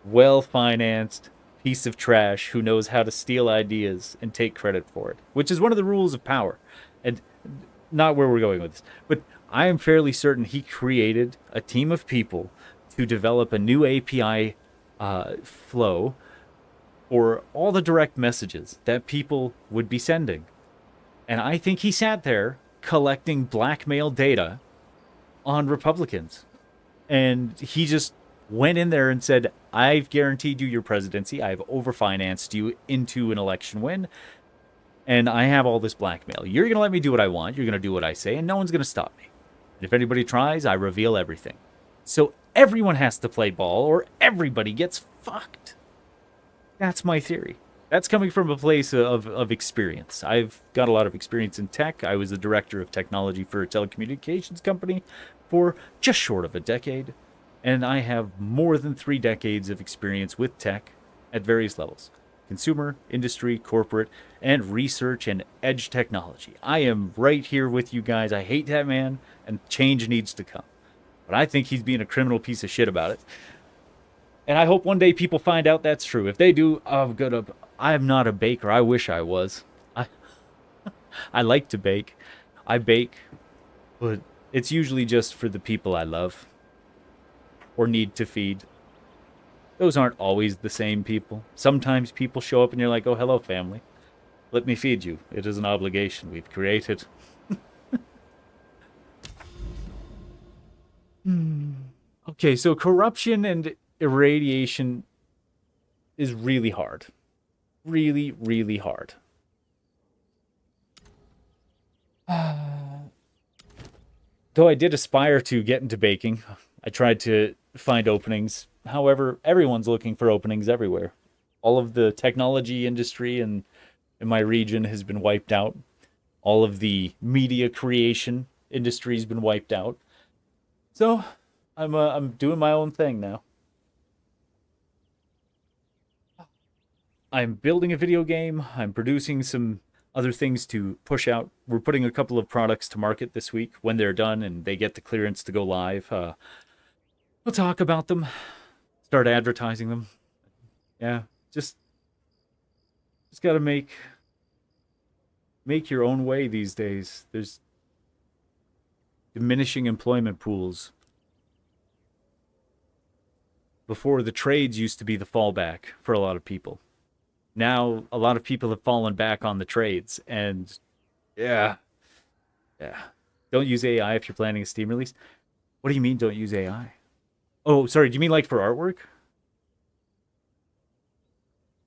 well-financed piece of trash who knows how to steal ideas and take credit for it, which is one of the rules of power. And not where we're going with this, but I am fairly certain he created a team of people to develop a new API flow for all the direct messages that people would be sending. And I think he sat there collecting blackmail data on Republicans. And he just went in there and said, I've guaranteed you your presidency. I've overfinanced you into an election win. And I have all this blackmail. You're going to let me do what I want. You're going to do what I say, and no one's going to stop me. And if anybody tries, I reveal everything. So everyone has to play ball, or everybody gets fucked. That's my theory. That's coming from a place of experience. I've got a lot of experience in tech. I was the director of technology for a telecommunications company for just short of a decade. And I have more than 3 decades of experience with tech at various levels. Consumer, industry, corporate, and research and edge technology. I am right here with you guys. I hate that man, and change needs to come. But I think he's being a criminal piece of shit about it. And I hope one day people find out that's true. If they do, I'm not a baker. I wish I was. I like to bake. I bake, but it's usually just for the people I love or need to feed. Those aren't always the same people. Sometimes people show up and you're like, oh, hello, family. Let me feed you. It is an obligation we've created. Okay, so corruption and irradiation is really hard. Really, really hard. Though I did aspire to get into baking, I tried to find openings. However, everyone's looking for openings everywhere. All of the technology industry in my region has been wiped out. All of the media creation industry has been wiped out. So I'm doing my own thing now. I'm building a video game. I'm producing some other things to push out. We're putting a couple of products to market this week. When they're done and they get the clearance to go live, we'll talk about them, start advertising them. Yeah, just gotta make your own way these days. There's diminishing employment pools. Before, the trades used to be the fallback for a lot of people. Now, a lot of people have fallen back on the trades, and yeah. Don't use AI if you're planning a Steam release. What do you mean, don't use AI? Oh, sorry, do you mean like for artwork?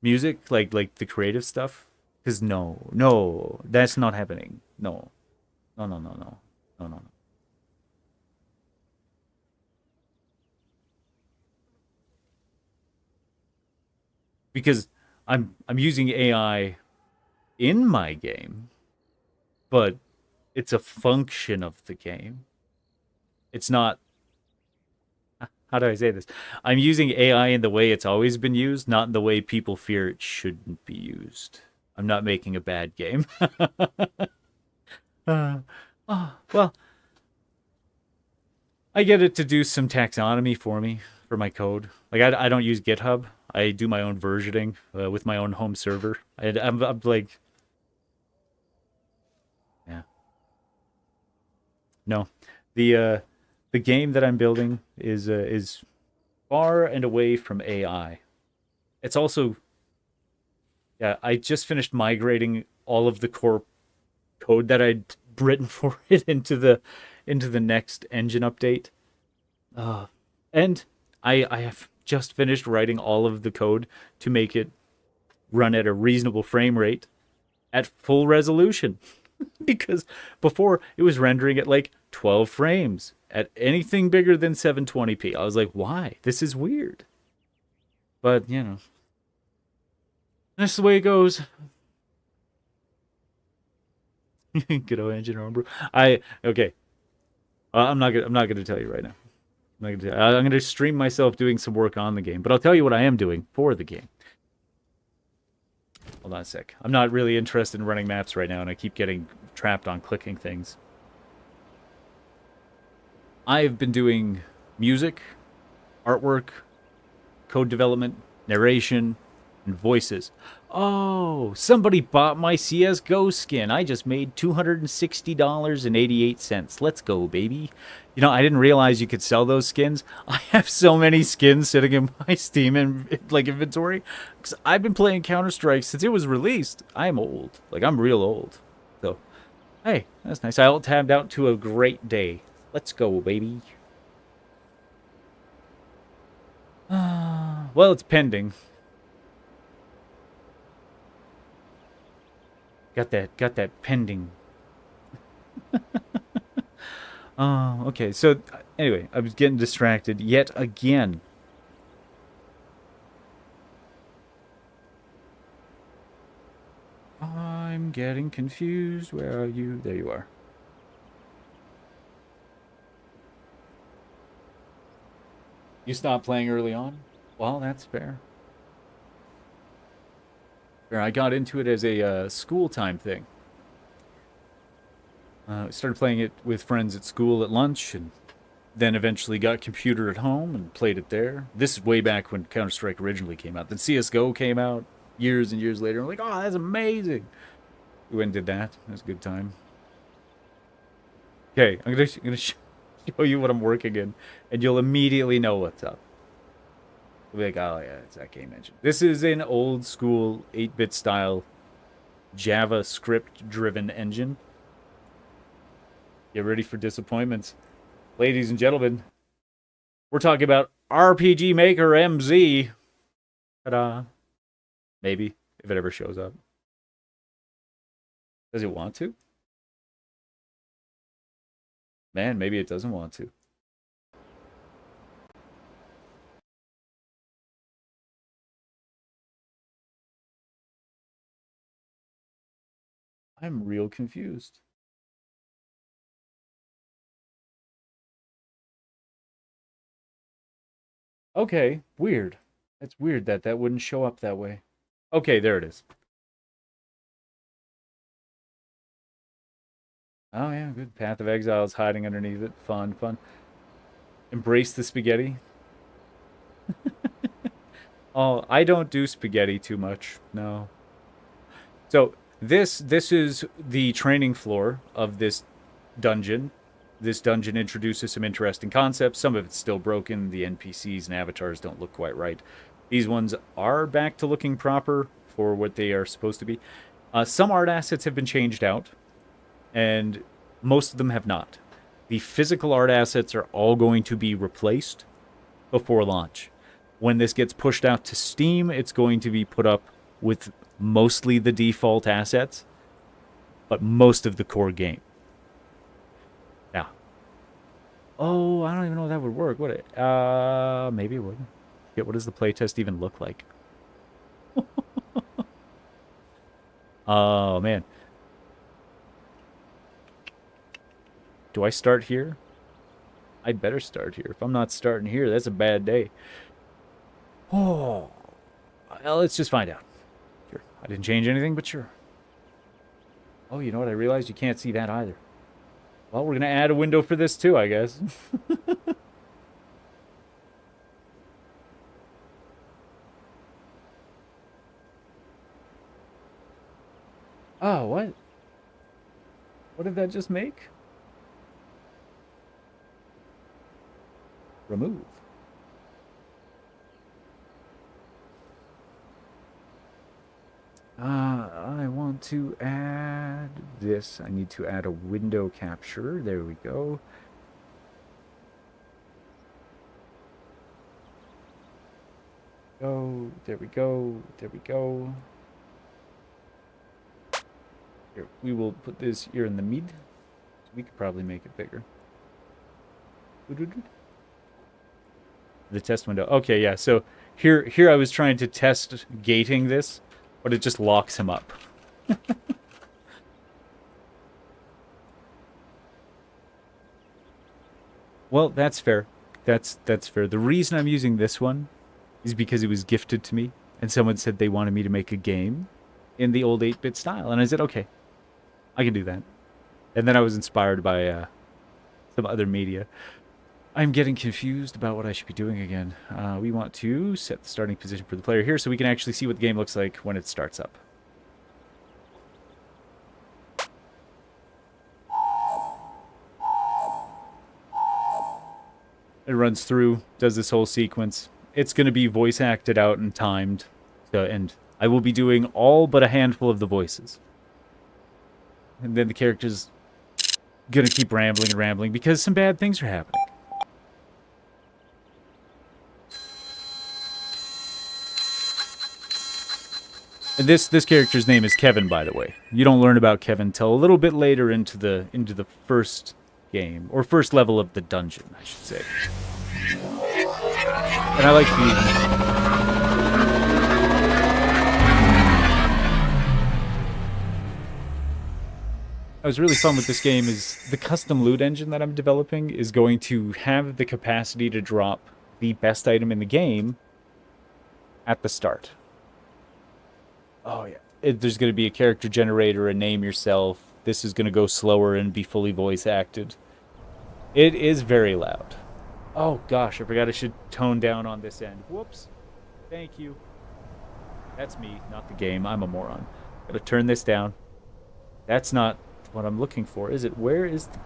Music? Like the creative stuff? Because no, that's not happening. No. Because I'm using AI in my game, but it's a function of the game. It's not. How do I say this? I'm using AI in the way it's always been used, not in the way people fear it shouldn't be used. I'm not making a bad game. Well, I get it to do some taxonomy for me, for my code. Like, I don't use GitHub. I do my own versioning with my own home server. I'm like... Yeah. No. The game that I'm building is far and away from AI. It's also... Yeah, I just finished migrating all of the core code that I'd written for it into the next engine update. And I have just finished writing all of the code to make it run at a reasonable frame rate at full resolution. Because before it was rendering at like 12 frames at anything bigger than 720p. I was like, why? This is weird. But, you know, that's the way it goes. Good old engine room, bro. Okay. I'm not gonna tell you right now. I'm gonna stream myself doing some work on the game, but I'll tell you what I am doing for the game. Hold on a sec. I'm not really interested in running maps right now, and I keep getting trapped on clicking things. I've been doing music, artwork, code development, narration, and voices. Oh, somebody bought my CSGO skin. I just made $260.88. Let's go, baby. You know, I didn't realize you could sell those skins. I have so many skins sitting in my Steam inventory because I've been playing Counter-Strike since it was released. I'm old. Like, I'm real old. So, hey, that's nice. I alt-tabbed out to a great day. Let's go, baby. Well, it's pending. Got that pending. Okay. So anyway, I was getting distracted yet again. I'm getting confused. Where are you? There you are. You stopped playing early on? Well, that's fair. I got into it as a school time thing. Started playing it with friends at school at lunch, and then eventually got a computer at home and played it there. This is way back when Counter-Strike originally came out. Then CSGO came out years and years later. I'm like, oh, that's amazing. We went and did that. It was a good time. Okay, I'm gonna show you what I'm working in, and you'll immediately know what's up. You'll be like, oh yeah, it's that game engine. This is an old school 8-bit style JavaScript-driven engine. Get ready for disappointments. Ladies and gentlemen, we're talking about RPG Maker MZ. Ta-da. Maybe, if it ever shows up. Does it want to? Man, maybe it doesn't want to. I'm real confused. Okay, weird. It's weird that that wouldn't show up that way. Okay, there it is. Oh yeah, good. Path of Exiles hiding underneath it. Fun, fun. Embrace the spaghetti. Oh, I don't do spaghetti too much. No. So this is the training floor of this dungeon. This dungeon introduces some interesting concepts. Some of it's still broken. The NPCs and avatars don't look quite right. These ones are back to looking proper for what they are supposed to be. Some art assets have been changed out, and most of them have not. The physical art assets are all going to be replaced before launch. When this gets pushed out to Steam, it's going to be put up with mostly the default assets, but most of the core game. Now, oh, I don't even know if that would work, would it? Maybe it would. Yeah, what does the playtest even look like? Oh, man. Do I start here? I'd better start here. If I'm not starting here, that's a bad day. Oh, well, let's just find out. Sure. I didn't change anything, but sure. Oh, you know what? I realized you can't see that either. Well, we're going to add a window for this too, I guess. Oh, what? What did that just make? Remove. I want to add this. I need to add a window capture. There we go. There we go. There we go. Here, we will put this here in the mid. We could probably make it bigger. The test window. Okay, yeah. So here I was trying to test gating this, but it just locks him up. Well, that's fair. That's fair. The reason I'm using this one is because it was gifted to me, and someone said they wanted me to make a game in the old 8-bit style, and I said, okay, I can do that. And then I was inspired by some other media. I'm getting confused about what I should be doing again. We want to set the starting position for the player here so we can actually see what the game looks like when it starts up. It runs through, does this whole sequence. It's going to be voice acted out and timed. And I will be doing all but a handful of the voices. And then the character's going to keep rambling and rambling because some bad things are happening. And this character's name is Kevin, by the way. You don't learn about Kevin till a little bit later into the first game, or first level of the dungeon, I should say. And I like what was really fun with this game is the custom loot engine that I'm developing is going to have the capacity to drop the best item in the game at the start. Oh, yeah. There's going to be a character generator, a name yourself. This is going to go slower and be fully voice acted. It is very loud. Oh, gosh, I forgot I should tone down on this end. Whoops. Thank you. That's me, not the game. I'm a moron. Gotta turn this down. That's not what I'm looking for, is it? Where is the...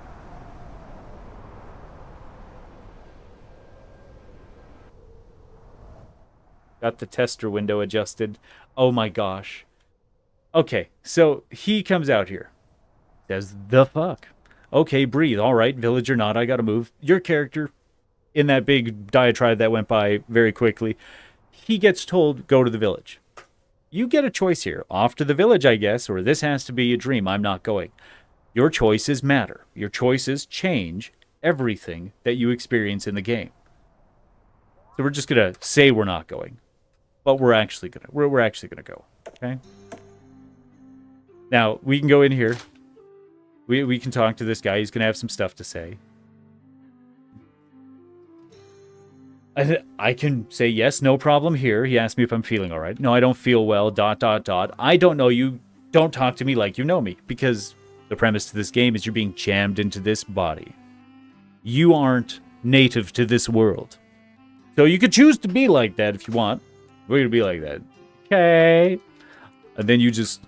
Got the tester window adjusted. Oh my gosh. Okay, so he comes out here. Says, the fuck? Okay, breathe. All right, village or not, I gotta move. Your character, in that big diatribe that went by very quickly, he gets told, go to the village. You get a choice here. Off to the village, I guess, or this has to be a dream. I'm not going. Your choices matter. Your choices change everything that you experience in the game. So we're just gonna say we're not going, but we're actually gonna go. Okay. Now we can go in here. We can talk to this guy. He's gonna have some stuff to say. I can say yes, no problem here. He asked me if I'm feeling all right. No, I don't feel well. ... I don't know you. Don't talk to me like you know me, because the premise to this game is you're being jammed into this body. You aren't native to this world. So you could choose to be like that if you want. We're going to be like that. Okay. And then you just...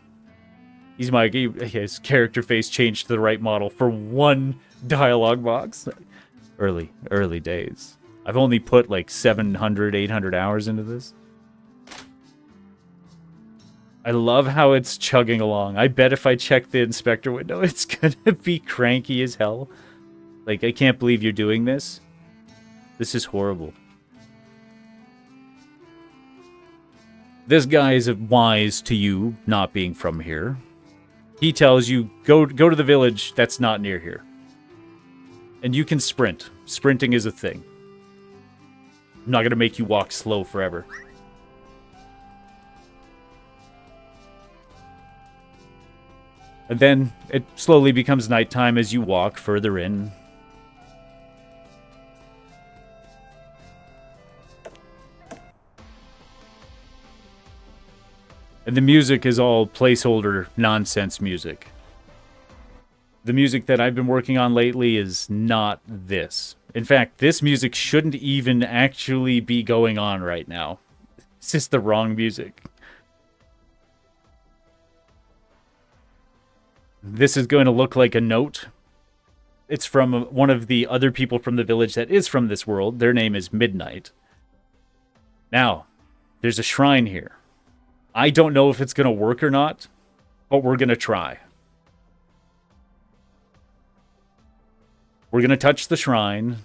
His character face changed to the right model for one dialogue box. Early days. I've only put like 700, 800 hours into this. I love how it's chugging along. I bet if I check the inspector window, it's going to be cranky as hell. Like, I can't believe you're doing this. This is horrible. This guy is wise to you not being from here. He tells you, go to the village that's not near here. And you can sprint. Sprinting is a thing. I'm not going to make you walk slow forever. And then it slowly becomes nighttime as you walk further in. And the music is all placeholder nonsense music. The music that I've been working on lately is not this. In fact, this music shouldn't even actually be going on right now. It's just the wrong music. This is going to look like a note. It's from one of the other people from the village that is from this world. Their name is Midnight. Now, there's a shrine here. I don't know if it's going to work or not, but we're going to try. We're going to touch the shrine.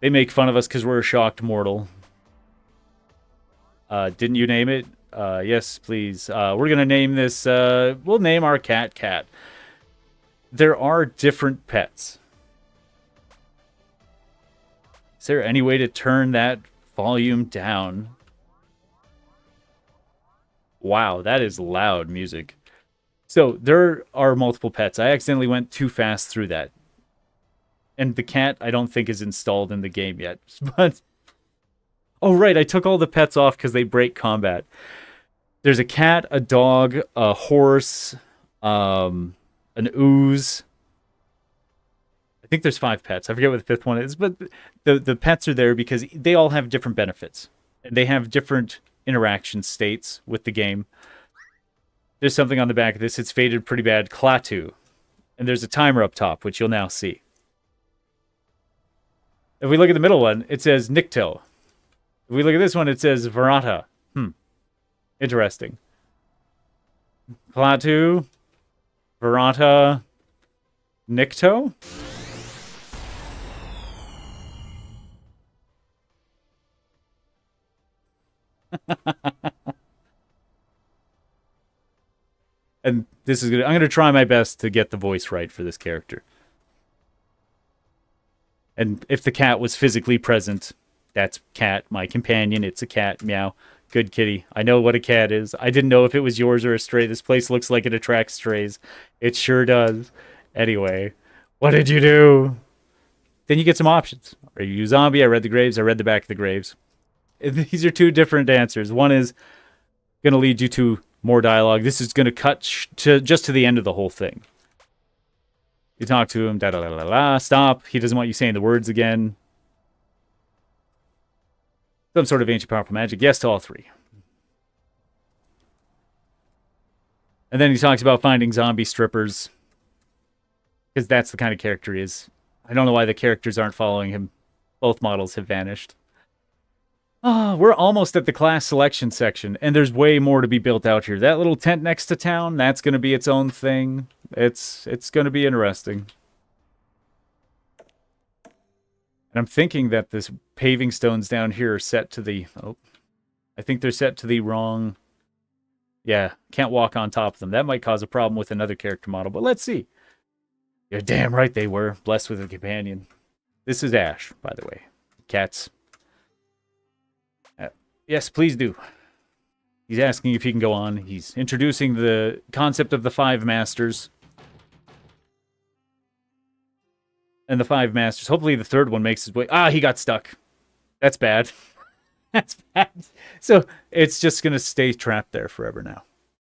They make fun of us because we're a shocked mortal. Didn't you name it? Yes, please. We're going to name this... we'll name our cat Cat. There are different pets. Is there any way to turn that volume down? Wow, that is loud music. So, there are multiple pets. I accidentally went too fast through that. And the cat, I don't think, is installed in the game yet. But... oh, right, I took all the pets off because they break combat. There's a cat, a dog, a horse, an ooze. I think there's 5 pets. I forget what the 5th one is, but the pets are there because they all have different benefits. And they have different interaction states with the game. There's something on the back of this. It's faded pretty bad. Klaatu. And there's a timer up top, which you'll now see. If we look at the middle one, it says Nikto. If we look at this one, it says Varata. Interesting. Klaatu, Varata, Nikto? And this is good. I'm going to try my best to get the voice right for this character. And if the cat was physically present, that's Cat, my companion. It's a cat. Meow. Good kitty. I know what a cat is. I didn't know if it was yours or a stray. This place looks like it attracts strays. It sure does. Anyway, what did you do? Then you get some options. Are you zombie? I read the graves. I read the back of the graves. These are 2 different answers. One is going to lead you to more dialogue. This is going to cut just to the end of the whole thing. You talk to him. Da-da-da-da-da. Stop. He doesn't want you saying the words again. Some sort of ancient powerful magic. Yes to all 3. And then he talks about finding zombie strippers. Because that's the kind of character he is. I don't know why the characters aren't following him. Both models have vanished. We're almost at the class selection section. And there's way more to be built out here. That little tent next to town, that's going to be its own thing. It's going to be interesting. And I'm thinking that this paving stones down here are set to the... oh, I think they're set to the wrong... Yeah, can't walk on top of them. That might cause a problem with another character model, but let's see. You're damn right they were. Blessed with a companion. This is Ash, by the way. Cats. Yes, please do. He's asking if he can go on. He's introducing the concept of the 5 masters. And the 5 masters. Hopefully the third one makes his way. Ah, he got stuck. That's bad. That's bad. So it's just going to stay trapped there forever now.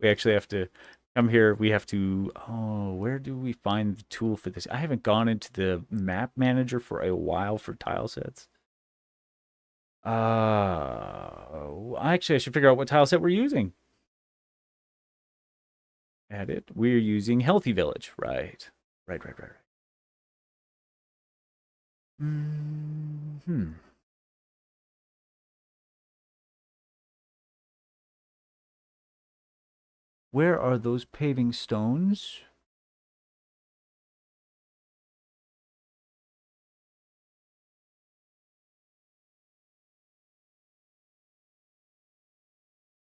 We actually have to come here. We have to... Oh, where do we find the tool for this? I haven't gone into the map manager for a while for tile sets. Actually, I should figure out what tile set we're using. Edit. We're using Healthy Village. Right. Right. Where are those paving stones?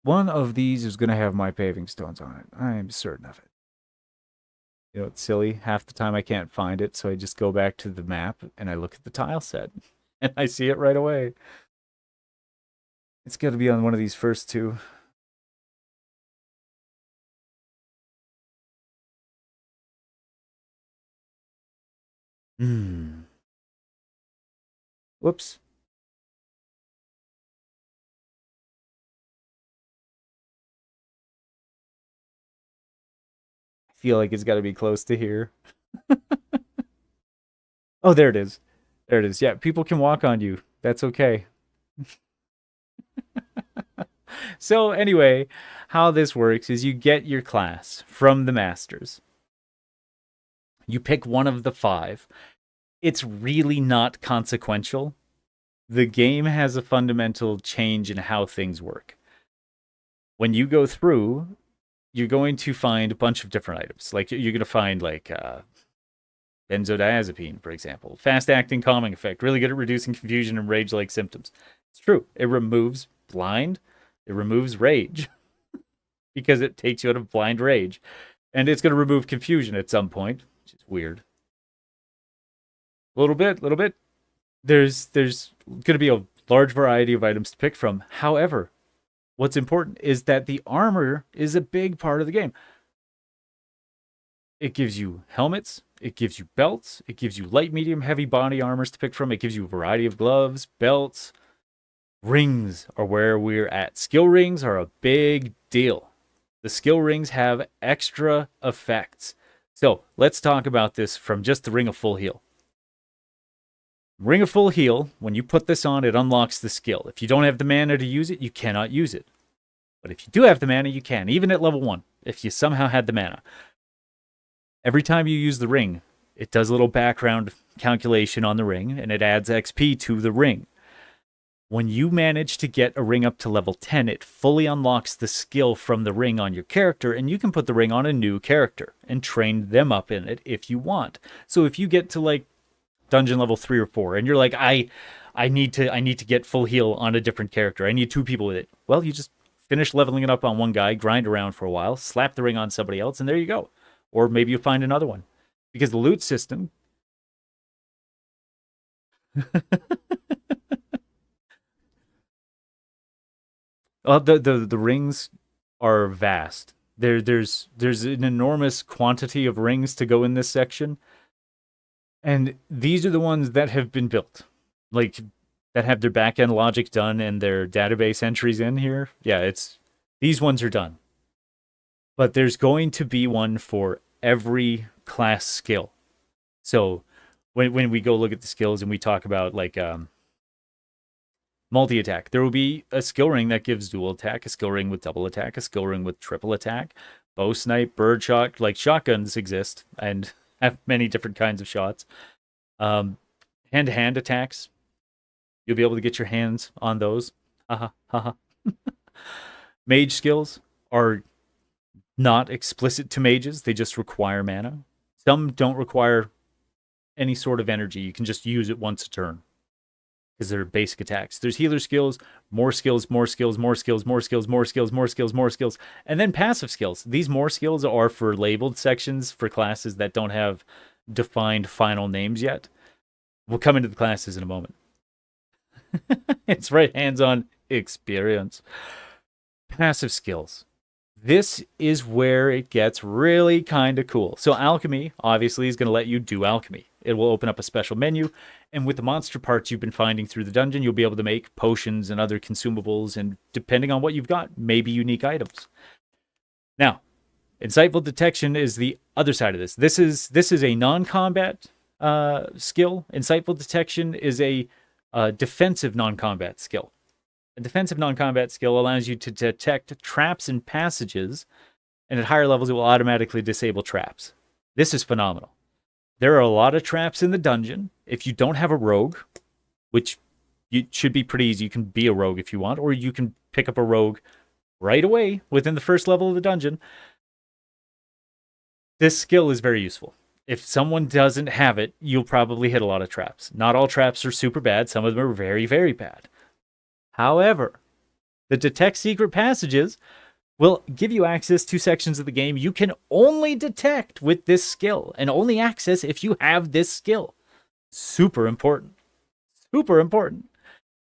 One of these is going to have my paving stones on it. I am certain of it. You know, it's silly. Half the time I can't find it, so I just go back to the map and I look at the tile set. And I see it right away. It's got to be on one of these first two. Whoops. I feel like it's got to be close to here. Oh, there it is. There it is. Yeah, people can walk on you. That's okay. So anyway, how this works is you get your class from the masters. You pick one of the 5. It's really not consequential. The game has a fundamental change in how things work. When you go through, you're going to find a bunch of different items. Like you're going to find like benzodiazepine, for example. Fast-acting calming effect. Really good at reducing confusion and rage-like symptoms. It's true. It removes blind. It removes rage. Because it takes you out of blind rage. And it's going to remove confusion at some point, which is weird. A little bit. There's going to be a large variety of items to pick from. However, what's important is that the armor is a big part of the game. It gives you helmets, it gives you belts, it gives you light, medium, heavy body armors to pick from. It gives you a variety of gloves, belts. Rings are where we're at. Skill rings are a big deal. The skill rings have extra effects. So let's talk about this from just the Ring of Full Heal. Ring of Full Heal, when you put this on, it unlocks the skill. If you don't have the mana to use it, you cannot use it. But if you do have the mana, you can, even at level 1, if you somehow had the mana. Every time you use the ring, it does a little background calculation on the ring, and it adds XP to the ring. When you manage to get a ring up to level 10, it fully unlocks the skill from the ring on your character, and you can put the ring on a new character and train them up in it if you want. So if you get to like dungeon level 3 or 4, and you're like, I need to get full heal on a different character. I need 2 people with it. Well, you just finish leveling it up on one guy, grind around for a while, slap the ring on somebody else, and there you go. Or maybe you find another one. Because the loot system... the rings are vast. There's an enormous quantity of rings to go in this section. And these are the ones that have been built. Like, that have their back-end logic done and their database entries in here. Yeah, these ones are done. But there's going to be one for every class skill. So when we go look at the skills and we talk about like multi-attack, there will be a skill ring that gives dual attack, a skill ring with double attack, a skill ring with triple attack, bow snipe, bird shot. Like shotguns exist and have many different kinds of shots. Hand-to-hand attacks, you'll be able to get your hands on those. Mage skills are not explicit to mages. They just require mana. Some don't require any sort of energy. You can just use it once a turn. because they're basic attacks. There's healer skills, more skills, more skills, more skills, more skills, more skills, more skills, more skills, and then passive skills. These more skills are for labeled sections for classes that don't have defined final names yet. We'll come into the classes in a moment. It's right hands-on experience. Passive skills. This is where it gets really kind of cool. So alchemy, obviously, is going to let you do alchemy. It will open up a special menu, and with the monster parts you've been finding through the dungeon, you'll be able to make potions and other consumables, and depending on what you've got, maybe unique items. Now, insightful detection is the other side of this. This is a non-combat skill. Insightful detection is a defensive non-combat skill. A defensive non-combat skill allows you to detect traps and passages, and at higher levels it will automatically disable traps. This is phenomenal. There are a lot of traps in the dungeon. If you don't have a rogue, which it should be pretty easy, you can be a rogue if you want, or you can pick up a rogue right away within the first level of the dungeon. This skill is very useful. If someone doesn't have it, you'll probably hit a lot of traps. Not all traps are super bad. Some of them are very, very bad. However, the detect secret passages will give you access to sections of the game you can only detect with this skill and only access if you have this skill. Super important. Super important.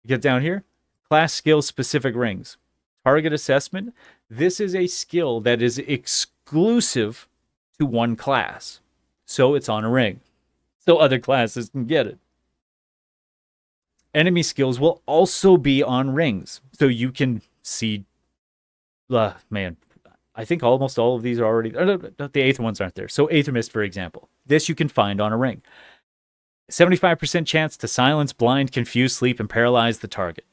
Get down here. Class skill specific rings. Target assessment. This is a skill that is exclusive to one class. So it's on a ring. So other classes can get it. Enemy skills will also be on rings. So you can see... man, I think almost all of these are already... the Aether ones aren't there. So Aether Mist, for example. This you can find on a ring. 75% chance to silence, blind, confuse, sleep, and paralyze the target.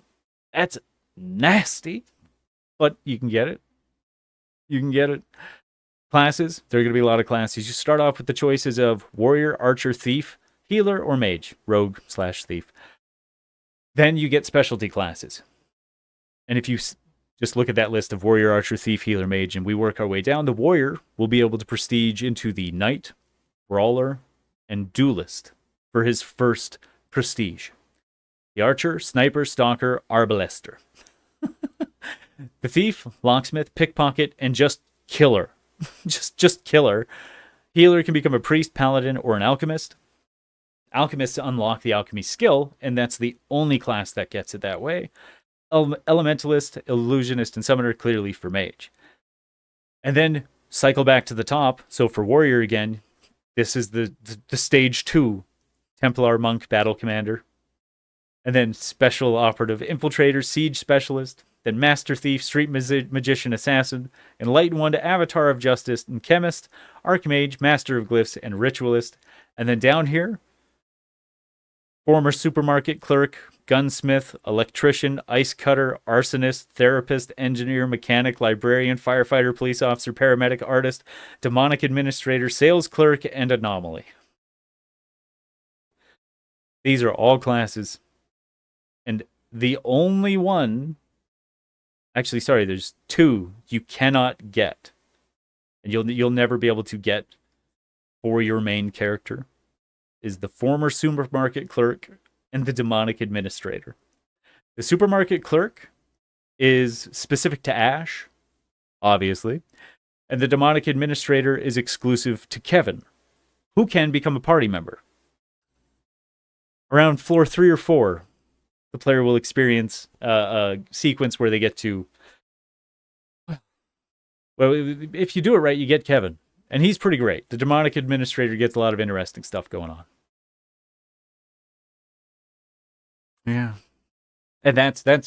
That's nasty. But you can get it. You can get it. Classes. There are going to be a lot of classes. You start off with the choices of warrior, archer, thief, healer, or mage. Rogue/thief. Then you get specialty classes. And if you just look at that list of warrior, archer, thief, healer, mage, and we work our way down, the warrior will be able to prestige into the knight, brawler, and duelist for his first prestige. The archer, sniper, stalker, arbalester. The thief, locksmith, pickpocket, and just killer. just killer. Healer can become a priest, paladin, or an alchemist. Alchemists unlock the alchemy skill, and that's the only class that gets it that way. Elementalist, illusionist, and summoner clearly for mage. And then cycle back to the top. So for warrior again, this is the stage 2. Templar, monk, battle commander. And then special operative, infiltrator, siege specialist. Then master thief, street magician, assassin, enlightened one to avatar of justice, and chemist, archmage, master of glyphs, and ritualist. And then down here, former supermarket clerk, gunsmith, electrician, ice cutter, arsonist, therapist, engineer, mechanic, librarian, firefighter, police officer, paramedic, artist, demonic administrator, sales clerk, and anomaly. These are all classes. And the only one... Actually, sorry, there's 2 you cannot get. And you'll never be able to get for your main character. Is the former supermarket clerk and the demonic administrator. The supermarket clerk is specific to Ash, obviously, and the demonic administrator is exclusive to Kevin, who can become a party member. Around floor 3 or 4, the player will experience a sequence where they get to... Well, if you do it right, you get Kevin. And he's pretty great. The demonic administrator gets a lot of interesting stuff going on. Yeah. And that's the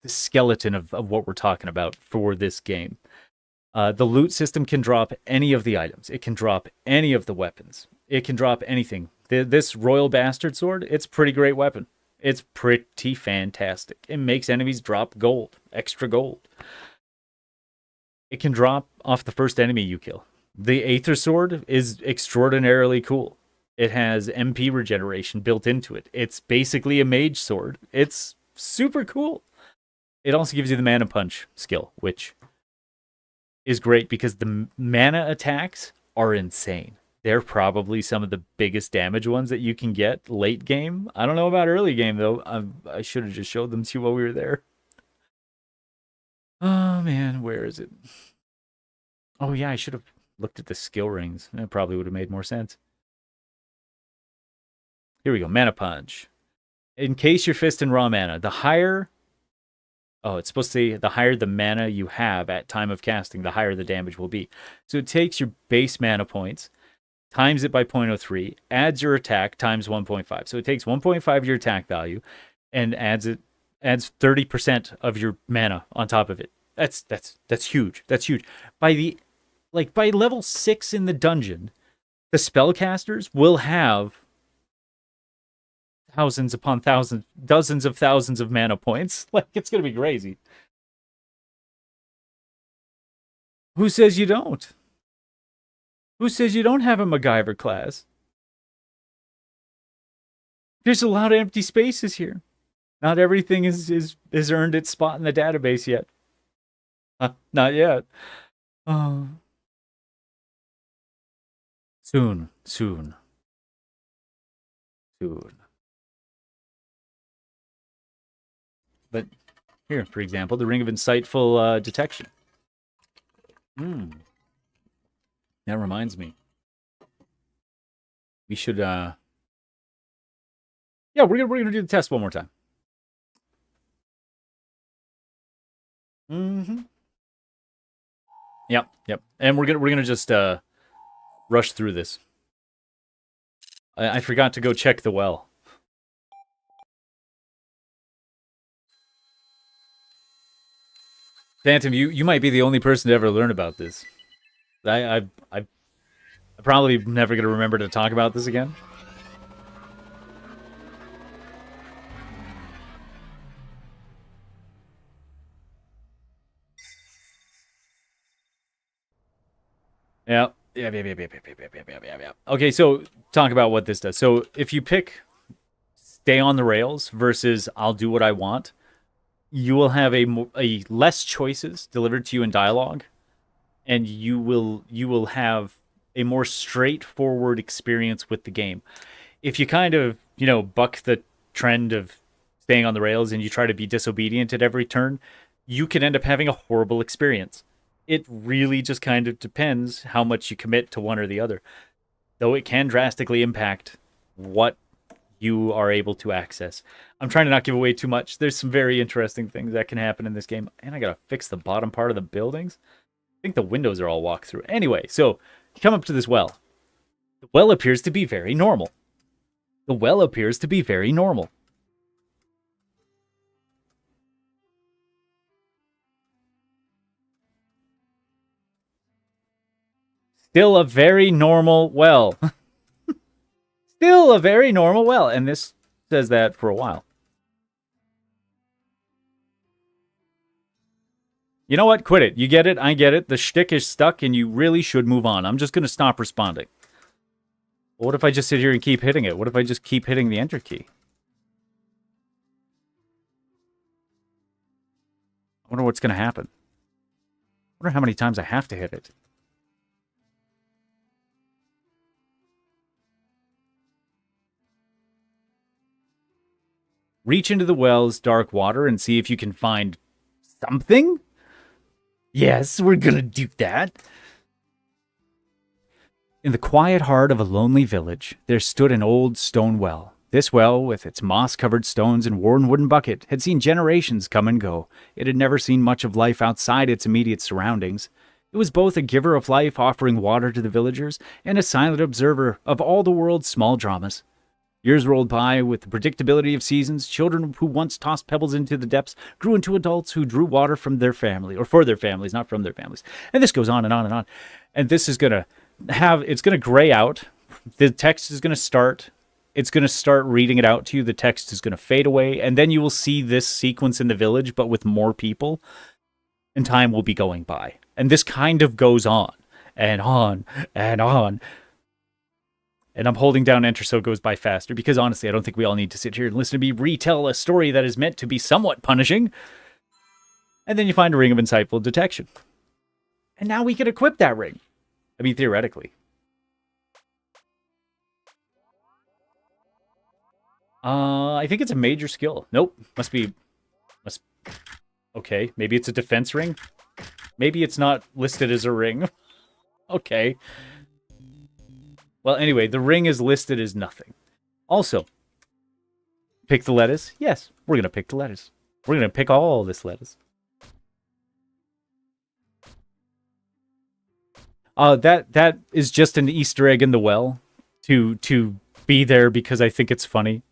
skeleton of what we're talking about for this game. The loot system can drop any of the items. It can drop any of the weapons. It can drop anything. This Royal Bastard Sword, it's a pretty great weapon. It's pretty fantastic. It makes enemies drop gold, extra gold. It can drop off the first enemy you kill. The Aether Sword is extraordinarily cool. It has MP regeneration built into it. It's basically a mage sword. It's super cool. It also gives you the Mana Punch skill, which is great because the mana attacks are insane. they're probably some of the biggest damage ones that you can get late game. I don't know about early game, though. I should have just showed them to you while we were there. Oh, man, where is it? Oh, yeah, I should have looked at the skill rings. That probably would have made more sense. Here we go, Mana Punch. Encase your fist in raw mana. The higher... Oh, it's supposed to say the higher the mana you have at time of casting, the higher the damage will be. So it takes your base mana points, times it by 0.03, adds your attack times 1.5. So it takes 1.5 of your attack value and adds 30% of your mana on top of it. That's huge. That's huge. By level 6 in the dungeon, the spellcasters will have thousands upon thousands, dozens of thousands of mana points. Like, it's going to be crazy. Who says you don't? Who says you don't have a MacGyver class? There's a lot of empty spaces here. Not everything is earned its spot in the database yet. Not yet. Oh. Soon. But here, for example, the Ring of Insightful Detection. That reminds me. We should, yeah, we're gonna do the test one more time. Yep. And we're gonna just rush through this. I forgot to go check the well. Phantom, you might be the only person to ever learn about this. I'm probably never gonna remember to talk about this again. Yeah. Okay, so talk about what this does. So if you pick stay on the rails versus I'll do what I want, you will have a less choices delivered to you in dialogue, and you will have a more straightforward experience with the game. If you kind of, buck the trend of staying on the rails and you try to be disobedient at every turn, you can end up having a horrible experience. It really just kind of depends how much you commit to one or the other, though it can drastically impact what you are able to access. I'm trying to not give away too much. There's some very interesting things that can happen in this game. And I gotta fix the bottom part of the buildings. I think the windows are all walk through. Anyway, so you come up to this well. The well appears to be very normal. Still a very normal well. Still a very normal well. And this says that for a while. You know what? Quit it. You get it. I get it. The shtick is stuck and you really should move on. I'm just going to stop responding. What if I just sit here and keep hitting it? What if I just keep hitting the enter key? I wonder what's going to happen. I wonder how many times I have to hit it. Reach into the well's dark water and see if you can find something? Yes, we're gonna do that. In the quiet heart of a lonely village, there stood an old stone well. This well, with its moss-covered stones and worn wooden bucket, had seen generations come and go. It had never seen much of life outside its immediate surroundings. It was both a giver of life, offering water to the villagers, and a silent observer of all the world's small dramas. Years rolled by with the predictability of seasons. Children who once tossed pebbles into the depths grew into adults who drew water from their family, or for their families, not from their families. And this goes on and on and on. And this is going to gray out. The text is going to start. It's going to start reading it out to you. The text is going to fade away. And then you will see this sequence in the village, but with more people. And time will be going by. And this kind of goes on and on and on. And I'm holding down enter so it goes by faster, because honestly, I don't think we all need to sit here and listen to me retell a story that is meant to be somewhat punishing. And then you find a Ring of Insightful Detection. And now we can equip that ring. I mean, theoretically. I think it's a major skill. Nope. Must be... Okay, maybe it's a defense ring? Maybe it's not listed as a ring. Okay. Well, anyway, the ring is listed as nothing. Also, pick the lettuce? Yes, we're going to pick the lettuce. We're going to pick all this lettuce. That is just an Easter egg in the well to be there because I think it's funny.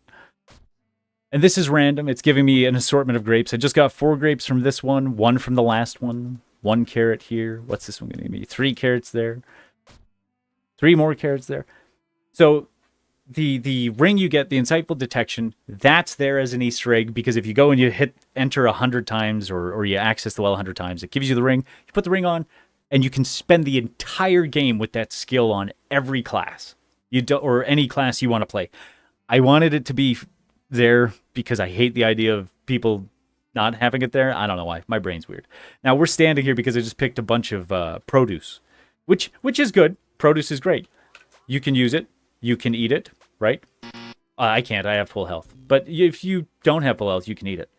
And this is random. It's giving me an assortment of grapes. I just got 4 grapes from this one from the last one, 1 carrot here. What's this one going to give me? 3 carrots there. 3 more carrots there. So the ring you get, the insightful detection, that's there as an Easter egg because if you go and you hit enter 100 times or you access the well 100 times, it gives you the ring. You put the ring on, and you can spend the entire game with that skill on every class or any class you want to play. I wanted it to be there because I hate the idea of people not having it there. I don't know why. My brain's weird. Now, we're standing here because I just picked a bunch of produce, which is good. Produce is great. You can use it. You can eat it, right? I can't. I have full health. But if you don't have full health, you can eat it.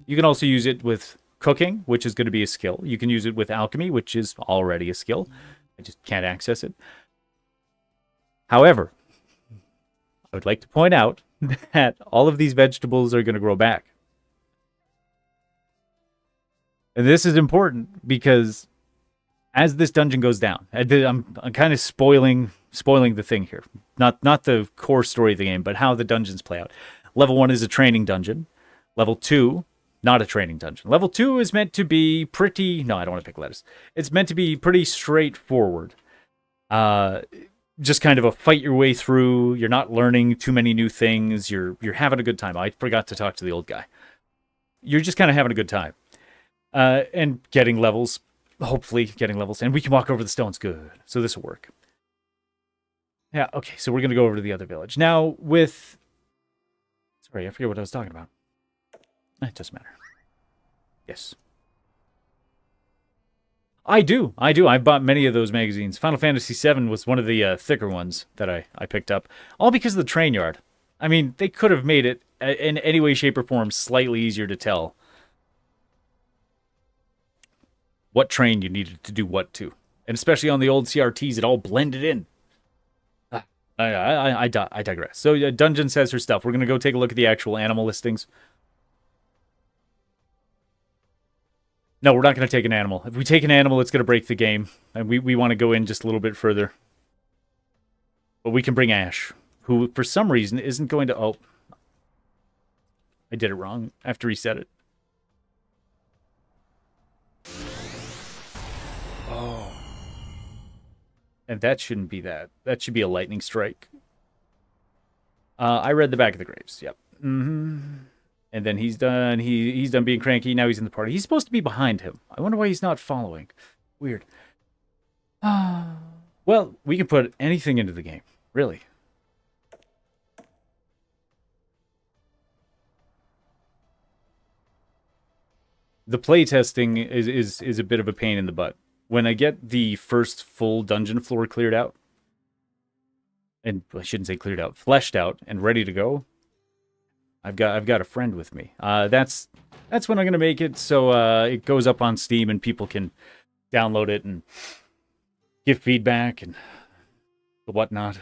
You can also use it with cooking, which is going to be a skill. You can use it with alchemy, which is already a skill. I just can't access it. However, I would like to point out that all of these vegetables are going to grow back. And this is important because as this dungeon goes down, I'm kind of spoiling the thing here. Not the core story of the game, but how the dungeons play out. Level 1 is a training dungeon. Level 2, not a training dungeon. Level 2 is meant to be pretty... No, I don't want to pick lettuce. It's meant to be pretty straightforward. Just kind of a fight your way through. You're not learning too many new things. You're having a good time. I forgot to talk to the old guy. You're just kind of having a good time. And getting levels. Hopefully getting levels. And we can walk over the stones. Good. So this will work. Yeah, okay. So we're going to go over to the other village. Now with... Sorry, I forget what I was talking about. It doesn't matter. Yes. I do. I bought many of those magazines. Final Fantasy VII was one of the thicker ones that I picked up. All because of the train yard. I mean, they could have made it in any way, shape, or form slightly easier to tell what train you needed to do what to. And especially on the old CRTs, it all blended in. I digress. So Dungeon says her stuff. We're going to go take a look at the actual animal listings. No, we're not going to take an animal. If we take an animal, it's going to break the game. And we want to go in just a little bit further. But we can bring Ash, who for some reason isn't going to... Oh, I did it wrong. I have to reset it. Oh. And that shouldn't be that. That should be a lightning strike. I read the back of the graves. Yep. Mm-hmm. And then he's done. He's done being cranky. Now he's in the party. He's supposed to be behind him. I wonder why he's not following. Weird. Well, we can put anything into the game. Really. The playtesting is a bit of a pain in the butt. When I get the first full dungeon floor cleared out, and I shouldn't say cleared out, fleshed out and ready to go, I've got a friend with me. That's when I'm gonna make it so it goes up on Steam and people can download it and give feedback and whatnot.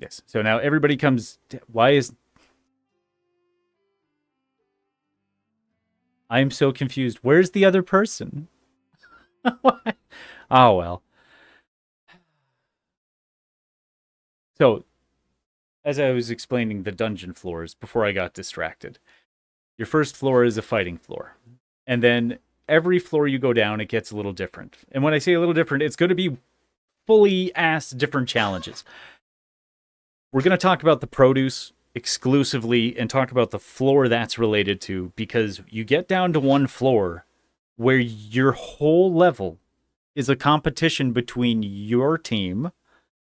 Yes. So now everybody comes. Why is... I'm so confused. Where's the other person? Oh, well. So, as I was explaining the dungeon floors before I got distracted, your first floor is a fighting floor. And then every floor you go down, it gets a little different. And when I say a little different, it's going to be fully ass different challenges. We're going to talk about the produce exclusively and talk about the floor that's related to, because you get down to one floor where your whole level is a competition between your team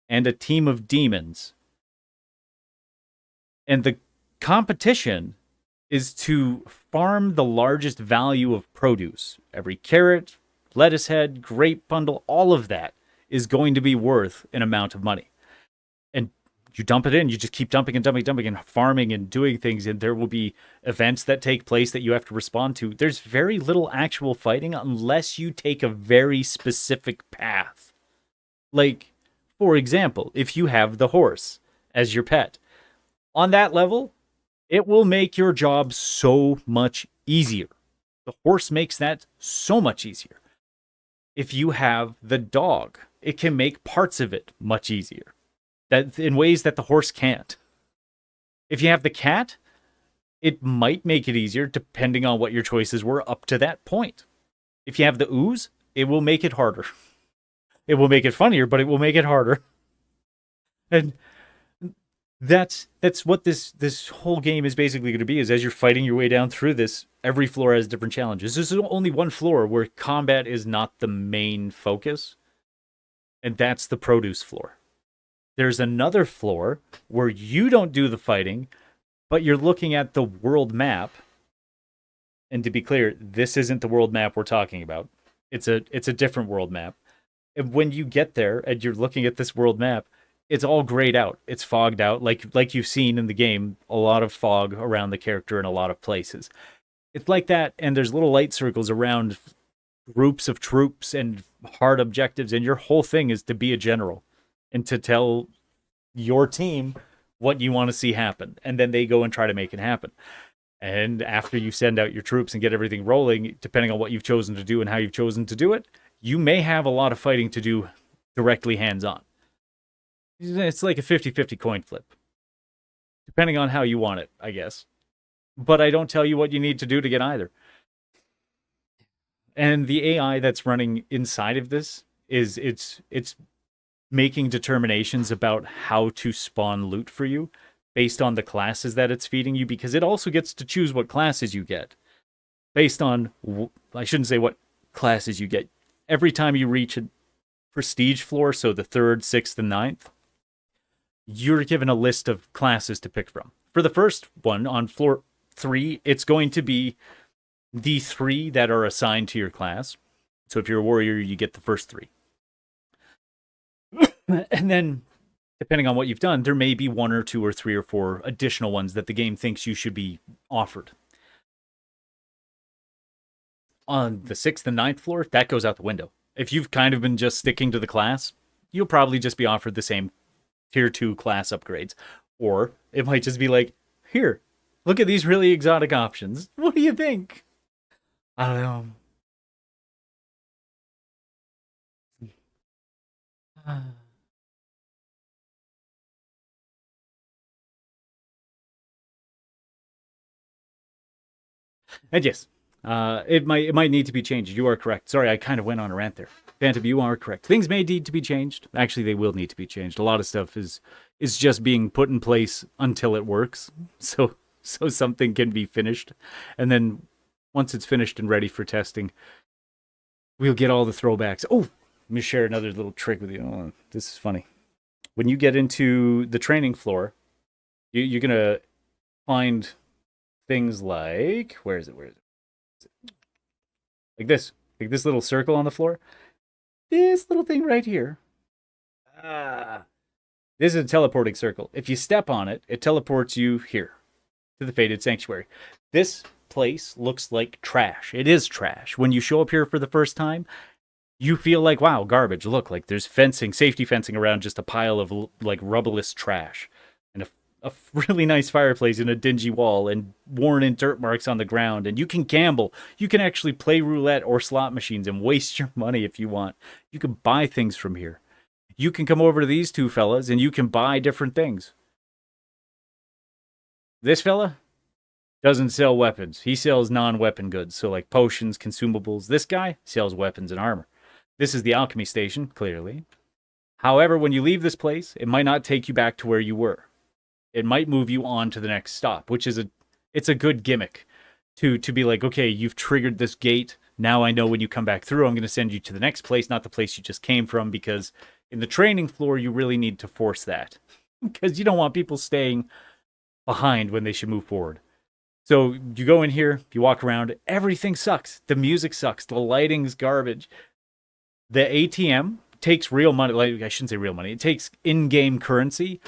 and a team of demons. And the competition is to farm the largest value of produce. Every carrot, lettuce head, grape bundle, all of that is going to be worth an amount of money. you dump it in. You just keep dumping and dumping and farming and doing things. And there will be events that take place that you have to respond to. There's very little actual fighting unless you take a very specific path. Like, for example, if you have the horse as your pet, on that level, it will make your job so much easier. The horse makes that so much easier. If you have the dog, it can make parts of it much easier. That in ways that the horse can't. If you have the cat, it might make it easier depending on what your choices were up to that point. If you have the ooze, it will make it harder. It will make it funnier, but it will make it harder. And that's what this whole game is basically going to be, is as you're fighting your way down through this, every floor has different challenges. There's only one floor where combat is not the main focus, and that's the produce floor. There's another floor where you don't do the fighting, but you're looking at the world map. And to be clear, this isn't the world map we're talking about. It's a different world map. And when you get there and you're looking at this world map, it's all grayed out. It's fogged out, like you've seen in the game, a lot of fog around the character in a lot of places. It's like that, and there's little light circles around groups of troops and hard objectives, and your whole thing is to be a general and to tell your team what you want to see happen, and then they go and try to make it happen. And after you send out your troops and get everything rolling, depending on what you've chosen to do and how you've chosen to do it, you may have a lot of fighting to do directly hands-on. It's like a 50-50 coin flip, depending on how you want it, I guess. But I don't tell you what you need to do to get either. And the AI that's running inside of this is it's making determinations about how to spawn loot for you based on the classes that it's feeding you, because it also gets to choose what classes you get based on, I shouldn't say what classes you get. Every time you reach a prestige floor, so the 3rd, 6th, and 9th, you're given a list of classes to pick from. For the first one, on floor 3, it's going to be the 3 that are assigned to your class. So if you're a warrior, you get the first 3. And then, depending on what you've done, there may be 1 or 2 or 3 or 4 additional ones that the game thinks you should be offered. On the 6th and 9th floor, that goes out the window. If you've kind of been just sticking to the class, you'll probably just be offered the same tier 2 class upgrades. Or it might just be like, here, look at these really exotic options. What do you think? I don't know. And yes, it might need to be changed. You are correct. Sorry, I kind of went on a rant there. Phantom, you are correct. Things may need to be changed. Actually, they will need to be changed. A lot of stuff is just being put in place until it works. So something can be finished. And then once it's finished and ready for testing, we'll get all the throwbacks. Oh, let me share another little trick with you. Oh, this is funny. When you get into the training floor, you're going to find things like, where is it? Like this little circle on the floor. This little thing right here. This is a teleporting circle. If you step on it, it teleports you here to the Fated Sanctuary. This place looks like trash. It is trash. When you show up here for the first time, you feel like, wow, garbage. Look, like there's fencing, safety fencing around just a pile of like rubbleless trash. And a really nice fireplace in a dingy wall and worn-in dirt marks on the ground. And you can gamble. You can actually play roulette or slot machines and waste your money if you want. You can buy things from here. You can come over to these two fellas and you can buy different things. This fella doesn't sell weapons. He sells non-weapon goods. So like potions, consumables. This guy sells weapons and armor. This is the alchemy station, clearly. However, when you leave this place, it might not take you back to where you were. It might move you on to the next stop, which is it's a good gimmick to be like, okay, you've triggered this gate. Now I know when you come back through, I'm going to send you to the next place, not the place you just came from, because in the training floor, you really need to force that because you don't want people staying behind when they should move forward. So you go in here, you walk around, everything sucks. The music sucks. The lighting's garbage. The ATM takes real money. Like, I shouldn't say real money. It takes in-game currency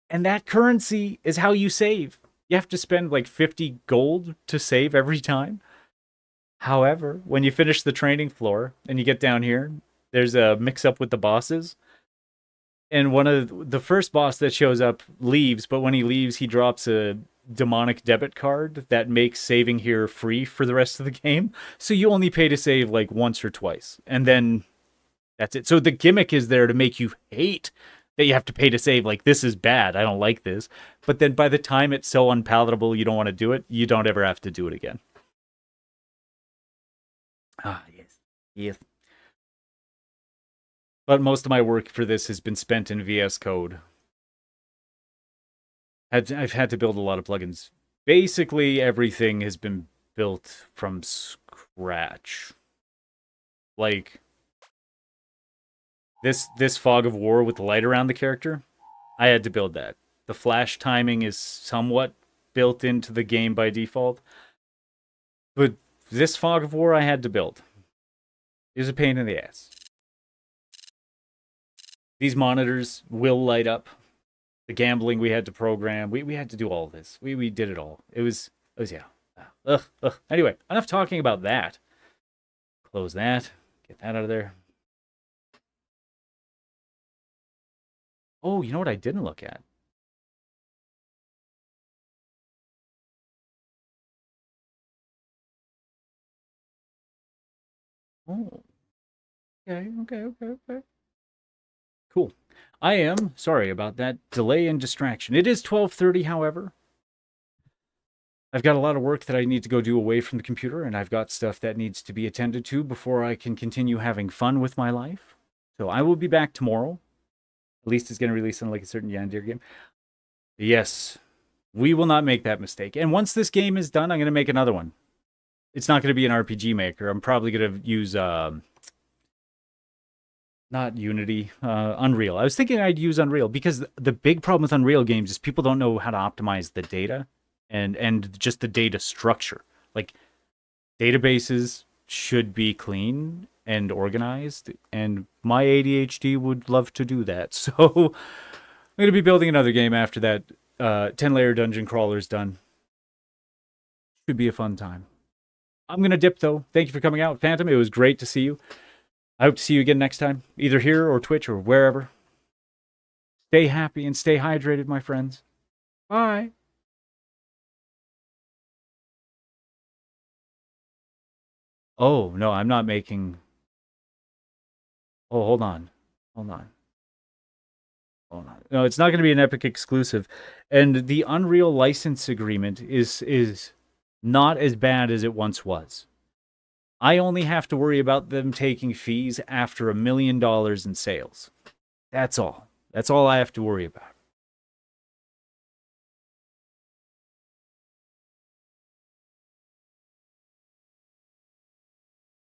And that currency is how you save. You have to spend like 50 gold to save every time. However, when you finish the training floor and you get down here, there's a mix-up with the bosses. And one of the first boss that shows up leaves, but when he leaves, he drops a demonic debit card that makes saving here free for the rest of the game. So you only pay to save like once or twice. And then that's it. So the gimmick is there to make you hate that you have to pay to save. Like, this is bad. I don't like this. But then by the time it's so unpalatable you don't want to do it, you don't ever have to do it again. Ah, yes. Yes. But most of my work for this has been spent in VS Code. I've had to build a lot of plugins. Basically, everything has been built from scratch. Like, this fog of war with the light around the character, I had to build that. The flash timing is somewhat built into the game by default. But this fog of war I had to build. It was a pain in the ass. These monitors will light up. The gambling we had to program. We had to do all of this. We did it all. It was yeah. Ugh. Anyway, enough talking about that. Close that. Get that out of there. Oh, you know what I didn't look at? Oh. Okay. Cool. I am sorry about that delay and distraction. It is 12:30, however. I've got a lot of work that I need to go do away from the computer, and I've got stuff that needs to be attended to before I can continue having fun with my life. So I will be back tomorrow. At least it's going to release on like a certain Yandir game. Yes, we will not make that mistake. And once this game is done, I'm going to make another one. It's not going to be an RPG maker. I'm probably going to use... not Unity, Unreal. I was thinking I'd use Unreal because the big problem with Unreal games is people don't know how to optimize the data and just the data structure. Like, databases should be clean and organized, and my ADHD would love to do that. So I'm going to be building another game after that 10-layer dungeon crawler's done. Should be a fun time. I'm going to dip, though. Thank you for coming out, Phantom. It was great to see you. I hope to see you again next time, either here or Twitch or wherever. Stay happy and stay hydrated, my friends. Bye. Oh, no, I'm not making... Oh, hold on. No, it's not going to be an Epic exclusive. And the Unreal license agreement is not as bad as it once was. I only have to worry about them taking fees after $1 million in sales. That's all. That's all I have to worry about.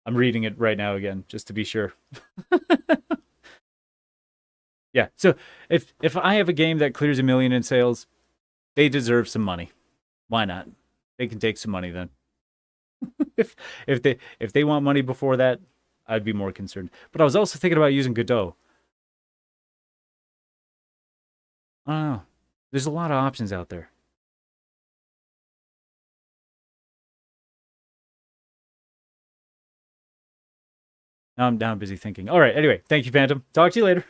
I'm reading it right now again, just to be sure. Yeah, so if I have a game that clears $1 million in sales, they deserve some money. Why not? They can take some money then. if they want money before that, I'd be more concerned. But I was also thinking about using Godot. I don't know. There's a lot of options out there. Now I'm busy thinking. All right, anyway, thank you, Phantom. Talk to you later.